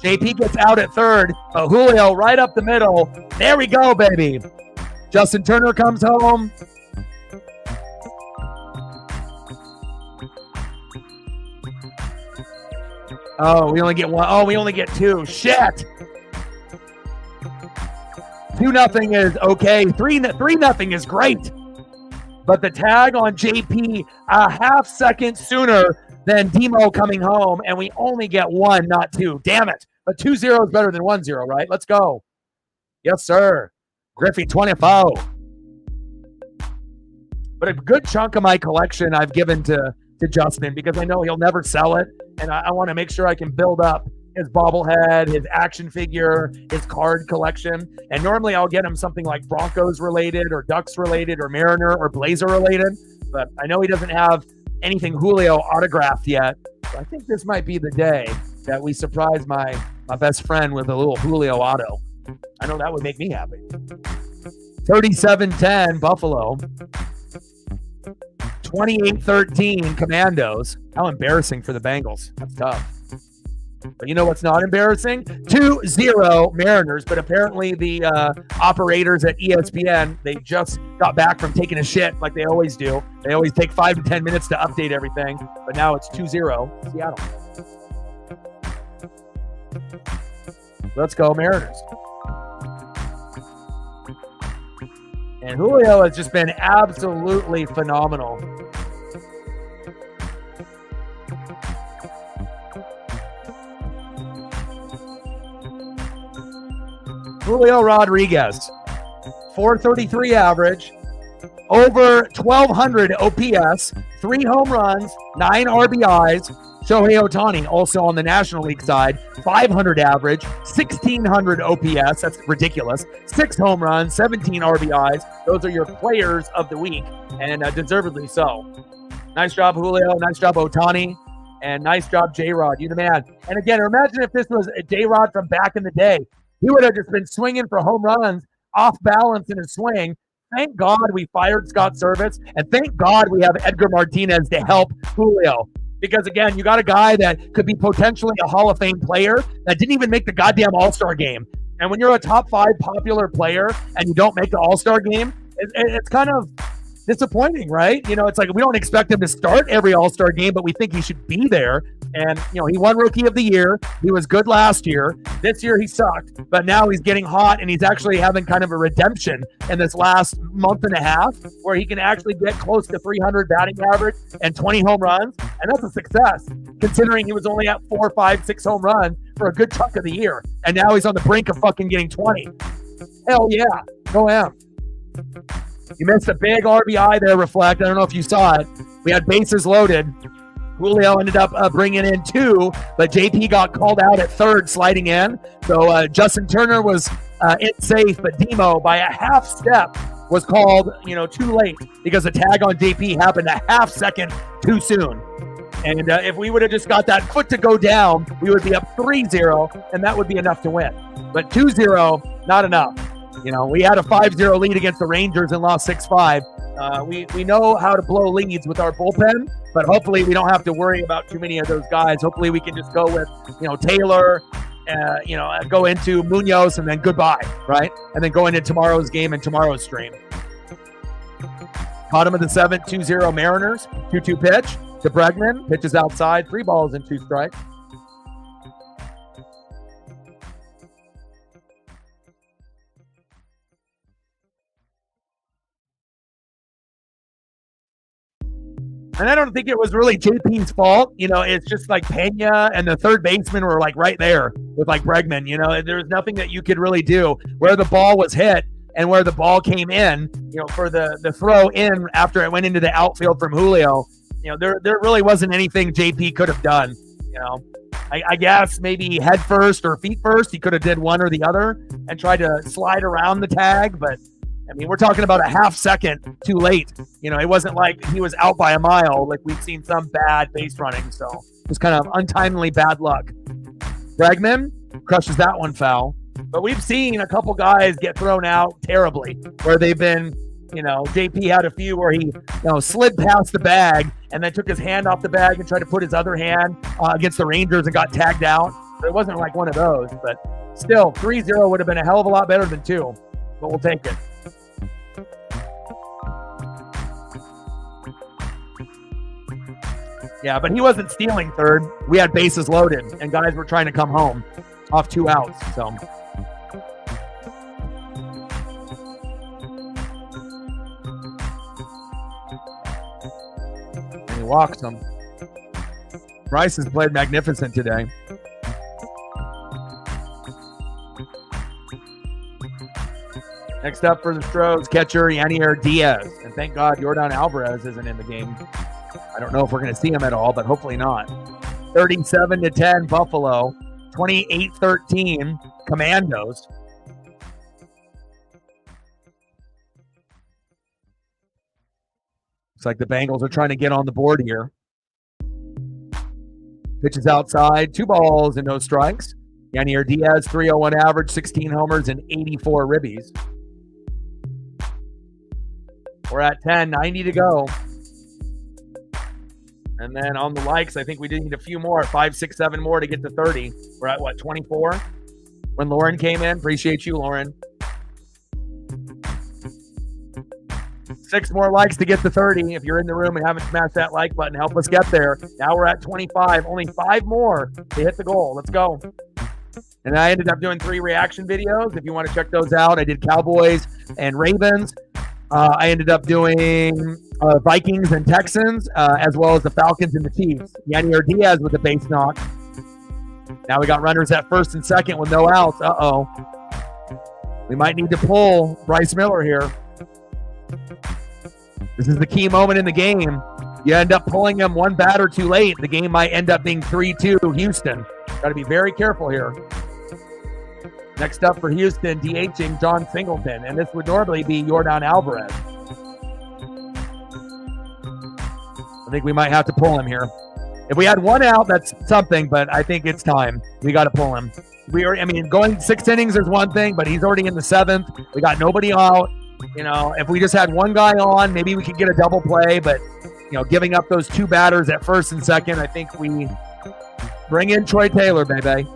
JP gets out at third. Julio right up the middle. There we go, baby. Justin Turner comes home. Oh, we only get one. Oh, we only get two. Shit. 2-0 is okay. 3-0 is great. But the tag on JP a half second sooner than Demo coming home, and we only get one, not two. Damn it. But 2-0 is better than 1-0, right? Let's go. Yes, sir. Griffey 24. But a good chunk of my collection I've given to Justin because I know he'll never sell it, and I want to make sure I can build up his bobblehead, his action figure, his card collection. And normally I'll get him something like Broncos related or Ducks related or Mariner or Blazer related. But I know he doesn't have anything Julio autographed yet. So I think this might be the day that we surprise my best friend with a little Julio auto. I know that would make me happy. 37-10 Buffalo. 28-13 Commandos. How embarrassing for the Bengals. That's tough. But you know what's not embarrassing? 2-0 Mariners, but apparently the operators at ESPN, they just got back from taking a shit like they always do. They always take 5 to 10 minutes to update everything, but now it's 2-0 Seattle. Let's go Mariners. And Julio has just been absolutely phenomenal. Julio Rodriguez, 433 average, over 1,200 OPS, 3 home runs, 9 RBIs. Shohei Ohtani, also on the National League side, 500 average, 1,600 OPS. That's ridiculous. 6 home runs, 17 RBIs. Those are your players of the week, and deservedly so. Nice job, Julio. Nice job, Ohtani. And nice job, J-Rod. You the man. And again, imagine if this was a J-Rod from back in the day. He would have just been swinging for home runs, off balance in his swing. Thank God we fired Scott Service, and thank God we have Edgar Martinez to help Julio. Because, again, you got a guy that could be potentially a Hall of Fame player that didn't even make the goddamn All-Star game. And when you're a top 5 popular player and you don't make the All-Star game, it's kind of disappointing, right? You know, it's like we don't expect him to start every All-Star game, but we think he should be there. And, you know, he won Rookie of the Year. He was good last year. This year he sucked, but now he's getting hot, and he's actually having kind of a redemption in this last month and a half where he can actually get close to 300 batting average and 20 home runs. And that's a success, considering he was only at 4, 5, 6 home runs for a good chunk of the year. And now he's on the brink of fucking getting 20. Hell yeah. Go him. You missed a big RBI there, Reflect. I don't know if you saw it. We had bases loaded. Julio ended up bringing in 2, but JP got called out at third, sliding in. So Justin Turner was in safe, but Demo, by a half step, was called, too late because the tag on JP happened a half second too soon. And if we would have just got that foot to go down, we would be up 3-0, and that would be enough to win. But 2-0, not enough. We had a 5-0 lead against the Rangers and lost 6-5. We know how to blow leads with our bullpen, but hopefully we don't have to worry about too many of those guys. Hopefully we can just go with, Taylor, go into Munoz and then goodbye, right? And then go into tomorrow's game and tomorrow's stream. Bottom of the 7th, 2-0 Mariners. 2-2 pitch to Bregman. Pitches outside, 3 balls and 2 strikes. And I don't think it was really JP's fault. It's just like Pena and the third baseman were like right there with like Bregman. There was nothing that you could really do where the ball was hit and where the ball came in, for the throw in after it went into the outfield from Julio. There really wasn't anything JP could have done. I guess maybe head first or feet first. He could have did one or the other and tried to slide around the tag, but we're talking about a half second too late. It wasn't like he was out by a mile like we've seen some bad base running. So just kind of untimely bad luck. Bregman crushes that one foul. But we've seen a couple guys get thrown out terribly where they've been, JP had a few where he, slid past the bag and then took his hand off the bag and tried to put his other hand against the Rangers and got tagged out. So it wasn't like one of those, but still 3-0 would have been a hell of a lot better than 2, but we'll take it. Yeah, but he wasn't stealing third. We had bases loaded, and guys were trying to come home off 2 outs. So and he walks him. Bryce has played magnificent today. Next up for the Astros, catcher Yanier Diaz. And thank God Yordan Alvarez isn't in the game. I don't know if we're going to see him at all, but hopefully not. 37-10 Buffalo. 28-13 Commandos. Looks like the Bengals are trying to get on the board here. Pitches outside. 2 balls and no strikes. Yanier Diaz, 301 average, 16 homers, and 84 ribbies. We're at 10, 90 to go. And then on the likes, I think we need a few more, 5, 6, 7 more to get to 30. We're at, what, 24? When Lauren came in. Appreciate you, Lauren. 6 more likes to get to 30. If you're in the room and haven't smashed that like button, help us get there. Now we're at 25. Only 5 more to hit the goal. Let's go. And I ended up doing 3 reaction videos. If you want to check those out, I did Cowboys and Ravens. I ended up doing Vikings and Texans, as well as the Falcons and the Chiefs. Yanier Diaz with a base knock. Now we got runners at first and second with no outs. Uh-oh. We might need to pull Bryce Miller here. This is the key moment in the game. You end up pulling him 1 batter too late. The game might end up being 3-2 Houston. Got to be very careful here. Next up for Houston, DHing John Singleton, and this would normally be Yordan Alvarez. I think we might have to pull him here. If we had 1 out, that's something, but I think it's time. We got to pull him. Going 6 innings is one thing, but he's already in the 7th. We got nobody out. If we just had 1 guy on, maybe we could get a double play, but, giving up those 2 batters at first and second, I think we bring in Troy Taylor, baby.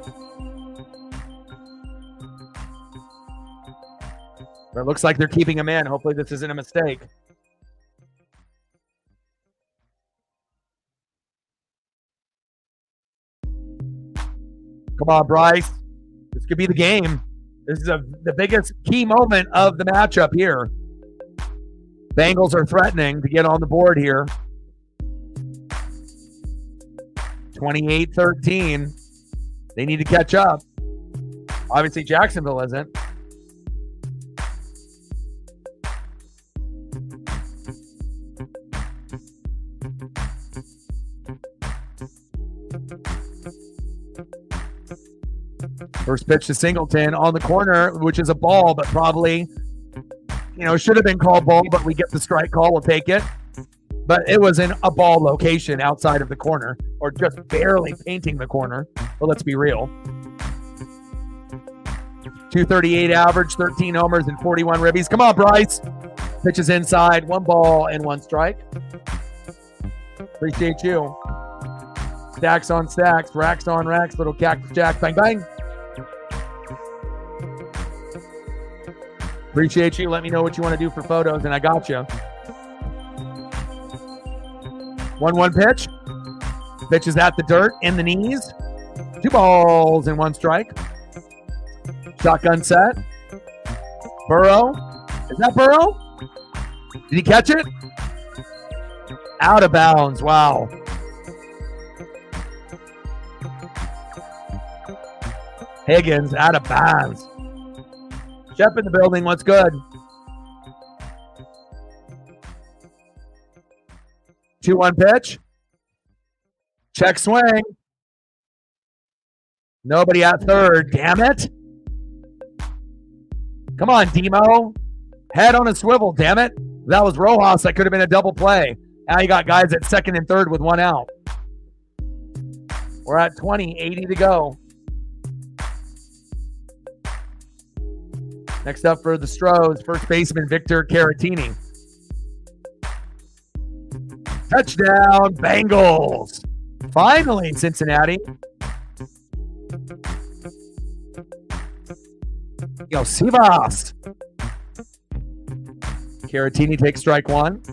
But it looks like they're keeping him in. Hopefully this isn't a mistake. Come on, Bryce. This could be the game. This is the biggest key moment of the matchup here. Bengals are threatening to get on the board here. 28-13. They need to catch up. Obviously, Jacksonville isn't. First pitch to Singleton on the corner, which is a ball, but probably, should have been called ball, but we get the strike call. We'll take it. But it was in a ball location outside of the corner, or just barely painting the corner. But let's be real. 238 average, 13 homers, and 41 ribbies. Come on, Bryce. Pitches inside, 1 ball and 1 strike. Appreciate you. Stacks on stacks, racks on racks, little cactus jack, bang, bang. Appreciate you. Let me know what you want to do for photos, and I got you. 1-1 pitch. Pitch is at the dirt, in the knees. 2 balls and 1 strike. Shotgun set. Burrow. Is that Burrow? Did he catch it? Out of bounds. Wow. Higgins out of bounds. Shep in the building. What's good? 2-1 pitch. Check swing. Nobody at third. Damn it. Come on, Demo. Head on a swivel, damn it. If that was Rojas, that could have been a double play. Now you got guys at second and third with 1 out. We're at 20, 80 to go. Next up for the Astros, first baseman Victor Caratini. Touchdown, Bengals. Finally, Cincinnati. Yo, Sivas. Caratini takes strike 1.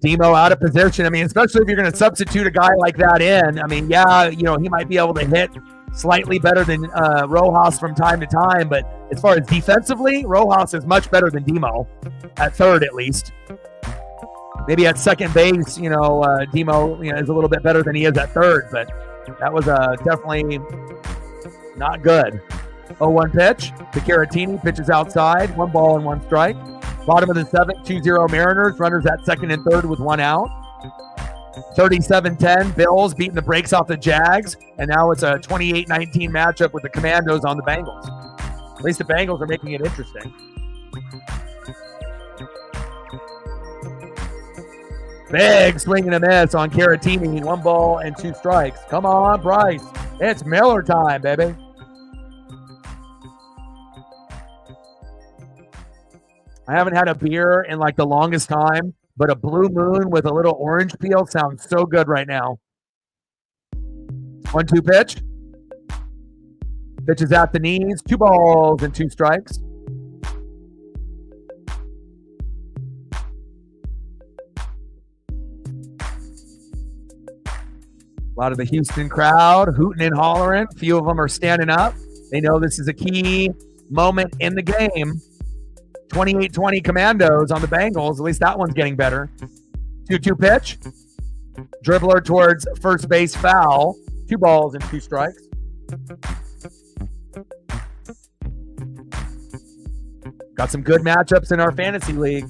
Demo out of position. I mean, especially if you're going to substitute a guy like that in. I mean, yeah, you know, he might be able to hit slightly better than Rojas from time to time, but as far as defensively, Rojas is much better than Demo at third, at least. Maybe at second base, you know, Demo, you know, is a little bit better than he is at third, but that was definitely not good. 0-1 pitch to Caratini, pitches outside, 1 ball and 1 strike. Bottom of the 7th, 2-0 Mariners, runners at second and third with 1 out. 37-10, Bills beating the brakes off the Jags, and now it's a 28-19 matchup with the Commandos on the Bengals. At least the Bengals are making it interesting. Big swing and a miss on Caratini, 1 ball and 2 strikes. Come on, Bryce. It's Miller time, baby. I haven't had a beer in like the longest time, but a Blue Moon with a little orange peel sounds so good right now. 1-2 pitch. Pitch is at the knees. 2 balls and 2 strikes. A lot of the Houston crowd hooting and hollering. A few of them are standing up. They know this is a key moment in the game. 28-20 Commandos on the Bengals. At least that one's getting better. 2-2 pitch. Dribbler towards first base, foul. 2 balls and 2 strikes. Got some good matchups in our fantasy league.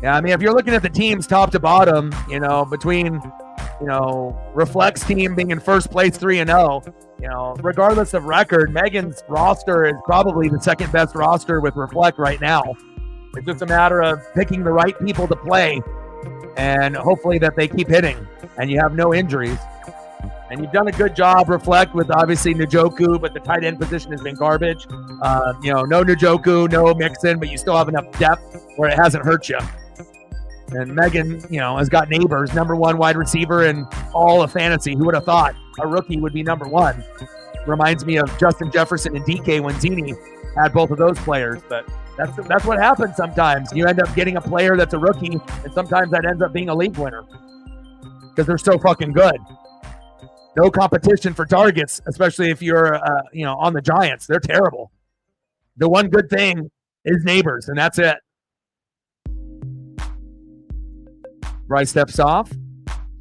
Yeah, I mean, if you're looking at the teams top to bottom, you know, between, you know, Reflect's team being in first place 3-0, you know, regardless of record, Megan's roster is probably the second best roster with Reflect right now. It's just a matter of picking the right people to play and hopefully that they keep hitting and you have no injuries. And you've done a good job, Reflect, with obviously Njoku, but the tight end position has been garbage. You know, no Njoku, no Mixon, but you still have enough depth where it hasn't hurt you. And Megan, you know, has got Neighbors, #1 wide receiver in all of fantasy. Who would have thought a rookie would be #1? Reminds me of Justin Jefferson and DK when Zini had both of those players. But that's what happens sometimes. You end up getting a player that's a rookie, and sometimes that ends up being a league winner because they're so fucking good. No competition for targets, especially if you're, you know, on the Giants. They're terrible. The one good thing is Neighbors, and that's it. Bryce steps off.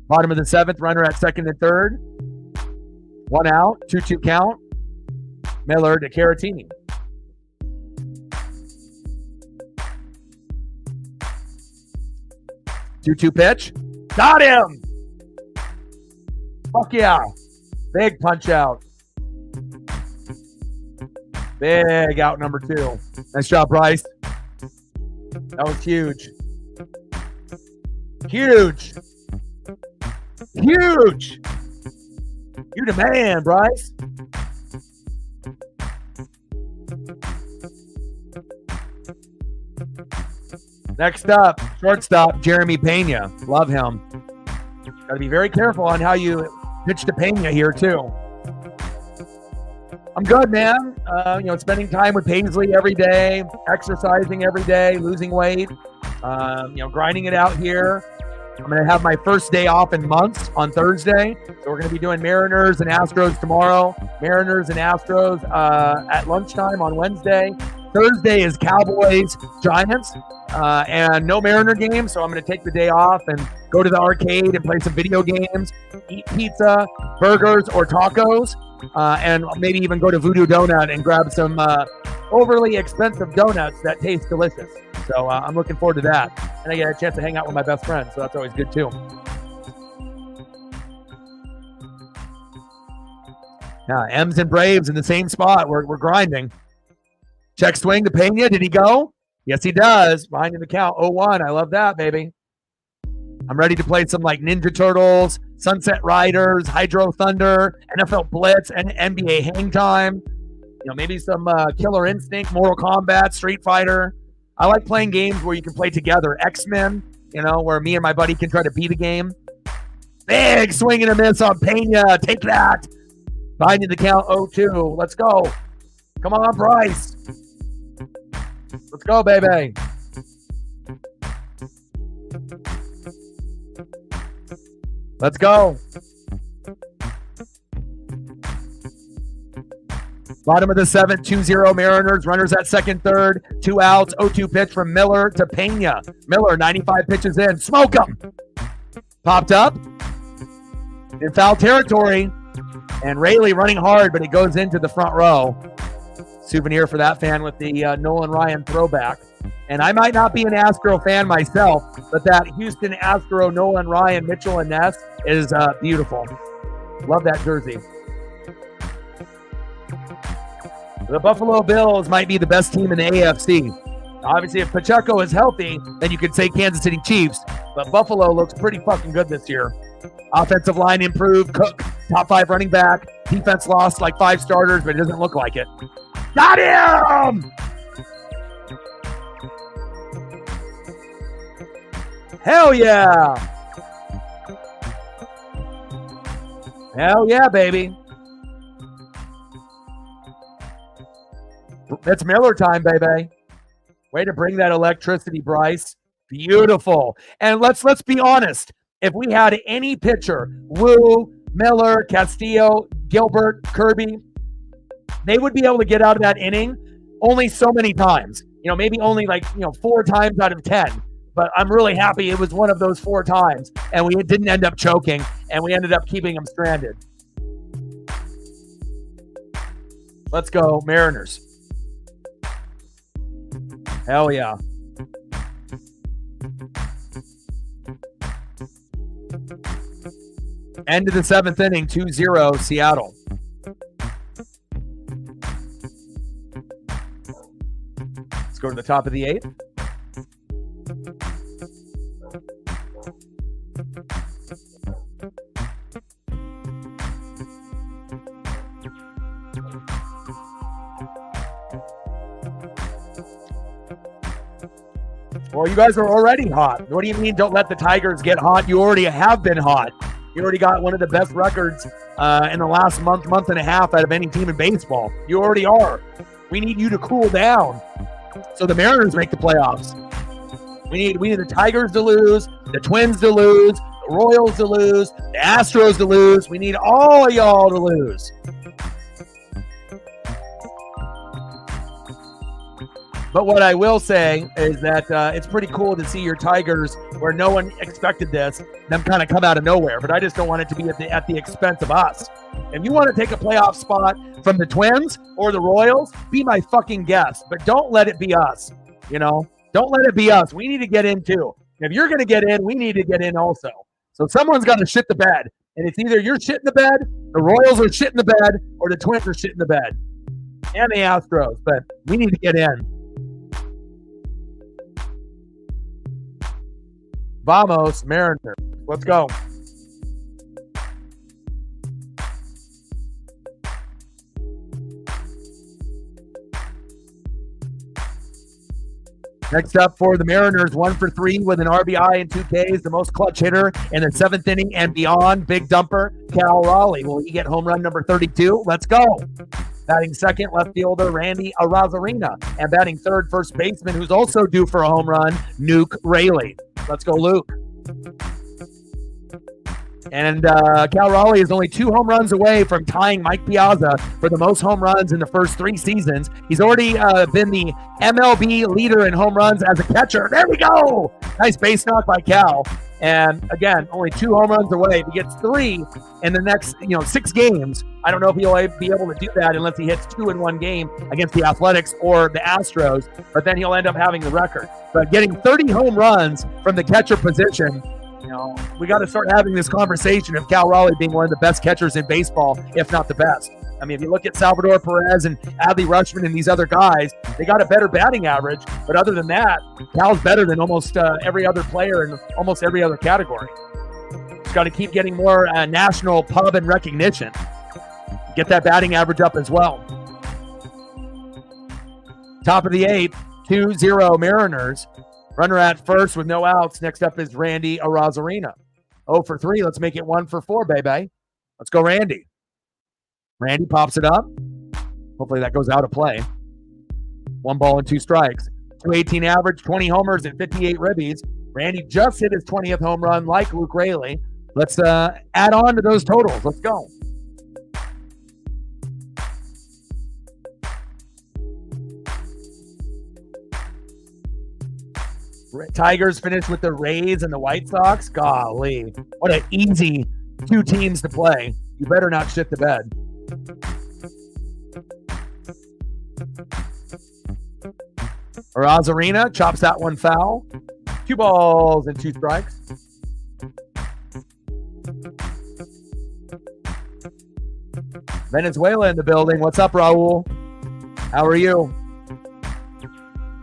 Bottom of the 7th, runner at second and third. 1 out, 2-2 count. Miller to Caratini. Two pitch. Got him! Fuck yeah. Big punch out. Big out number 2. Nice job, Bryce. That was huge. Huge. Huge. You the man, Bryce. Next up, shortstop, Jeremy Pena. Love him. Got to be very careful on how you pitch to Pena here, too. I'm good, man. You know, spending time with Paisley every day, exercising every day, losing weight, you know, grinding it out here. I'm going to have my first day off in months on Thursday. So we're going to be doing Mariners and Astros tomorrow. Mariners and Astros at lunchtime on Wednesday. Thursday is Cowboys, Giants, and no Mariner game. So I'm going to take the day off and go to the arcade and play some video games, eat pizza, burgers, or tacos, and maybe even go to Voodoo Donut and grab some overly expensive donuts that taste delicious. So I'm looking forward to that. And I get a chance to hang out with my best friend, so that's always good too. Yeah, M's and Braves in the same spot. We're grinding. Check swing to Pena. Did he go? Yes, he does. Behind in the count. 0-1. I love that, baby. I'm ready to play some like Ninja Turtles, Sunset Riders, Hydro Thunder, NFL Blitz, and NBA Hang Time. You know, maybe some Killer Instinct, Mortal Kombat, Street Fighter. I like playing games where you can play together. X-Men, you know, where me and my buddy can try to beat a game. Big swing and a miss on Pena. Take that. Finding the count 0-2. Let's go. Come on, Bryce. Let's go, baby. Let's go. Bottom of the 7th, 2-0 Mariners. Runners at second, third. 2 outs. 0-2 pitch from Miller to Pena. Miller, 95 pitches in. Smoke him. Popped up. In foul territory. And Rayleigh running hard, but it goes into the front row. Souvenir for that fan with the Nolan Ryan throwback. And I might not be an Astro fan myself, but that Houston Astro Nolan Ryan, Mitchell and Ness is beautiful. Love that jersey. The Buffalo Bills might be the best team in the AFC. Obviously, if Pacheco is healthy, then you could say Kansas City Chiefs, but Buffalo looks pretty fucking good this year. Offensive line improved. Cook, top 5 running back. Defense lost like 5 starters, but it doesn't look like it. Got him! Hell yeah! Hell yeah, baby. It's Miller time, baby. Way to bring that electricity, Bryce. Beautiful. And let's be honest. If we had any pitcher, Wu, Miller, Castillo, Gilbert, Kirby, they would be able to get out of that inning only so many times. Maybe only 4 times out of 10. But I'm really happy it was one of those 4 times, and we didn't end up choking, and we ended up keeping them stranded. Let's go, Mariners. Hell yeah. End of the 7th inning, 2-0 Seattle. Let's go to the top of the 8th. Well, you guys are already hot. What do you mean don't let the Tigers get hot? You already have been hot. You already got one of the best records in the last month and a half out of any team in baseball. You already are. We need you to cool down so the Mariners make the playoffs. We need the Tigers to lose, the Twins to lose, the Royals to lose, the Astros to lose. We need all of y'all to lose. But what I will say is that it's pretty cool to see your Tigers, where no one expected this, them kind of come out of nowhere. But I just don't want it to be at the expense of us. If you want to take a playoff spot from the Twins or the Royals, be my fucking guest. But don't let it be us. Don't let it be us. We need to get in too. If you're going to get in, we need to get in also. So someone's got to shit the bed. And it's either you're shitting the bed, the Royals are shitting the bed, or the Twins are shitting the bed. And the Astros. But we need to get in. Vamos, Mariners. Let's go. Next up for the Mariners, 1 for 3 with an RBI and 2 Ks, the most clutch hitter in the 7th inning and beyond. Big dumper, Cal Raleigh. Will he get home run number 32? Let's go. Batting second, left fielder Randy Arozarena. And batting third, first baseman, who's also due for a home run, Nuke Rayleigh. Let's go, Luke. And Cal Raleigh is only 2 home runs away from tying Mike Piazza for the most home runs in the first 3 seasons. He's already been the MLB leader in home runs as a catcher. There we go. Nice base knock by Cal. And again, only 2 home runs away. If he gets 3 in the next 6 games, I don't know if he'll be able to do that unless he hits 2 in one game against the Athletics or the Astros, but then he'll end up having the record. But getting 30 home runs from the catcher position, we got to start having this conversation of Cal Raleigh being one of the best catchers in baseball, if not the best. I mean, if you look at Salvador Perez and Adley Rutschman and these other guys, they got a better batting average. But other than that, Cal's better than almost every other player in almost every other category. Just got to keep getting more national pub and recognition. Get that batting average up as well. Top of the 8th, 2-0 Mariners. Runner at first with no outs. Next up is Randy Arozarena. 0 for 3. Let's make it 1 for 4, baby. Let's go, Randy. Randy pops it up. Hopefully that goes out of play. 1 ball and 2 strikes. 218 average, 20 homers, and 58 ribbies. Randy just hit his 20th home run like Luke Raley. Let's add on to those totals. Let's go. Tigers finished with the Rays and the White Sox. Golly, what an easy 2 teams to play. You better not shit the bed. Arozarena chops that one foul. 2 balls and 2 strikes. Venezuela in the building. What's up, Raul? How are you?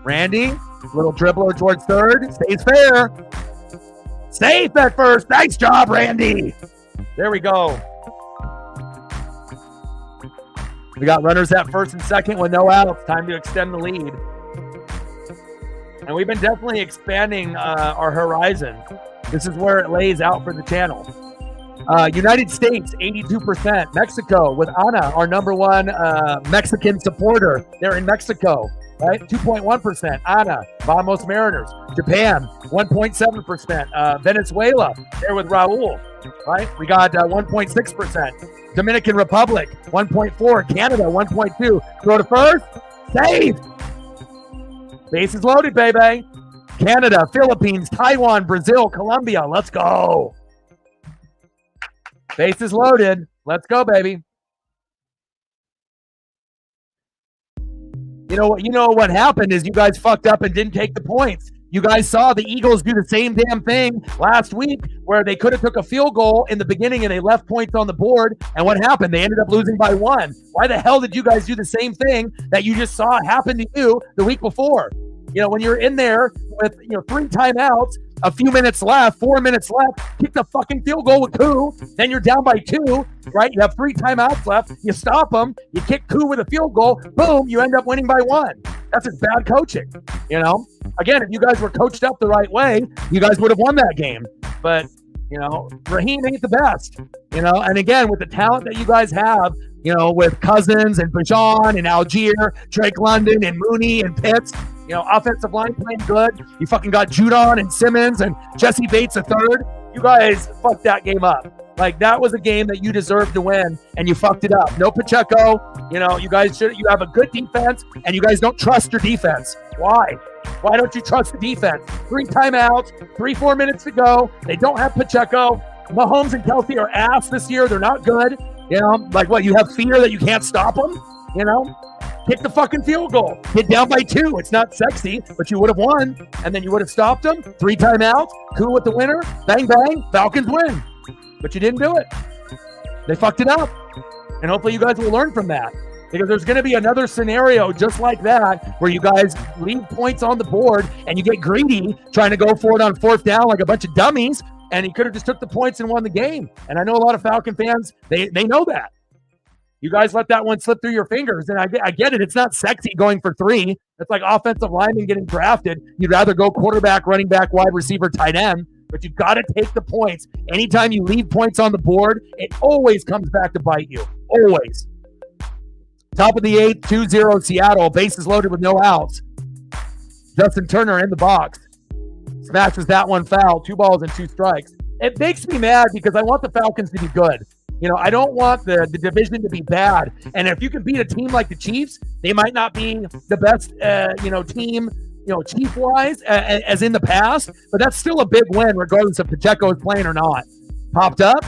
Randy, little dribbler towards third. Stays fair. Safe at first. Nice job, Randy. There we go. We got runners at first and second with no outs. Time to extend the lead. And we've been definitely expanding our horizon. This is where it lays out for the channel. United States, 82%. Mexico with Ana, our number 1 Mexican supporter. They're in Mexico, right? 2.1%. Ana, Vamos Mariners. Japan, 1.7%. Venezuela, there with Raul, right? We got 1.6%. Dominican Republic, 1.4%. Canada, 1.2%. Throw to first. Safe. Bases loaded, baby. Canada, Philippines, Taiwan, Brazil, Colombia. Let's go. Bases loaded. Let's go, baby. You know what happened is you guys fucked up and didn't take the points. You guys saw the Eagles do the same damn thing last week where they could have took a field goal in the beginning and they left points on the board. And what happened? They ended up losing by 1. Why the hell did you guys do the same thing that you just saw happen to you the week before? You know, when you're in there with, 3 timeouts, a few minutes left, 4 minutes left, kick the fucking field goal with Koo, then you're down by 2, right? You have 3 timeouts left, you stop them, you kick Koo with a field goal, boom, you end up winning by 1. That's just bad coaching, Again, if you guys were coached up the right way, you guys would have won that game. But, Raheem ain't the best, and again, with the talent that you guys have, with Cousins and Bajan and Algier, Drake London and Mooney and Pitts, offensive line playing good. You fucking got Judon and Simmons and Jesse Bates a third. You guys fucked that game up. Like, that was a game that you deserved to win, and you fucked it up. No Pacheco. You guys you have a good defense, and you guys don't trust your defense. Why? Why don't you trust the defense? 3 timeouts, 3-4 minutes to go. They don't have Pacheco. Mahomes and Kelsey are ass this year. They're not good. Like what? You have fear that you can't stop them? Kick the fucking field goal. Get down by 2. It's not sexy, but you would have won, and then you would have stopped them. 3 timeouts. Cool with the winner. Bang, bang. Falcons win. But you didn't do it. They fucked it up. And hopefully you guys will learn from that. Because there's going to be another scenario just like that where you guys leave points on the board and you get greedy trying to go for it on 4th down like a bunch of dummies, and you could have just took the points and won the game. And I know a lot of Falcon fans, they know that. You guys let that one slip through your fingers, and I get it. It's not sexy going for 3. It's like offensive lineman getting drafted. You'd rather go quarterback, running back, wide receiver, tight end, but you've got to take the points. Anytime you leave points on the board, it always comes back to bite you. Always. Top of the 8th, 2-0 Seattle. Bases loaded with no outs. Justin Turner in the box. Smashes that one foul. 2 balls and 2 strikes. It makes me mad because I want the Falcons to be good. I don't want the division to be bad. And if you can beat a team like the Chiefs, they might not be the best, team, Chief-wise, as in the past. But that's still a big win, regardless if Pacheco is playing or not. Popped up.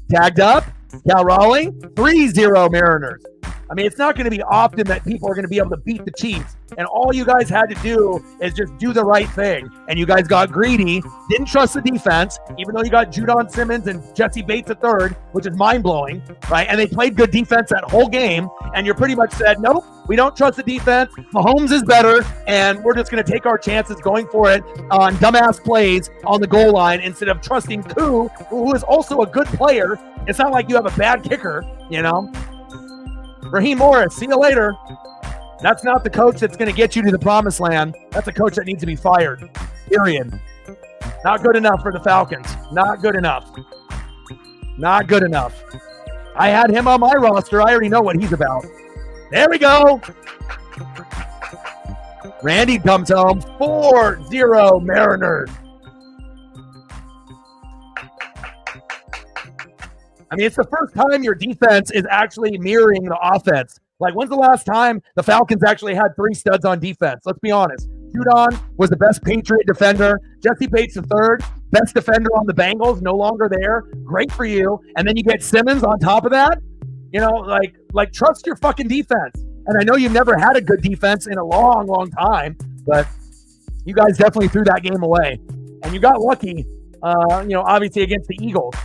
Tagged up. Cal Raleigh. 3-0 Mariners. I mean, it's not going to be often that people are going to be able to beat the Chiefs. And all you guys had to do is just do the right thing. And you guys got greedy, didn't trust the defense, even though you got Judon Simmons and Jesse Bates a third, which is mind-blowing, right? And they played good defense that whole game. And you pretty much said, nope, we don't trust the defense. Mahomes is better. And we're just going to take our chances going for it on dumbass plays on the goal line instead of trusting Koo, who is also a good player. It's not like you have a bad kicker, Raheem Morris, see you later. That's not the coach that's going to get you to the promised land. That's a coach that needs to be fired. Period. Not good enough for the Falcons. Not good enough. Not good enough. I had him on my roster. I already know what he's about. There we go. Randy comes home. 4-0 Mariners. I mean, it's the first time your defense is actually mirroring the offense. Like, when's the last time the Falcons actually had 3 studs on defense? Let's be honest. Judon was the best Patriot defender. Jesse Bates III, best defender on the Bengals, no longer there. Great for you. And then you get Simmons on top of that. You know, like trust your fucking defense. And I know you've never had a good defense in a long, long time, but you guys definitely threw that game away. And you got lucky, obviously against the Eagles.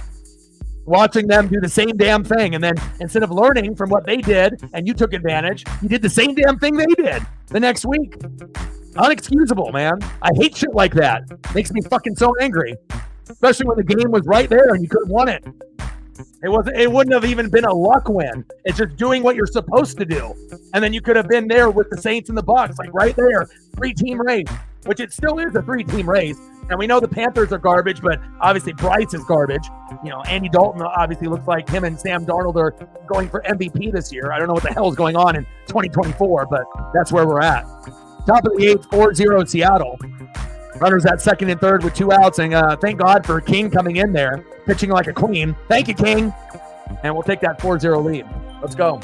Watching them do the same damn thing. And then instead of learning from what they did and you took advantage, you did the same damn thing they did the next week. Unexcusable, man. I hate shit like that. Makes me fucking so angry. Especially when the game was right there and you could have won it. It wouldn't have even been a luck win. It's just doing what you're supposed to do. And then you could have been there with the Saints and the Bucs, like right there. 3-team race, which it still is a 3-team race. And we know the Panthers are garbage, but obviously Bryce is garbage. You know, Andy Dalton obviously looks like him and Sam Darnold are going for MVP this year. I don't know what the hell is going on in 2024, but that's where we're at. Top of the 8th, 4-0 Seattle. Runners at second and third with 2 outs, and thank God for King coming in there, pitching like a queen. Thank you, King. And we'll take that 4-0 lead. Let's go.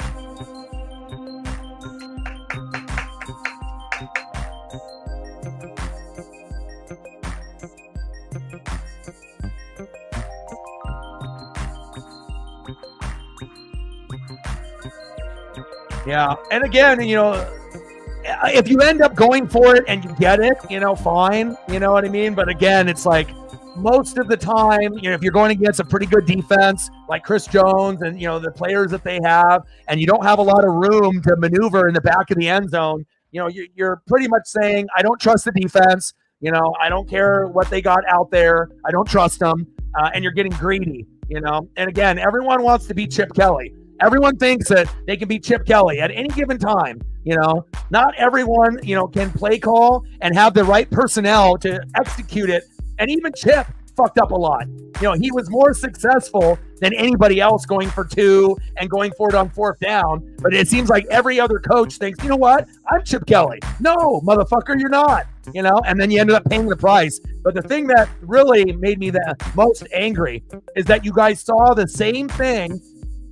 Yeah, and again, you know, if you end up going for it and you get it, you know, fine, you know what I mean? But again, it's like most of the time, you know, if you're going against a pretty good defense like Chris Jones and, you know, the players that they have, and you don't have a lot of room to maneuver in the back of the end zone, you know, you're pretty much saying, I don't trust the defense. You know, I don't care what they got out there. I don't trust them. And you're getting greedy, you know? And again, everyone wants to beat Chip Kelly. Everyone thinks that they can beat Chip Kelly at any given time. You know, not everyone, you know, can play call and have the right personnel to execute it. And even Chip fucked up a lot. You know, he was more successful than anybody else going for 2 and going for it on 4th down. But it seems like every other coach thinks, you know what? I'm Chip Kelly. No, motherfucker, you're not. You know, and then you ended up paying the price. But the thing that really made me the most angry is that you guys saw the same thing,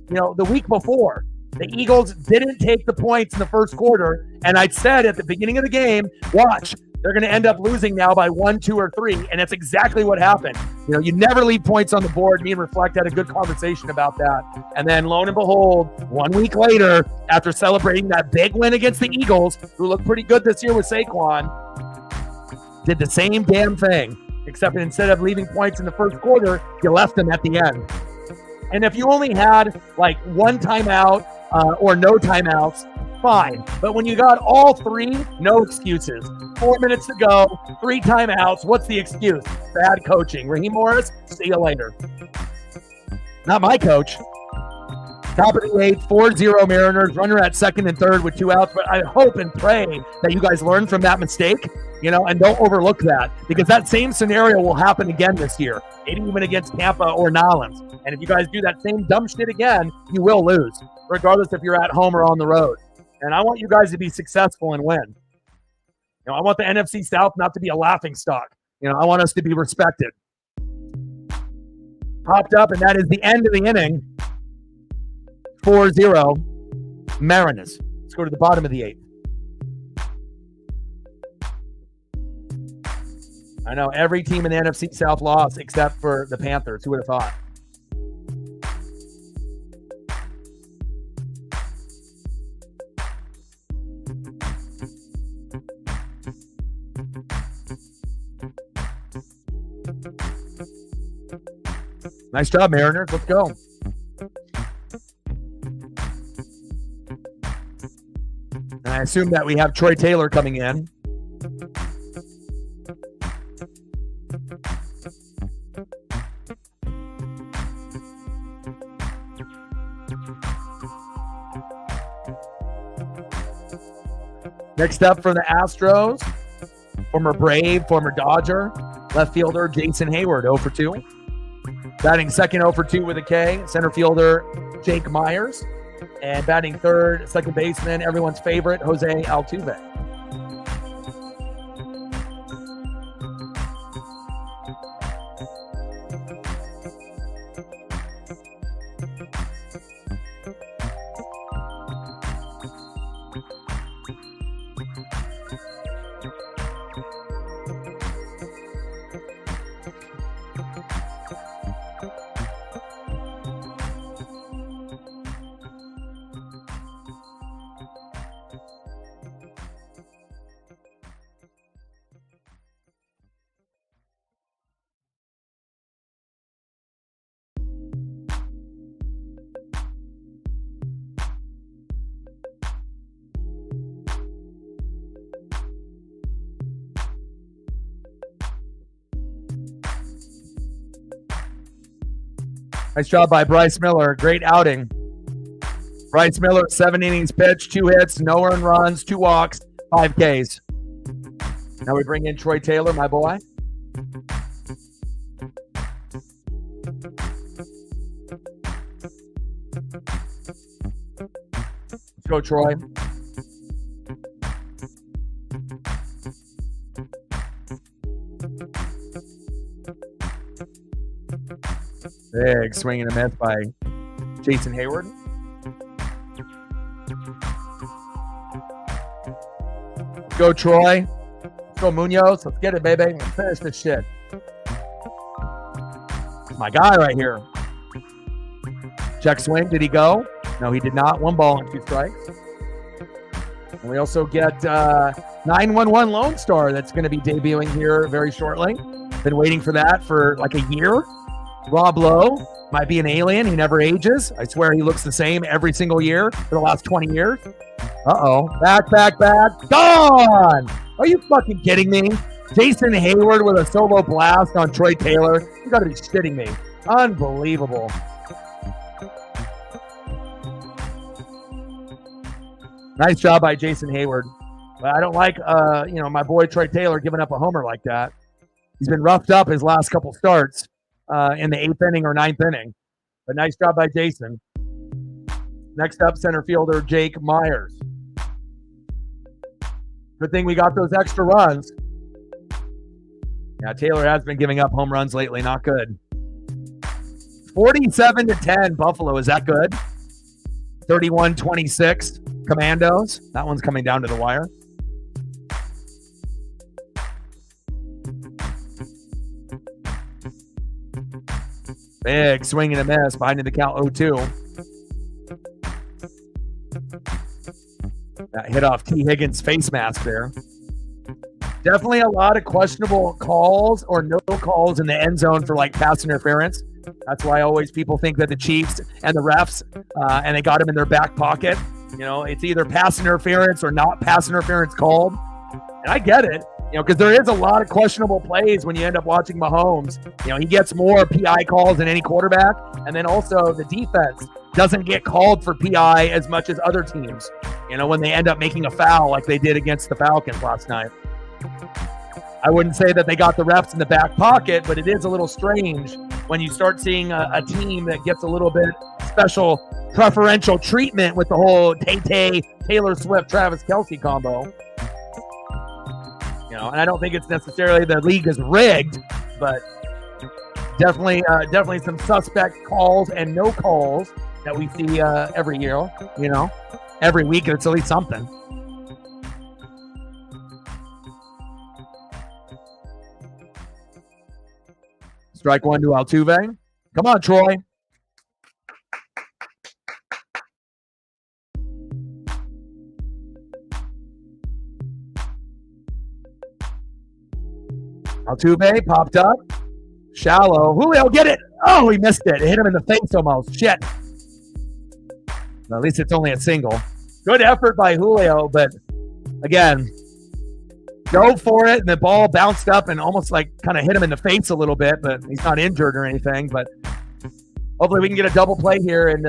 you know, the week before. The Eagles didn't take the points in the first quarter, and I said at the beginning of the game, watch, they're going to end up losing now by 1, 2, or 3, and that's exactly what happened. You know, you never leave points on the board. Me and Reflect had a good conversation about that, and then lo and behold, 1 week later, after celebrating that big win against the Eagles, who look pretty good this year with Saquon, did the same damn thing, except instead of leaving points in the first quarter, you left them at the end. And if you only had like 1 timeout or no timeouts, fine. But when you got all 3, no excuses. 4 minutes to go, 3 timeouts. What's the excuse? Bad coaching. Raheem Morris, see you later. Not my coach. Top of the 8th, 4-0 Mariners. Runner at second and third with 2 outs. But I hope and pray that you guys learn from that mistake, you know, and don't overlook that, because that same scenario will happen again this year, maybe even against Tampa or Nolans. And if you guys do that same dumb shit again, you will lose, regardless if you're at home or on the road. And I want you guys to be successful and win. You know, I want the NFC South not to be a laughingstock. You know, I want us to be respected. Popped up, and that is the end of the inning. 4-0 Mariners. Let's go to the bottom of the 8th. I know every team in the NFC South lost except for the Panthers. Who would have thought? Nice job, Mariners. Let's go. And I assume that we have Troy Taylor coming in. Next up for the Astros, former Brave, former Dodger, left fielder Jason Hayward, 0 for 2. Batting second, 0 for 2 with a K. Center fielder Jake Myers. And batting third, second baseman, everyone's favorite, Jose Altuve. Nice job by Bryce Miller. Great outing. Bryce Miller, 7 innings pitched, 2 hits, no earned runs, 2 walks, 5 Ks. Now we bring in Troy Taylor, my boy. Let's go, Troy. Big swing and a miss by Jason Hayward. Let's go, Troy. Let's go, Munoz. Let's get it, baby. Let's finish this shit. My guy right here. Check swing. Did he go? No, he did not. 1 ball and 2 strikes. And we also get 911 Lone Star that's going to be debuting here very shortly. Been waiting for that for like a year. Rob Lowe might be an alien. He never ages. I swear he looks the same every single year for the last 20 years. Uh-oh. Back. Gone! Are you fucking kidding me? Jason Hayward with a solo blast on Troy Taylor. You gotta be shitting me. Unbelievable. Nice job by Jason Hayward. But I don't like, my boy Troy Taylor giving up a homer like that. He's been roughed up his last couple starts. In the 8th inning or 9th inning. But nice job by Jason. Next up, center fielder Jake Myers. Good thing we got those extra runs. Yeah, Taylor has been giving up home runs lately. Not good. 47-10 Buffalo. Is that good? 31-26 Commandos. That one's coming down to the wire. Big swing and a miss, behind the count 0-2. That hit off T. Higgins' face mask there. Definitely a lot of questionable calls or no calls in the end zone for like pass interference. That's why always people think that the Chiefs and the refs, and they got him in their back pocket. You know, it's either pass interference or not pass interference called. And I get it. Because there is a lot of questionable plays when you end up watching Mahomes. He gets more PI calls than any quarterback. And then also the defense doesn't get called for PI as much as other teams, when they end up making a foul like they did against the Falcons last night. I wouldn't say that they got the refs in the back pocket, but it is a little strange when you start seeing a team that gets a little bit special preferential treatment with the whole Tay-Tay, Taylor Swift, Travis Kelce combo. And I don't think it's necessarily the league is rigged, but definitely some suspect calls and no calls that we see every year. Every week it's at least something. Strike 1 to Altuve. Come on, Troy. Altuve popped up. Shallow. Julio, get it. Oh, he missed it. It hit him in the face almost. Shit. Well, at least it's only a single. Good effort by Julio, but again, go for it. And the ball bounced up and almost like kind of hit him in the face a little bit, but he's not injured or anything. But hopefully we can get a double play here and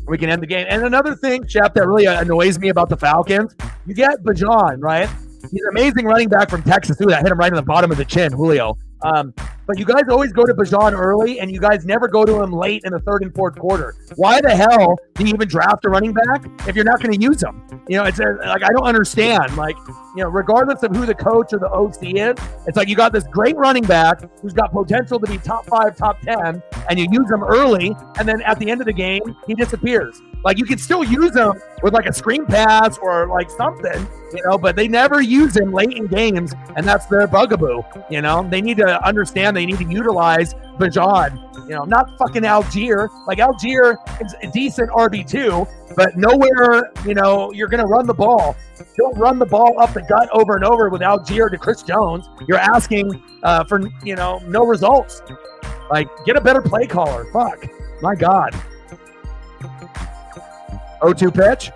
we can end the game. And another thing, Shep, that really annoys me about the Falcons, you get Bajan, right? He's an amazing running back from Texas. Ooh, that hit him right in the bottom of the chin, Julio. But but you guys always go to Bijan early, and you guys never go to him late in the third and fourth quarter. Why the hell do you even draft a running back if you're not going to use him? It's like, I don't understand. Like, regardless of who the coach or the OC is, it's like you got this great running back who's got potential to be top 5, top 10, and you use him early, and then at the end of the game, he disappears. Like, you can still use him with like a screen pass or like something, but they never use him late in games, and that's their bugaboo. They need to understand they need to utilize Bijan, not fucking Algier. Like, Algier is a decent RB2, but nowhere, you're going to run the ball. Don't run the ball up the gut over and over with Algier to Chris Jones. You're asking for, no results. Like, get a better play caller. Fuck. My God. 0-2 pitch.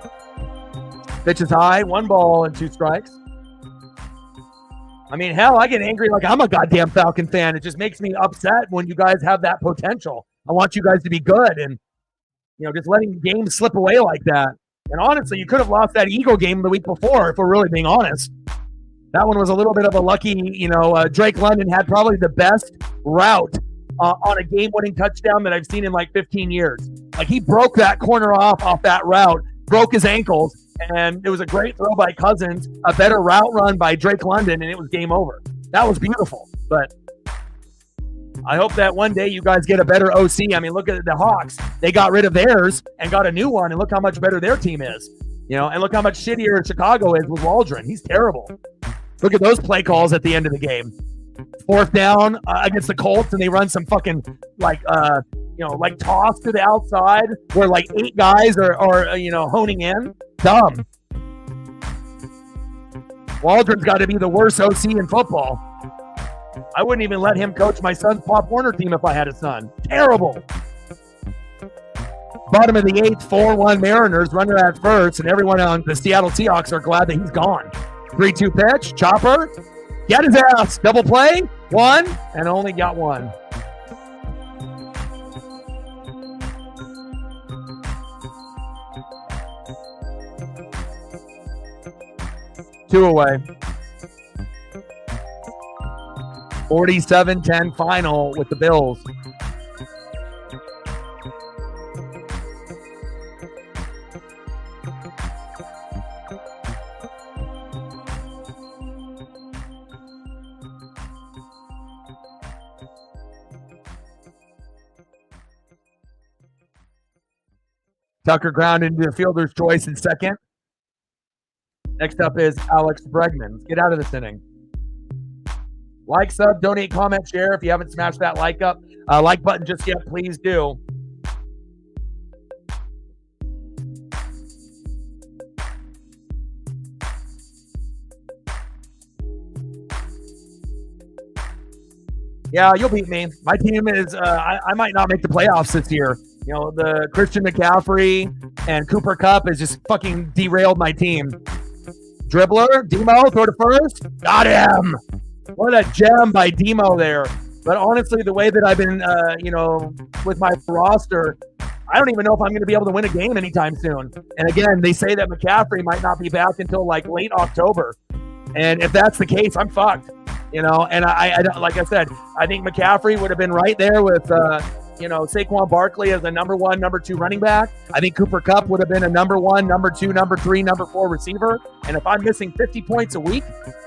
Pitch is high. 1 ball and 2 strikes. I mean, hell, I get angry like I'm a goddamn Falcon fan. It just makes me upset when you guys have that potential. I want you guys to be good, and just letting games slip away like that. And honestly, you could have lost that Eagle game the week before, if we're really being honest. That one was a little bit of a lucky, Drake London had probably the best route on a game-winning touchdown that I've seen in like 15 years. Like, he broke that corner off that route, broke his ankles, and it was a great throw by Cousins, a better route run by Drake London, and it was game over. That was beautiful. But I hope that one day you guys get a better OC. I mean, look at the Hawks. They got rid of theirs and got a new one, and look how much better their team is. And look how much shittier Chicago is with Waldron. He's terrible. Look at those play calls at the end of the game. 4th down against the Colts, and they run some fucking like toss to the outside where like 8 guys are honing in. Dumb. Waldron's got to be the worst OC in football. I wouldn't even let him coach my son's Pop Warner team if I had a son. Terrible. Bottom of the 8th, 4-1 Mariners, runner at first, and everyone on the Seattle Seahawks are glad that he's gone. 3-2 pitch, chopper. Get his ass. Double play. 1, and only got 1. Two away. 47-10 final with the Bills. Tucker grounded into the fielder's choice in second. Next up is Alex Bregman. Let's get out of this inning. Like, sub, donate, comment, share. If you haven't smashed that like button just yet, please do. Yeah, you'll beat me. My team is, I might not make the playoffs this year. The Christian McCaffrey and Cooper Kupp has just fucking derailed my team. Dribbler, Demo, throw to first. Got him. What a gem by Demo there. But honestly, the way that I've been, with my roster, I don't even know if I'm going to be able to win a game anytime soon. And again, they say that McCaffrey might not be back until like late October. And if that's the case, I'm fucked. And I like I said, I think McCaffrey would have been right there with, Saquon Barkley as a number 1, number 2 running back. I think Cooper Kupp would have been a number 1, number 2, number 3, number 4 receiver. And if I'm missing 50 points a week,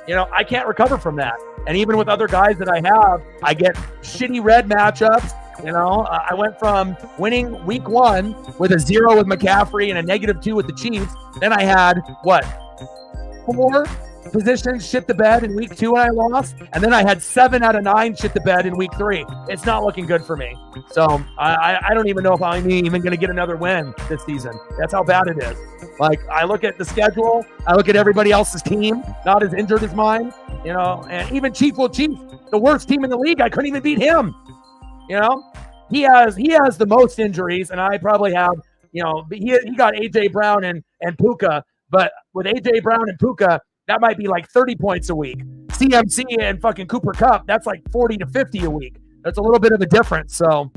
I can't recover from that. And even with other guys that I have, I get shitty red matchups. I went from winning week 1 with a 0 with McCaffrey and a -2 with the Chiefs. Then I had, 4 positions shit the bed in week 2 and I lost, and then I had 7 out of 9 shit the bed in week 3. It's not looking good for me. So I don't even know if I'm even going to get another win this season. That's how bad it is. Like, I look at the schedule, I look at everybody else's team, not as injured as mine, and even Chief, the worst team in the league, I couldn't even beat him. He has the most injuries, and I probably have, he got AJ Brown and Puka, but with AJ Brown and Puka, that might be like 30 points a week. CMC and fucking Cooper Kupp, that's like 40 to 50 a week. That's a little bit of a difference. So,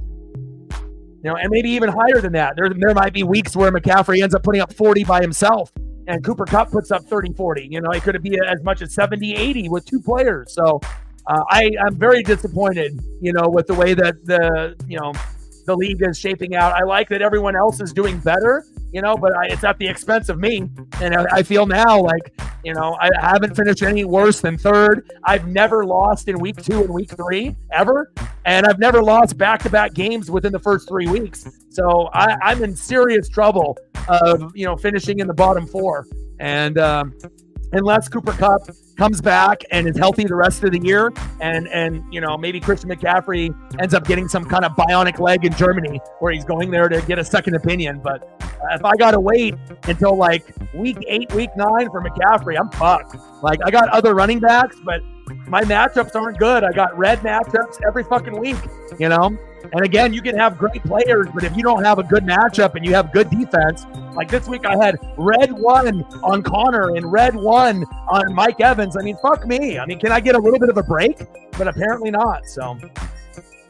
and maybe even higher than that. There might be weeks where McCaffrey ends up putting up 40 by himself and Cooper Kupp puts up 30, 40. It could be as much as 70, 80 with 2 players. So, I'm very disappointed, with the way that the league is shaping out. I like that everyone else is doing better, but it's at the expense of me. And I feel now like, I haven't finished any worse than third. I've never lost in week 2 and week 3 ever. And I've never lost back-to-back games within the first 3 weeks. So I'm in serious trouble of, finishing in the bottom 4. And unless Cooper Kupp comes back and is healthy the rest of the year, and maybe Christian McCaffrey ends up getting some kind of bionic leg in Germany where he's going there to get a second opinion. But if I got to wait until like week 8, week 9 for McCaffrey, I'm fucked. Like, I got other running backs, but my matchups aren't good. I got red matchups every fucking week, And again, you can have great players, but if you don't have a good matchup and you have good defense, like this week I had red 1 on Connor and red 1 on Mike Evans. I mean, fuck me. I mean, can I get a little bit of a break? But apparently not. So,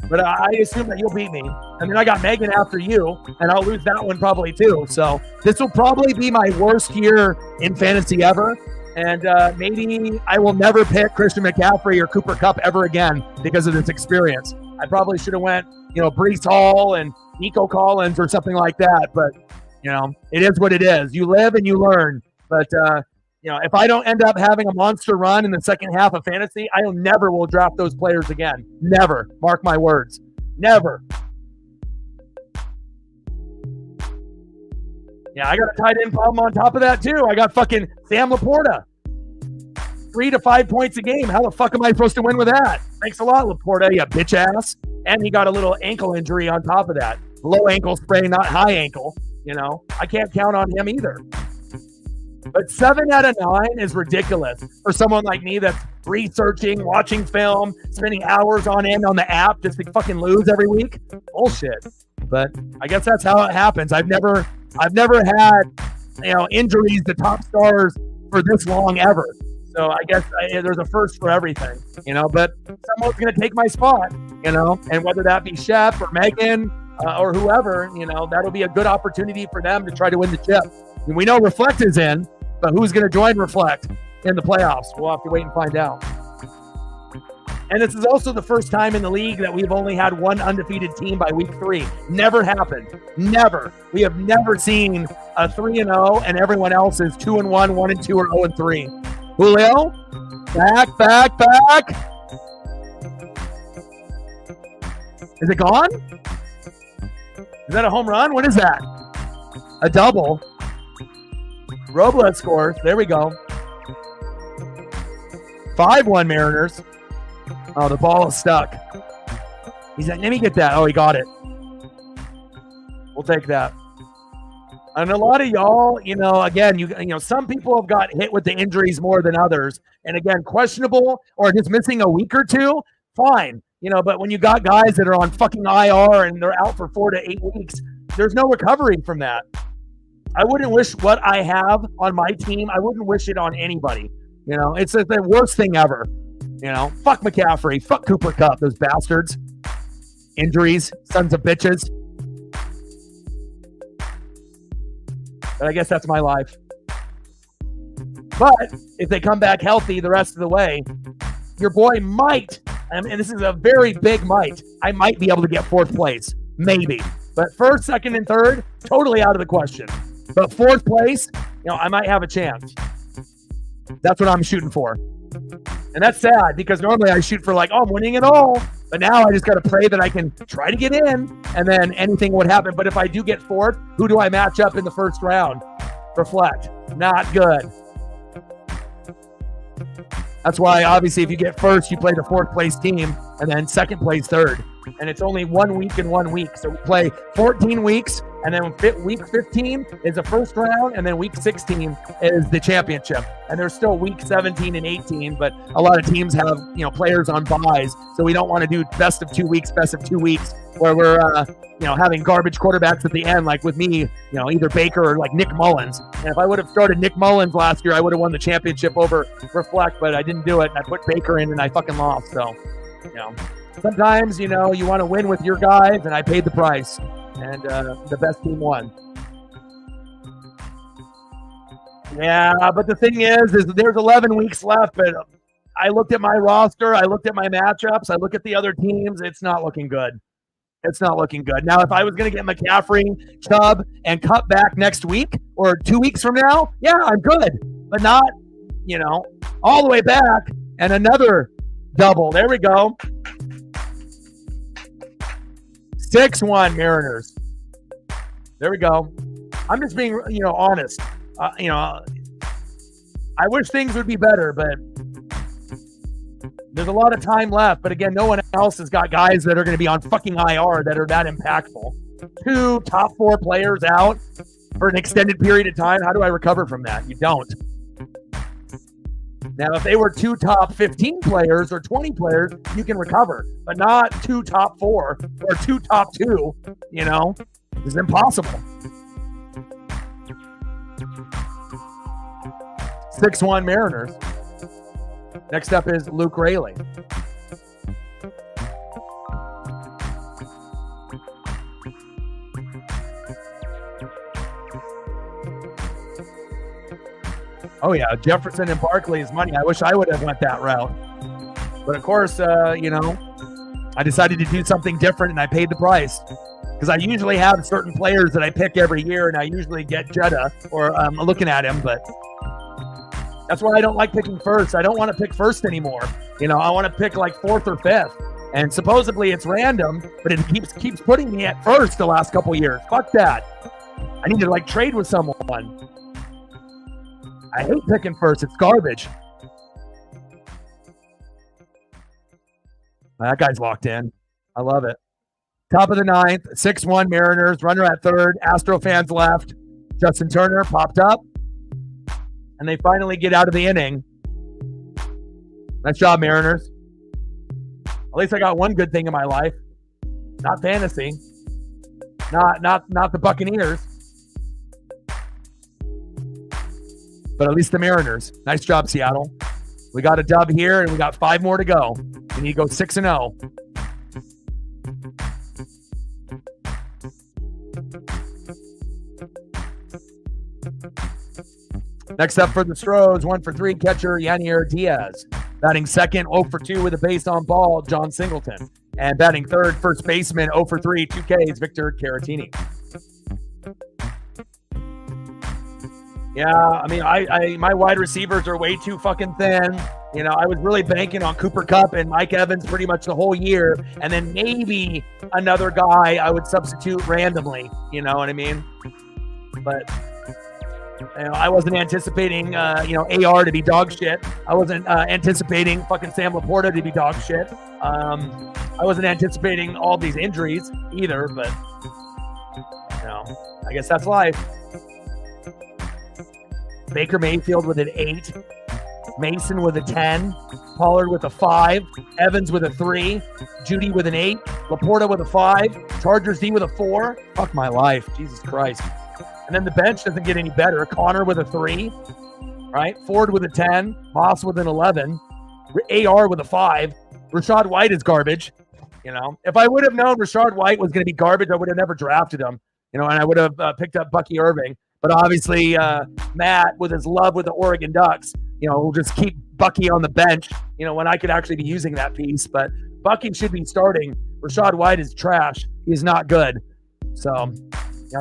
but I assume that you'll beat me. And then I got Megan after you, and I'll lose that one probably too. So this will probably be my worst year in fantasy ever. And maybe I will never pick Christian McCaffrey or Cooper Kupp ever again because of this experience. I probably should have went, Breece Hall and Nico Collins or something like that. But, it is what it is. You live and you learn. But, if I don't end up having a monster run in the second half of fantasy, I never will draft those players again. Never. Mark my words. Never. Yeah, I got a tight end problem on top of that, too. I got fucking Sam Laporta. 3 to 5 points a game. How the fuck am I supposed to win with that? Thanks a lot, Laporta, you bitch ass. And he got a little ankle injury on top of that. Low ankle sprain, not high ankle. I can't count on him either. But 7 out of 9 is ridiculous for someone like me that's researching, watching film, spending hours on end on the app just to fucking lose every week. Bullshit. But I guess that's how it happens. I've never had, injuries to top stars for this long ever. So I guess there's a first for everything, but someone's going to take my spot, and whether that be Shep or Megan or whoever, that'll be a good opportunity for them to try to win the chip. And we know Reflect is in, but who's going to join Reflect in the playoffs? We'll have to wait and find out. And this is also the first time in the league that we've only had one undefeated team by week 3. Never happened. Never. We have never seen a 3-0 and everyone else is 2-1, 1-2, or 0-3. Julio, back. Is it gone? Is that a home run? What is that? A double. Robles scores. There we go. 5-1 Mariners. Oh, the ball is stuck. He's like, let me get that. Oh, he got it. We'll take that. And a lot of y'all, again, some people have got hit with the injuries more than others. And again, questionable or just missing a week or two, fine. But when you got guys that are on fucking IR and they're out for 4 to 8 weeks, there's no recovery from that. I wouldn't wish what I have on my team. I wouldn't wish it on anybody. It's the worst thing ever. Fuck McCaffrey. Fuck Cooper Kupp, those bastards. Injuries, sons of bitches. But I guess that's my life. But if they come back healthy the rest of the way, your boy might, and this is a very big might, I might be able to get 4th place. Maybe. But 1st, 2nd, and 3rd, totally out of the question. But 4th place, I might have a chance. That's what I'm shooting for. And that's sad because normally I shoot for I'm winning it all. But now I just got to pray that I can try to get in and then anything would happen. But if I do get 4th, who do I match up in the 1st round? Reflect. Not good. That's why, obviously, if you get 1st, you play the 4th place team and then 2nd place 3rd. And it's only 1 week and 1 week. So we play 14 weeks. And then week 15 is the 1st round, and then week 16 is the championship. And there's still week 17 and 18, but a lot of teams have players on buys, so we don't want to do best of 2 weeks, where we're having garbage quarterbacks at the end, like with me, either Baker or like Nick Mullins. And if I would have started Nick Mullins last year, I would have won the championship over Reflect, but I didn't do it. And I put Baker in, and I fucking lost. So, sometimes you want to win with your guys, and I paid the price. And the best team won. Yeah, but the thing is there's 11 weeks left, but I looked at my roster. I looked at my matchups. I look at the other teams. It's not looking good. It's not looking good. Now, if I was going to get McCaffrey, Chubb, and Cup back next week or 2 weeks from now, yeah, I'm good. But not, all the way back and another double. There we go. 6-1 Mariners. There we go. I'm just being, honest. I wish things would be better, but there's a lot of time left. But again, no one else has got guys that are going to be on fucking IR that are that impactful. 2 top 4 players out for an extended period of time. How do I recover from that? You don't. Now, if they were 2 top 15 players or 20 players, you can recover, but not 2 top 4 or 2 top 2, It's impossible. 6-1 Mariners. Next up is Luke Raley. Oh, yeah, Jefferson and Barkley's money. I wish I would have went that route. But, of course, I decided to do something different, and I paid the price. Because I usually have certain players that I pick every year, and I usually get Jetta, or I'm looking at him, but that's why I don't like picking first. I don't want to pick first anymore. I want to pick like 4th or 5th. And supposedly it's random, but it keeps putting me at first the last couple years. Fuck that. I need to trade with someone. I hate picking first. It's garbage. That guy's locked in. I love it. Top of the 9th, 6-1 Mariners. Runner at 3rd. Astro fans left. Justin Turner popped up. And they finally get out of the inning. Nice job, Mariners. At least I got one good thing in my life. Not fantasy. Not the Buccaneers. But at least the Mariners. Nice job, Seattle. We got a dub here, and we got 5 more to go. We need to go 6-0. Next up for the Astros, 1 for 3 catcher Yanier Diaz. Batting second, 0 for 2 with a base on ball, John Singleton. And batting third, first baseman, 0 for 3, 2 Ks, Victor Caratini. Yeah, I my wide receivers are way too fucking thin. I was really banking on Cooper Kupp and Mike Evans pretty much the whole year, and then maybe another guy I would substitute randomly. You know what I mean? But I wasn't anticipating, AR to be dog shit. I wasn't anticipating fucking Sam Laporta to be dog shit. I wasn't anticipating all these injuries either, but I guess that's life. Baker Mayfield with an 8. Mason with a 10. Pollard with a 5. Evans with a 3. Judy with an 8. Laporta with a 5. Chargers D with a 4. Fuck my life. Jesus Christ. And then the bench doesn't get any better. Connor with a 3. Right? Ford with a 10. Moss with an 11. AR with a 5. Rashad White is garbage. If I would have known Rashad White was going to be garbage, I would have never drafted him. And I would have picked up Bucky Irving. But obviously, Matt, with his love with the Oregon Ducks, will just keep Bucky on the bench, when I could actually be using that piece. But Bucky should be starting. Rashad White is trash. He's not good. So,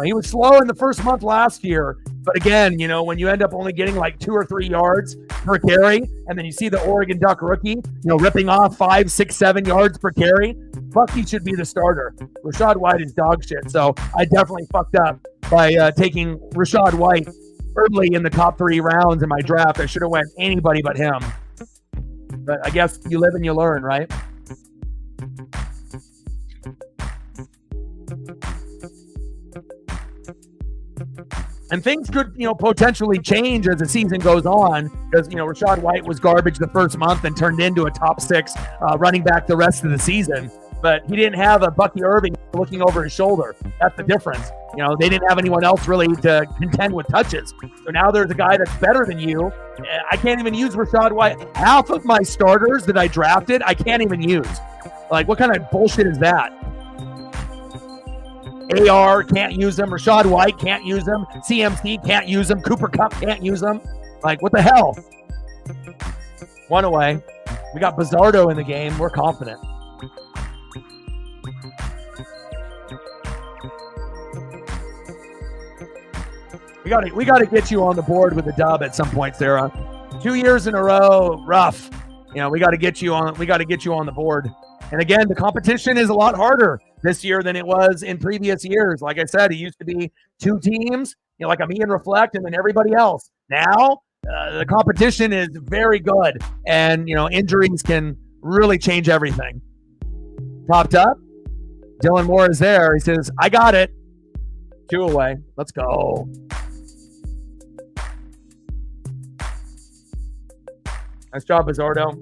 he was slow in the first month last year. But again, when you end up only getting like 2 or 3 yards per carry, and then you see the Oregon Duck rookie, ripping off 5, 6, 7 yards per carry, Bucky should be the starter. Rashad White is dog shit. So I definitely fucked up by taking Rashad White early in the top 3 rounds in my draft. I should have went anybody but him. But I guess you live and you learn, right? And things could, potentially change as the season goes on because, Rashad White was garbage the first month and turned into a top 6 running back the rest of the season. But he didn't have a Bucky Irving looking over his shoulder. That's the difference. They didn't have anyone else really to contend with touches. So now there's a guy that's better than you. I can't even use Rashad White. Half of my starters that I drafted, I can't even use. Like, what kind of bullshit is that? AR can't use him. Rashad White can't use him. CMC can't use him. Cooper Kupp can't use him. Like, what the hell? One away. We got Bizzardo in the game. We're confident. We got to get you on the board with the dub at some point, Sarah. 2 years in a row, rough. We got to get you on. We got to get you on the board. And again, the competition is a lot harder this year than it was in previous years. Like I said, it used to be 2 teams, like a me and Reflect, and then everybody else. Now the competition is very good, and injuries can really change everything. Popped up. Dylan Moore is there. He says, "I got it." 2 away. Let's go. Nice job, Bizzardo.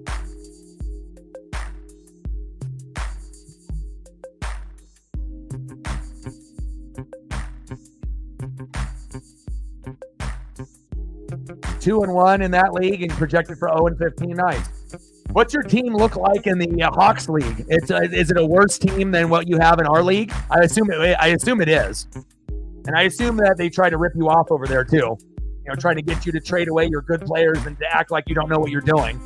Two and 1 in that league and projected for 0-15. Nice. What's your team look like in the Hawks League? Is it a worse team than what you have in our league? I assume it is. And I assume that they try to rip you off over there too. Trying to get you to trade away your good players and to act like you don't know what you're doing.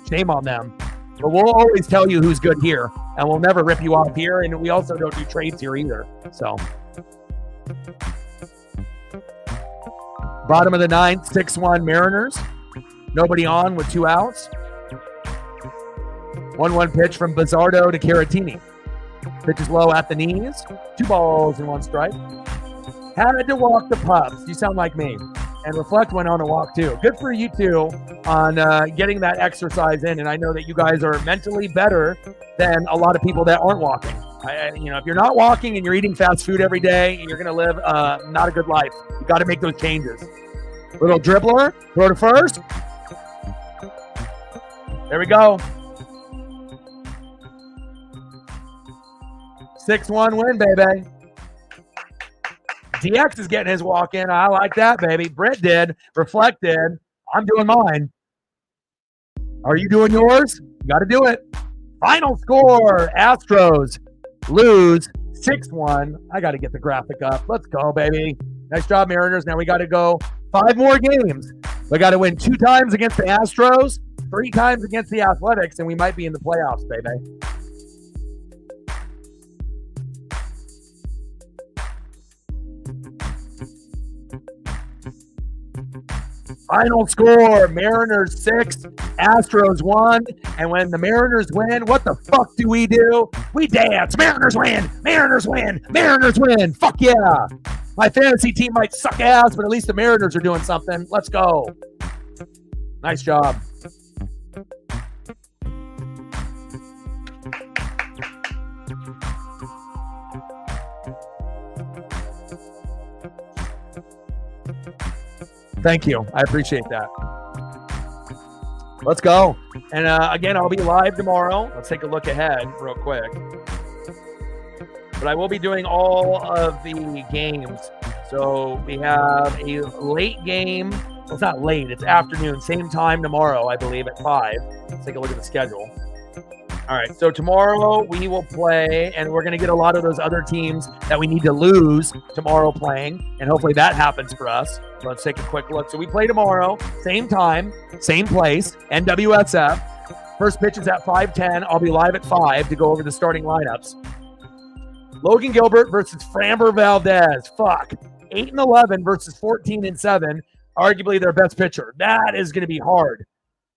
Shame on them. But we'll always tell you who's good here, and we'll never rip you off here, and we also don't do trades here either. So, bottom of the 9th, 6-1 Mariners. Nobody on with 2 outs. 1-1 pitch from Bizzardo to Caratini. Pitch is low at the knees. 2 balls and 1 strike. Had to walk the pups. You sound like me. And Reflect went on a walk too. Good for you two on getting that exercise in. And I know that you guys are mentally better than a lot of people that aren't walking. If you're not walking and you're eating fast food every day, you're going to live not a good life. You got to make those changes. Little dribbler, throw to first. There we go. 6-1 win, baby. DX is getting his walk in. I like that, baby. Britt did. Reflect did. I'm doing mine. Are you doing yours? You got to do it. Final score. Astros lose 6-1. I got to get the graphic up. Let's go, baby. Nice job, Mariners. Now we got to go 5 more games. We got to win 2 times against the Astros, 3 times against the Athletics, and we might be in the playoffs, baby. Final score, Mariners 6, Astros 1. And when the Mariners win, what the fuck do? We dance. Mariners win. Mariners win. Mariners win. Fuck yeah. My fantasy team might suck ass, but at least the Mariners are doing something. Let's go. Nice job. Thank you. I appreciate that. Let's go. And again, I'll be live tomorrow. Let's take a look ahead real quick. But I will be doing all of the games. So we have a late game. Well, it's not late. It's afternoon. Same time tomorrow, I believe, at 5. Let's take a look at the schedule. All right. So tomorrow we will play, and we're going to get a lot of those other teams that we need to lose tomorrow playing. And hopefully that happens for us. Let's take a quick look. So we play tomorrow, same time, same place, NWSF. First pitch is at 5:10. I'll be live at 5 to go over the starting lineups. Logan Gilbert versus Framber Valdez. 8-11 versus 14-7. Arguably their best pitcher. That is going to be hard.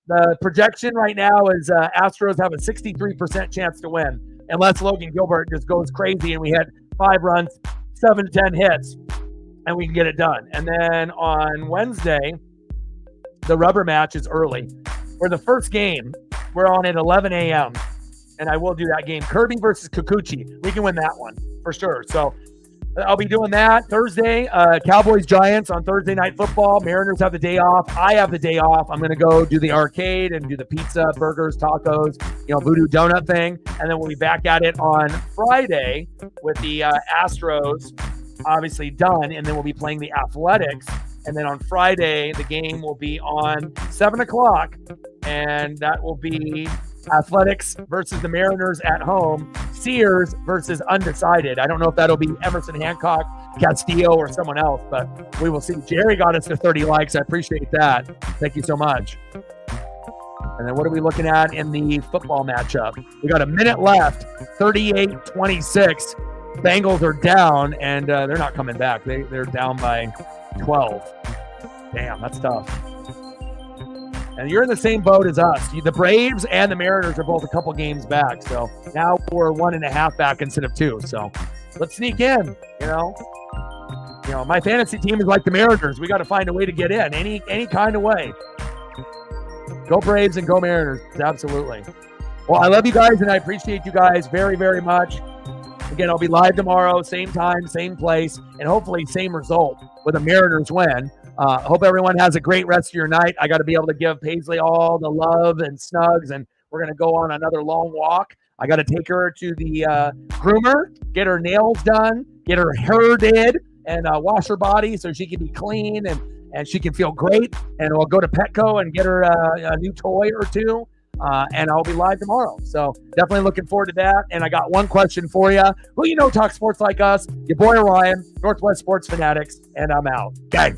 The projection right now is Astros have a 63% chance to win, unless Logan Gilbert just goes crazy and we hit 5 runs, 7 to 10 hits, and we can get it done. And then on Wednesday, the rubber match is early. For the first game, we're on at 11 a.m., and I will do that game. Kirby versus Kikuchi. We can win that one for sure. So I'll be doing that Thursday. Cowboys-Giants on Thursday Night Football. Mariners have the day off. I have the day off. I'm going to go do the arcade and do the pizza, burgers, tacos, voodoo donut thing. And then we'll be back at it on Friday with the Astros obviously done. And then we'll be playing the Athletics. And then on Friday, the game will be on 7 o'clock. And that will be Athletics versus the Mariners at home. Sears versus undecided. I don't know if that'll be Emerson Hancock, Castillo, or someone else, but we will see. Jerry got us to 30 likes. I appreciate that. Thank you so much. And then what are we looking at in the football matchup? We got a minute left, 38-26. Bengals are down, and they're not coming back. They're down by 12. Damn, that's tough. And you're in the same boat as us. The Braves and the Mariners are both a couple games back. So now we're 1.5 back instead of 2. So let's sneak in, you know. My fantasy team is like the Mariners. We got to find a way to get in any kind of way. Go Braves and go Mariners. Absolutely. Well, I love you guys, and I appreciate you guys very, very much. Again, I'll be live tomorrow, same time, same place, and hopefully same result with a Mariners win. Hope everyone has a great rest of your night. I got to be able to give Paisley all the love and snugs, and we're going to go on another long walk. I got to take her to the groomer, get her nails done, get her hair did, and wash her body so she can be clean and she can feel great. And we'll go to Petco and get her a new toy or two. And I'll be live tomorrow. So definitely looking forward to that. And I got one question for you. Who talk sports like us? Your boy Ryan, Northwest Sports Fanatics, and I'm out. Okay.